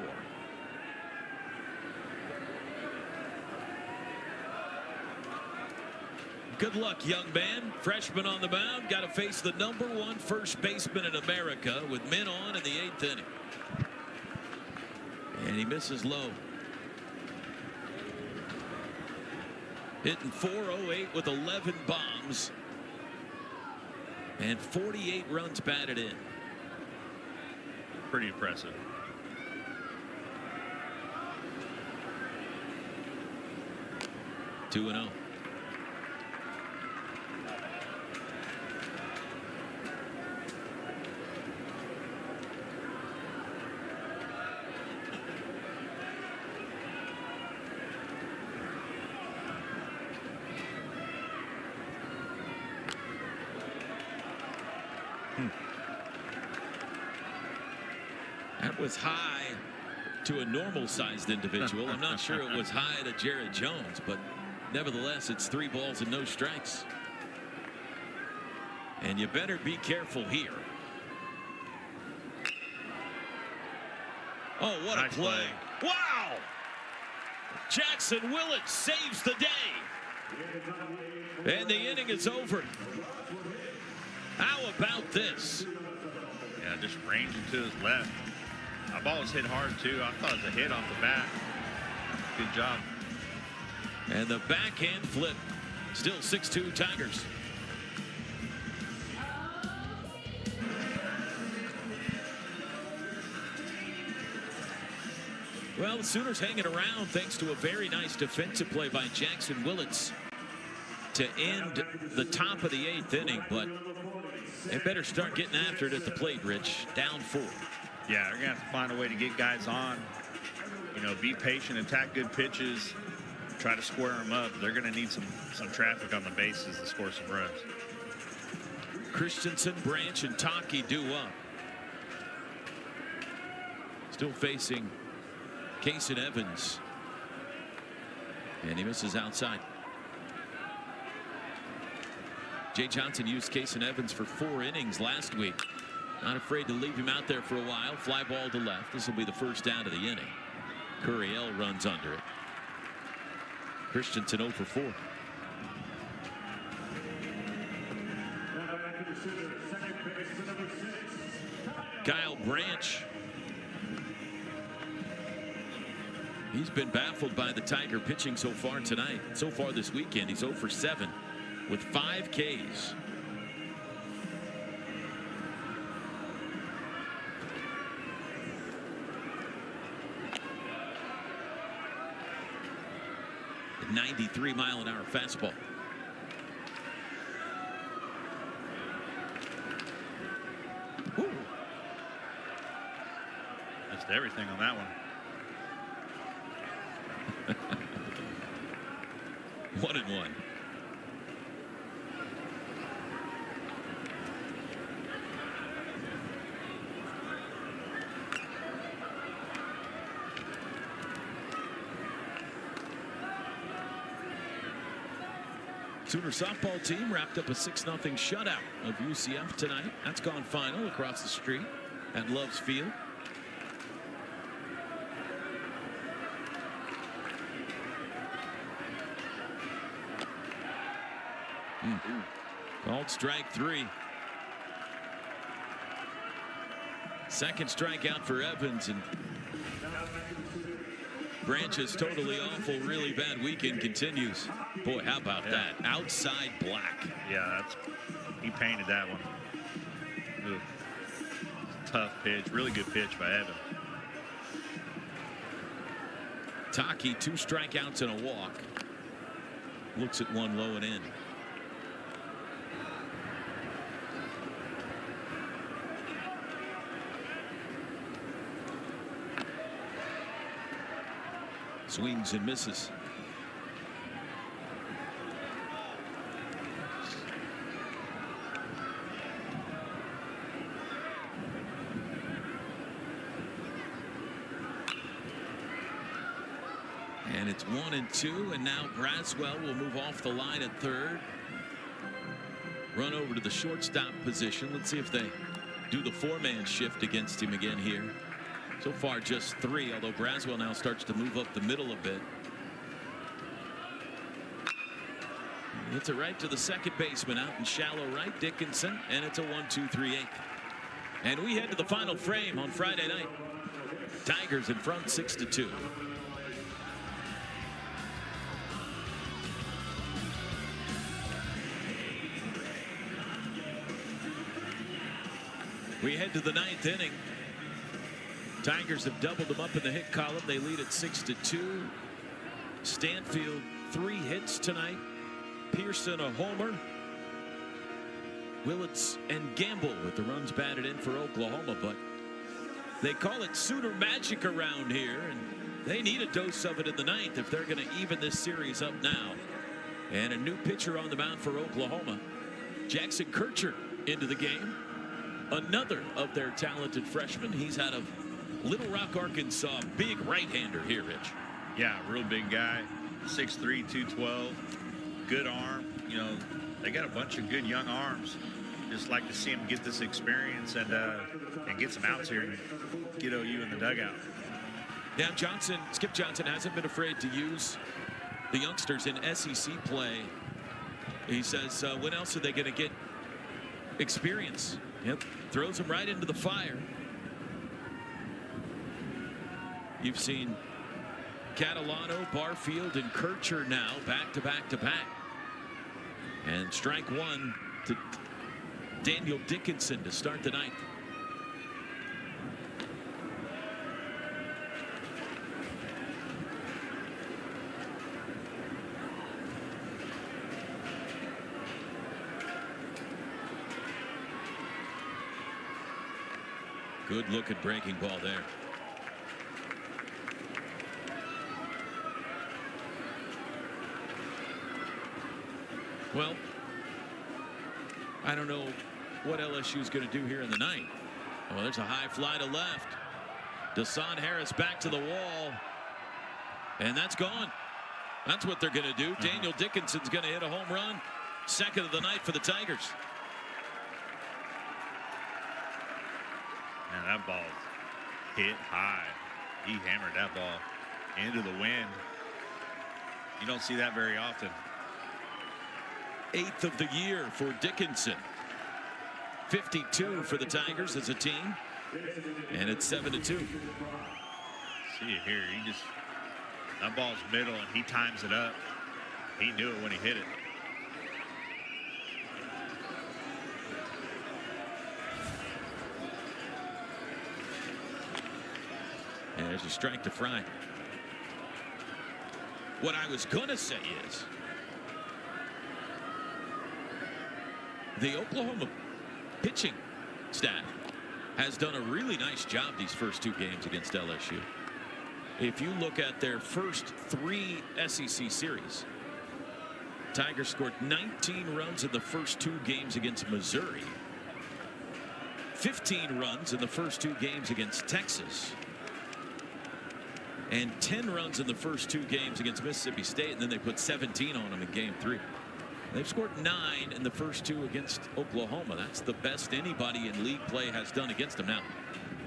Good luck, young man. Freshman on the mound. Got to face the #1 first baseman in America with men on in the 8th inning. And he misses low. Hitting .408 with 11 bombs. And 48 runs batted in. Pretty impressive. Two and 0. That was high to a normal-sized individual. I'm not sure it was high to Jared Jones, but nevertheless, it's 3 balls and no strikes. And you better be careful here. Oh, what Nice a play. Wow! Jackson Willett saves the day. And the inning is over. How about this? Yeah, just ranging to his left. That ball was hit hard, too. I thought it was a hit off the bat. Good job. And the backhand flip. Still 6-2 Tigers. Well, the Sooners hanging around thanks to a very nice defensive play by Jackson Willits to end the top of the 8th inning, but they better start getting after it at the plate, Rich. Down 4. Yeah, they're going to have to find a way to get guys on. You know, be patient, attack good pitches, try to square them up. They're going to need some traffic on the bases to score some runs. Christensen, Branch, and Taki due up. Still facing Kason Evans. And he misses outside. Jay Johnson used Kason Evans for 4 innings last week. Not afraid to leave him out there for a while. Fly ball to left. This will be the first down of the inning. Curiel runs under it. Christensen 0 for 4. Kyle Branch. He's been baffled by the Tiger pitching so far tonight. So far this weekend, he's 0 for 7 with 5 Ks. A 93-mile-an-hour fastball. Woo. Missed everything on that one. 1-1. Sooner softball team wrapped up a 6-0 shutout of UCF tonight. That's gone final across the street at Love's Field. Called strike 3. Second strikeout for Evans, and Branch's totally awful, really bad weekend continues. Boy, how about that? Outside black. Yeah, he painted that one. Ooh. Tough pitch, really good pitch by Evans. Taki, 2 strikeouts and a walk. Looks at one low and in. Swings and misses. And it's 1-2, and now Braswell will move off the line at third. Run over to the shortstop position. Let's see if they do the 4-man shift against him again here. So far just 3, although Braswell now starts to move up the middle a bit. It's a right to the second baseman out in shallow right, Dickinson, and it's a 1-2-3-8. And we head to the final frame on Friday night. Tigers in front 6-2. We head to the ninth inning. Tigers have doubled them up in the hit column. They lead at 6-2. Stanfield 3 hits tonight. Pearson a homer. Willits and Gamble with the runs batted in for Oklahoma, but they call it Sooner magic around here, and they need a dose of it in the ninth if they're going to even this series up now. And a new pitcher on the mound for Oklahoma. Jackson Kircher into the game. Another of their talented freshmen. He's out of Little Rock, Arkansas. Big right-hander here, Rich. Yeah, real big guy. 6'3", 212. Good arm. You know, they got a bunch of good young arms. Just like to see him get this experience and get some outs here and get OU in the dugout. Yeah, Skip Johnson hasn't been afraid to use the youngsters in SEC play. He says, when else are they going to get experience? Yep, throws them right into the fire. You've seen Catalano, Barfield, and Kircher now back to back to back. And strike one to Daniel Dickinson to start the ninth. Good looking breaking ball there. Well, I don't know what LSU is going to do here in the ninth. Oh, there's a high fly to left. Deshaun Harris back to the wall. And that's gone. That's what they're going to do. Daniel Dickinson's going to hit a home run. Second of the night for the Tigers. Man, that ball hit high. He hammered that ball into the wind. You don't see that very often. 8th of the year for Dickinson. 52 for the Tigers as a team. And it's 7-2. See it here. That ball's middle and he times it up. He knew it when he hit it. And there's a strike to Fry. What I was going to say is the Oklahoma pitching staff has done a really nice job these first 2 games against LSU. If you look at their first 3 SEC series, Tigers scored 19 runs in the first 2 games against Missouri, 15 runs in the first 2 games against Texas, and 10 runs in the first 2 games against Mississippi State, and then they put 17 on them in game 3. They've scored 9 in the first 2 against Oklahoma. That's the best anybody in league play has done against them. Now,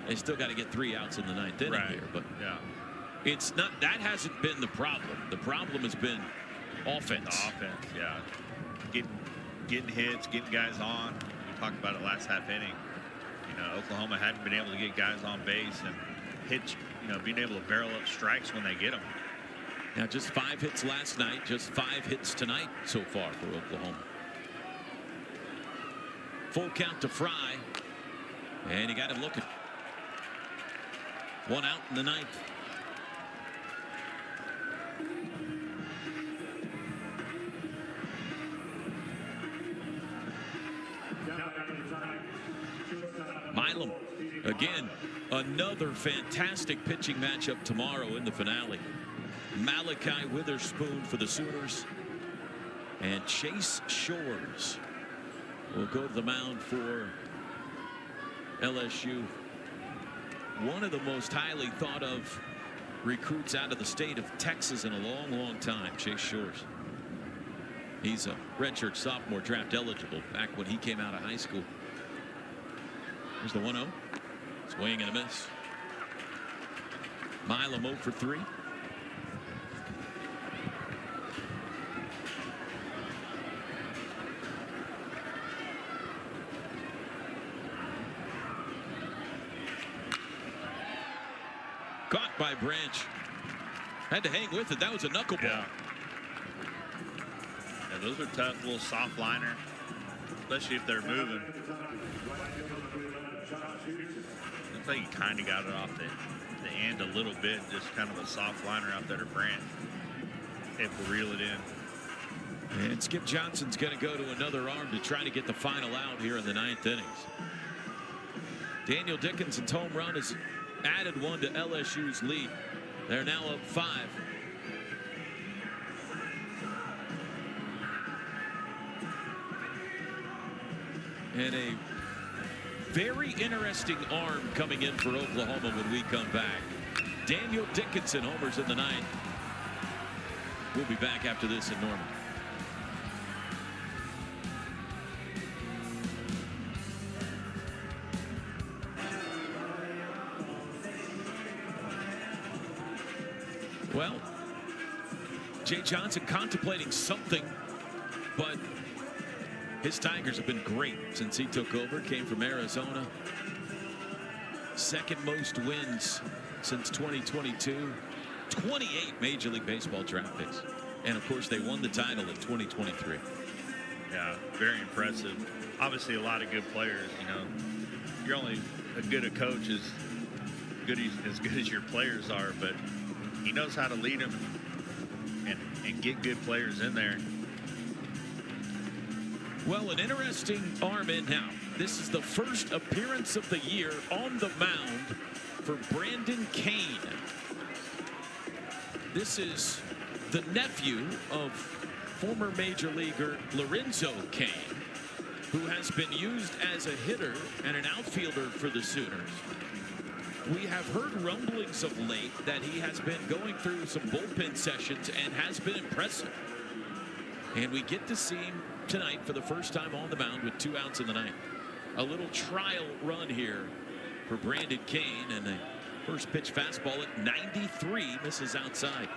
they still got to get 3 outs in the 9th inning here, but yeah, it's not. That hasn't been the problem. The problem has been offense. The offense, yeah. Getting hits, getting guys on. We talked about it last half inning. You know, Oklahoma hadn't been able to get guys on base and hit. You know, being able to barrel up strikes when they get them. Now, just 5 hits last night, just 5 hits tonight so far for Oklahoma. Full count to Fry, and he got him looking. 1 out in the 9th. Milam, again, another fantastic pitching matchup tomorrow in the finale. Malachi Witherspoon for the Sooners, and Chase Shores will go to the mound for LSU. One of the most highly thought of recruits out of the state of Texas in a long, long time, Chase Shores. He's a redshirt sophomore, draft eligible back when he came out of high school. Here's the 1-0. Swing and a miss. Milam 0 for 3. Caught by Branch. Had to hang with it. That was a knuckleball. Yeah, those are tough, little soft liner, especially if they're moving. Looks like he kind of got it off the end a little bit, just kind of a soft liner out there to Branch. Able to reel it in. And Skip Johnson's going to go to another arm to try to get the final out here in the 9th innings. Daniel Dickinson's home run has added one to LSU's lead. They're now up 5. And a very interesting arm coming in for Oklahoma when we come back. Daniel Dickinson homers in the 9th. We'll be back after this in Norman. Well, Jay Johnson contemplating something, but his Tigers have been great since he took over. Came from Arizona. Second most wins since 2022. 28 Major League Baseball draft picks. And, of course, they won the title in 2023. Yeah, very impressive. Obviously, a lot of good players. You know, you're only as good a coach as good as your players are, but he knows how to lead them and get good players in there. Well, an interesting arm in now. This is the first appearance of the year on the mound for Brandon Kane. This is the nephew of former major leaguer Lorenzo Kane, who has been used as a hitter and an outfielder for the Sooners. We have heard rumblings of late that he has been going through some bullpen sessions and has been impressive. And we get to see him tonight for the first time on the mound with 2 outs in the 9th. A little trial run here for Brandon Kane, and a first pitch fastball at 93 misses outside.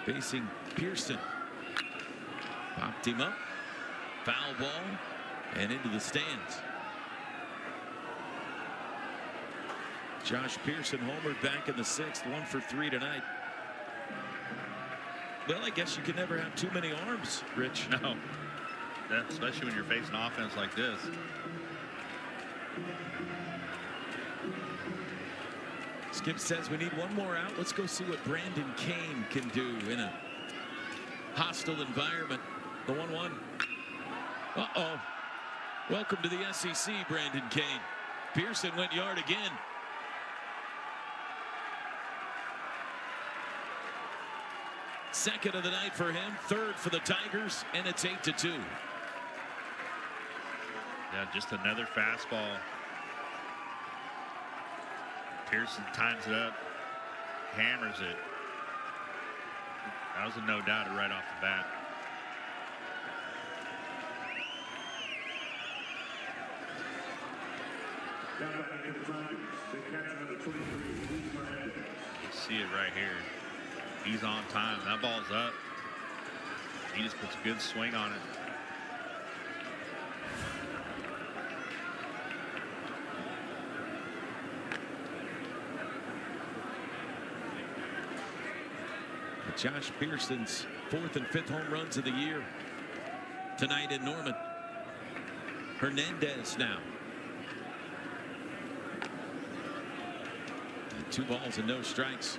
Facing Pearson. Popped him up. Foul ball and into the stands. Josh Pearson homered back in the 6th, 1 for 3 tonight. Well, I guess you can never have too many arms, Rich. No, especially when you're facing offense like this. Skip says we need one more out. Let's go see what Brandon Kane can do in a hostile environment. The 1-1. Uh-oh. Welcome to the SEC, Brandon Kane. Pearson went yard again. Second of the night for him, third for the Tigers, and it's 8-2. Yeah, just another fastball. Pearson times it up, hammers it. That was a no-doubter right off the bat. You see it right here. He's on time. That ball's up. He just puts a good swing on it. Josh Pearson's 4th and 5th home runs of the year tonight in Norman. Hernandez now. And 2 balls and no strikes.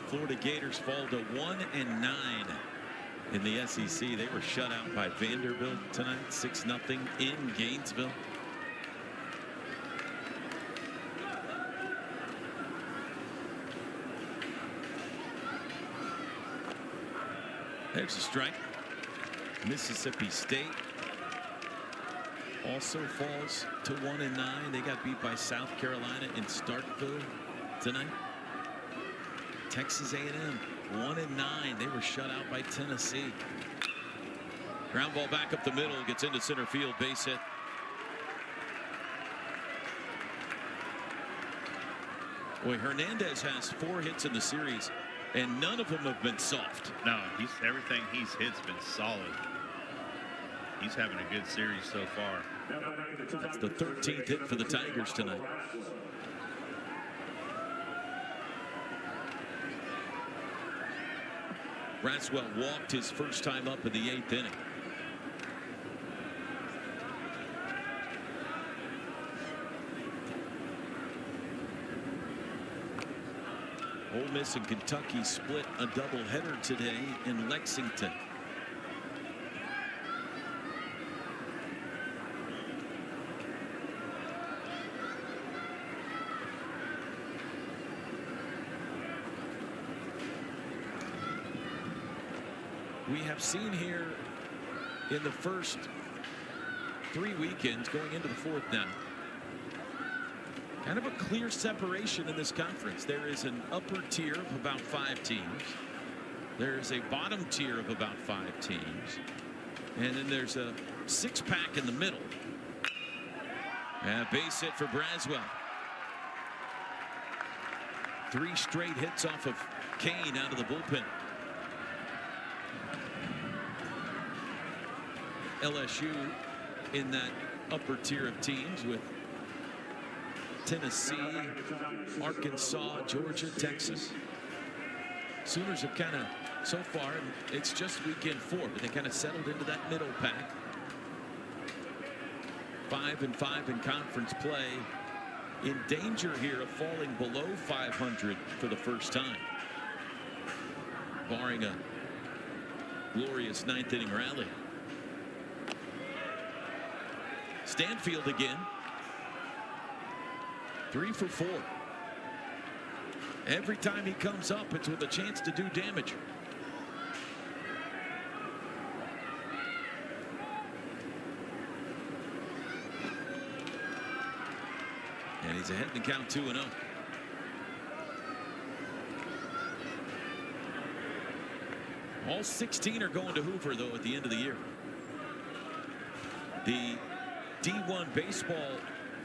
Florida Gators fall to 1-9 in the SEC. They were shut out by Vanderbilt tonight, 6-0 in Gainesville. There's a strike. Mississippi State also falls to 1-9. They got beat by South Carolina in Starkville tonight. Texas A&M 1-9. They were shut out by Tennessee. Ground ball back up the middle, gets into center field, base hit. Boy, Hernandez has 4 hits in the series, and none of them have been soft. No, everything he's hit's been solid. He's having a good series so far. That's the 13th hit for the Tigers tonight. Braswell walked his first time up in the 8th inning. Ole Miss and Kentucky split a doubleheader today in Lexington. We have seen here in the first 3 weekends, going into the 4th now, kind of a clear separation in this conference. There is an upper tier of about 5 teams. There is a bottom tier of about 5 teams. And then there's a 6-pack in the middle. And a base hit for Braswell. 3 straight hits off of Kane out of the bullpen. LSU in that upper tier of teams with Tennessee, Arkansas, Georgia, Texas. Sooners have kind of, so far, it's just weekend 4, but they kind of settled into that middle pack. 5-5 in conference play. In danger here of falling below 500 for the first time, barring a glorious 9th inning rally. Stanfield again. 3 for 4. Every time he comes up, it's with a chance to do damage. And he's ahead in the count 2-0. All 16 are going to Hoover, though, at the end of the year. The D1 baseball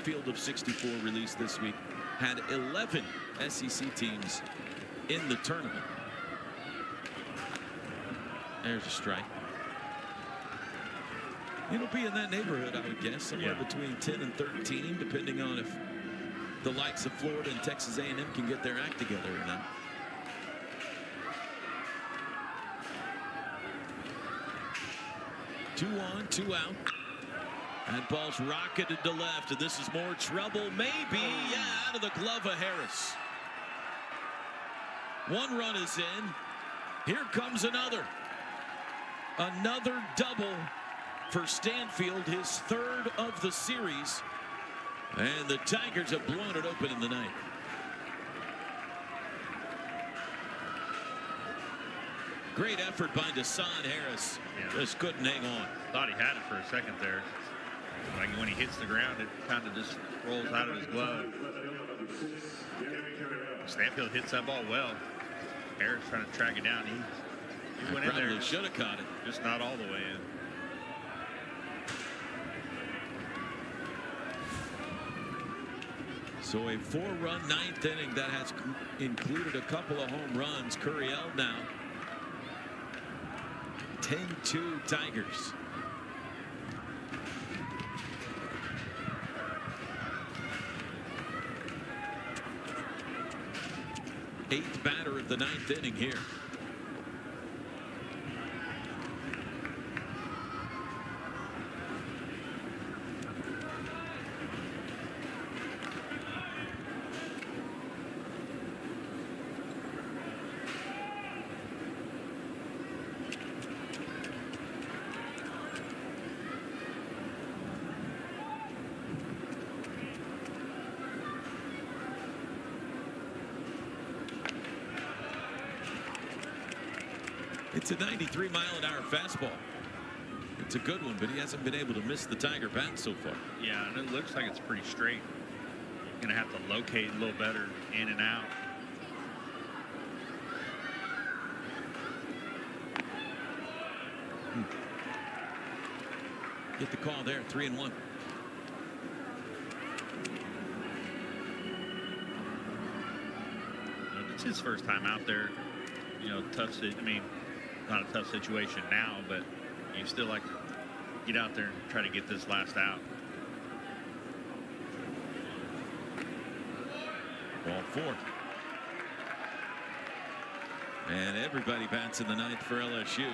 field of 64 released this week had 11 SEC teams in the tournament. There's a strike. It'll be in that neighborhood, I would guess, somewhere between 10 and 13, depending on if the likes of Florida and Texas A&M can get their act together or not. Two on, 2 out. That ball's rocketed to left, and this is more trouble. Maybe, out of the glove of Harris. 1 run is in. Here comes another. Another double for Stanfield, his 3rd of the series. And the Tigers have blown it open in the 9th. Great effort by Deshaun Harris. Just couldn't hang on. Thought he had it for a second there. Like when he hits the ground, it kind of just rolls out of his glove. Stanfield hits that ball well. Harris trying to track it down. He went in there. Should have caught it. Just not all the way in. So a 4-run 9th inning that has included a couple of home runs. Curiel now. 10-2 Tigers. 8th batter of the 9th inning here. It's a 93-mile-an-hour fastball. It's a good one, but he hasn't been able to miss the Tiger bat so far. Yeah, and it looks like it's pretty straight. Going to have to locate a little better in and out. get the call there. 3-1. It's his first time out there. Tough. I mean, not a tough situation now, but you still like to get out there and try to get this last out. Ball 4. And everybody bats in the ninth for LSU.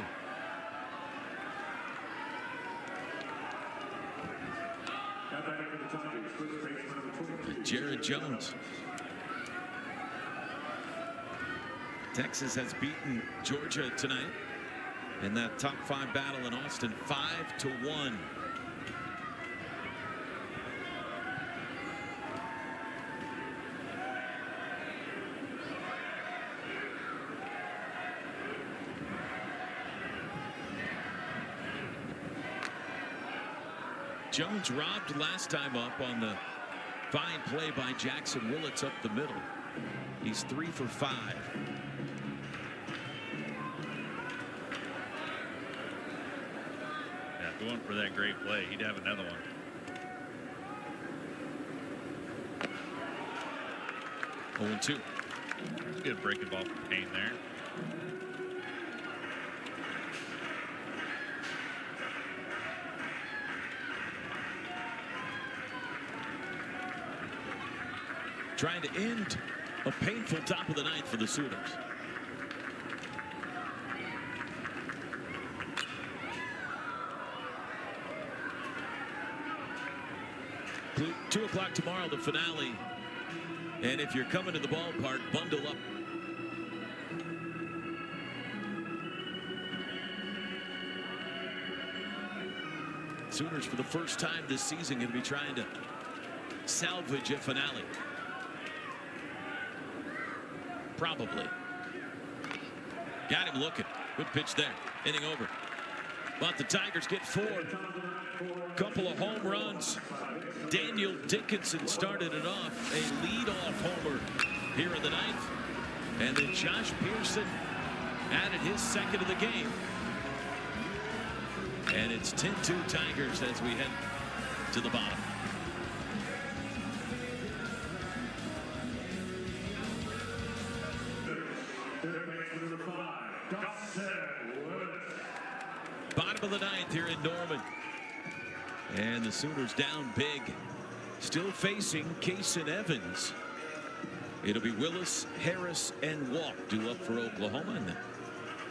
Jared Jones. Texas has beaten Georgia tonight in that top 5 battle in Austin, 5-1. Jones robbed last time up on the fine play by Jackson Willits up the middle. He's 3 for 5. Yeah, going for that great play. He'd have another one. Oh, 2. It's a good breaking ball from Kane there. Trying to end a painful top of the ninth for the Sooners. Two o'clock tomorrow, the finale. And if you're coming to the ballpark, bundle up. Sooners, for the first time this season, going to be trying to salvage a finale. Probably. Got him looking. Good pitch there. Inning over. But the Tigers get 4. Couple of home runs. Daniel Dickinson started it off. A leadoff homer here in the ninth. And then Josh Pearson added his second of the game. And it's 10-2 Tigers as we head to the bottom. Bottom of the ninth here in Norman. And the Sooners down big. Still facing Kason Evans. It'll be Willis, Harris, and Walk due up for Oklahoma. And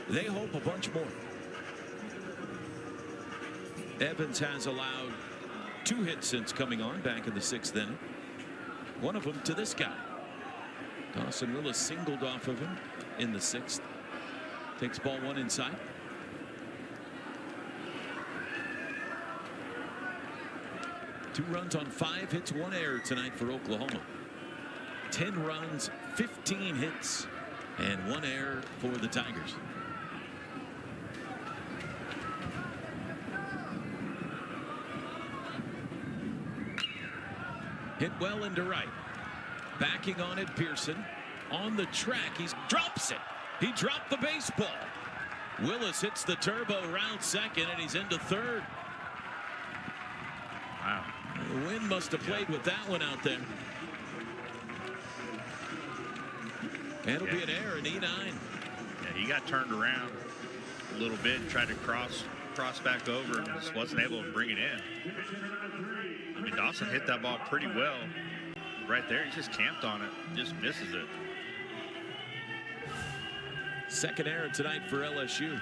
they hope a bunch more. Evans has allowed 2 hits since coming on back in the 6th inning. One of them to this guy. Dawson Willis singled off of him in the 6th. Takes ball 1 inside. Two runs on 5 hits, 1 error tonight for Oklahoma. 10 runs, 15 hits, and 1 error for the Tigers. Hit well into right. Backing on it, Pearson. On the track, he drops it. He dropped the baseball. Willis hits the turbo round second, and he's into third. Wow. The wind must have played with that one out there. And it'll be an error in E9. Yeah, he got turned around a little bit and tried to cross back over and just wasn't able to bring it in. I mean, Dawson hit that ball pretty well right there. He just camped on it, just misses it. Second error tonight for LSU.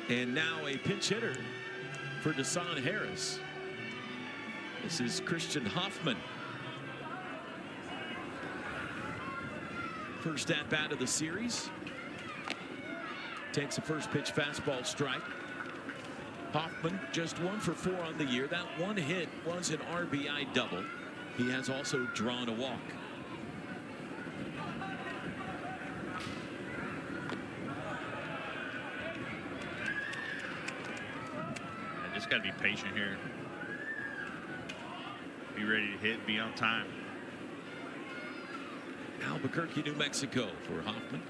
And now a pinch hitter for Deshaun Harris. This is Christian Hoffman. First at bat of the series. Takes a first pitch fastball strike. Hoffman just 1 for 4 on the year. That 1 hit was an RBI double. He has also drawn a walk. Just got to be patient here. Be ready to hit, be on time. Albuquerque, New Mexico for Hoffman.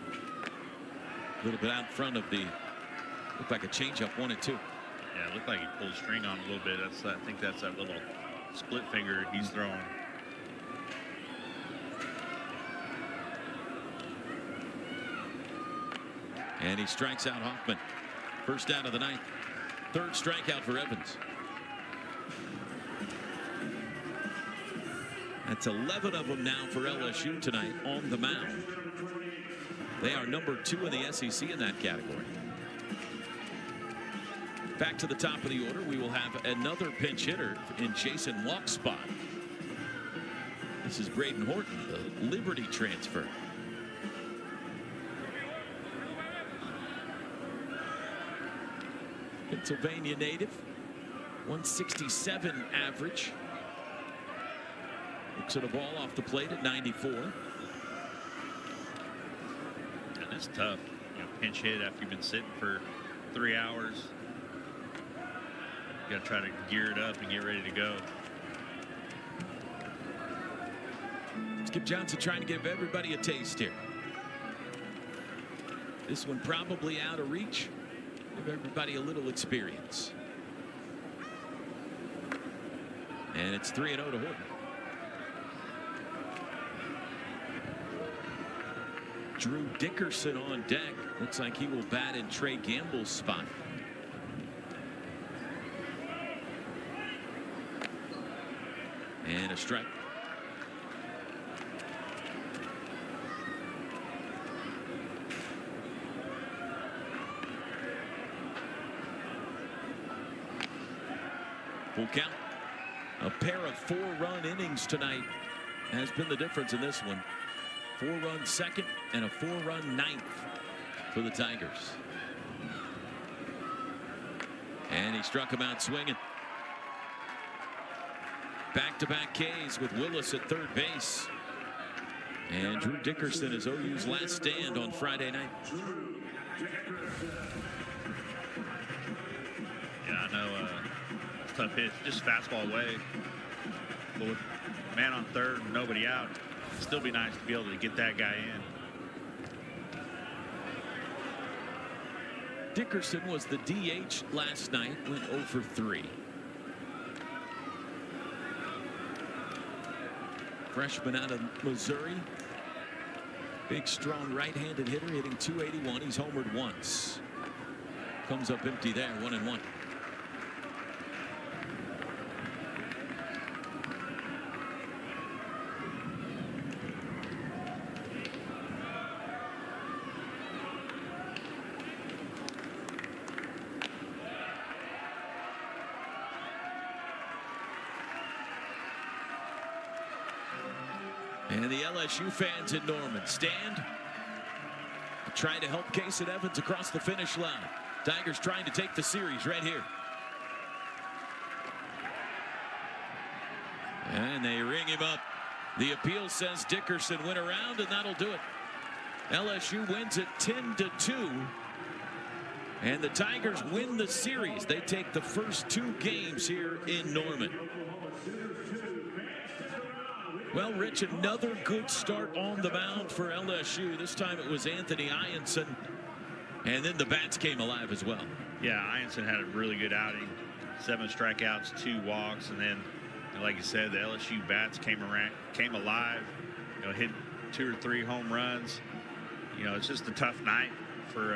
A little bit out in front of the, looked like a changeup, 1-2. Yeah, it looked like he pulled string on a little bit. I think that's that little split finger he's throwing. And he strikes out Hoffman. First out of the ninth. Third strikeout for Evans. That's 11 of them now for LSU tonight on the mound. They are number 2 in the SEC in that category. Back to the top of the order, we will have another pinch hitter in Jason Walk's spot. This is Braden Horton, the Liberty transfer. Pennsylvania native, 167 average. Looks at a ball off the plate at 94. And that's tough. You know, pinch hit after you've been sitting for 3 hours. You got to try to gear it up and get ready to go. Skip Johnson trying to give everybody a taste here. This one probably out of reach. Give everybody a little experience. And it's 3-0 to Horton. Drew Dickerson on deck. Looks like he will bat in Trey Gamble's spot. And a strike. Full count. A pair of 4-run innings tonight has been the difference in this one. 4-run second and a 4-run ninth for the Tigers. And he struck him out swinging. Back-to-back Ks with Willis at third base. And Drew Dickerson is OU's last stand on Friday night. Yeah, I know. Tough pitch, just fastball away. But with man on third and nobody out, it'd still be nice to be able to get that guy in. Dickerson was the DH last night, went 0 for 3. Freshman out of Missouri. Big, strong right-handed hitter, hitting .281. He's homered once. Comes up empty there, 1-1. And the LSU fans in Norman stand, trying to help Kason Evans across the finish line. Tigers trying to take the series right here. And they ring him up. The appeal says Dickerson went around, and that'll do it. LSU wins it 10-2. And the Tigers win the series. They take the first 2 games here in Norman. Well, Rich, another good start on the mound for LSU. This time it was Anthony Ianson. And then the bats came alive as well. Yeah, Ianson had a really good outing. 7 strikeouts, 2 walks, and then, like you said, the LSU bats came alive. You know, hit 2 or 3 home runs. You know, it's just a tough night for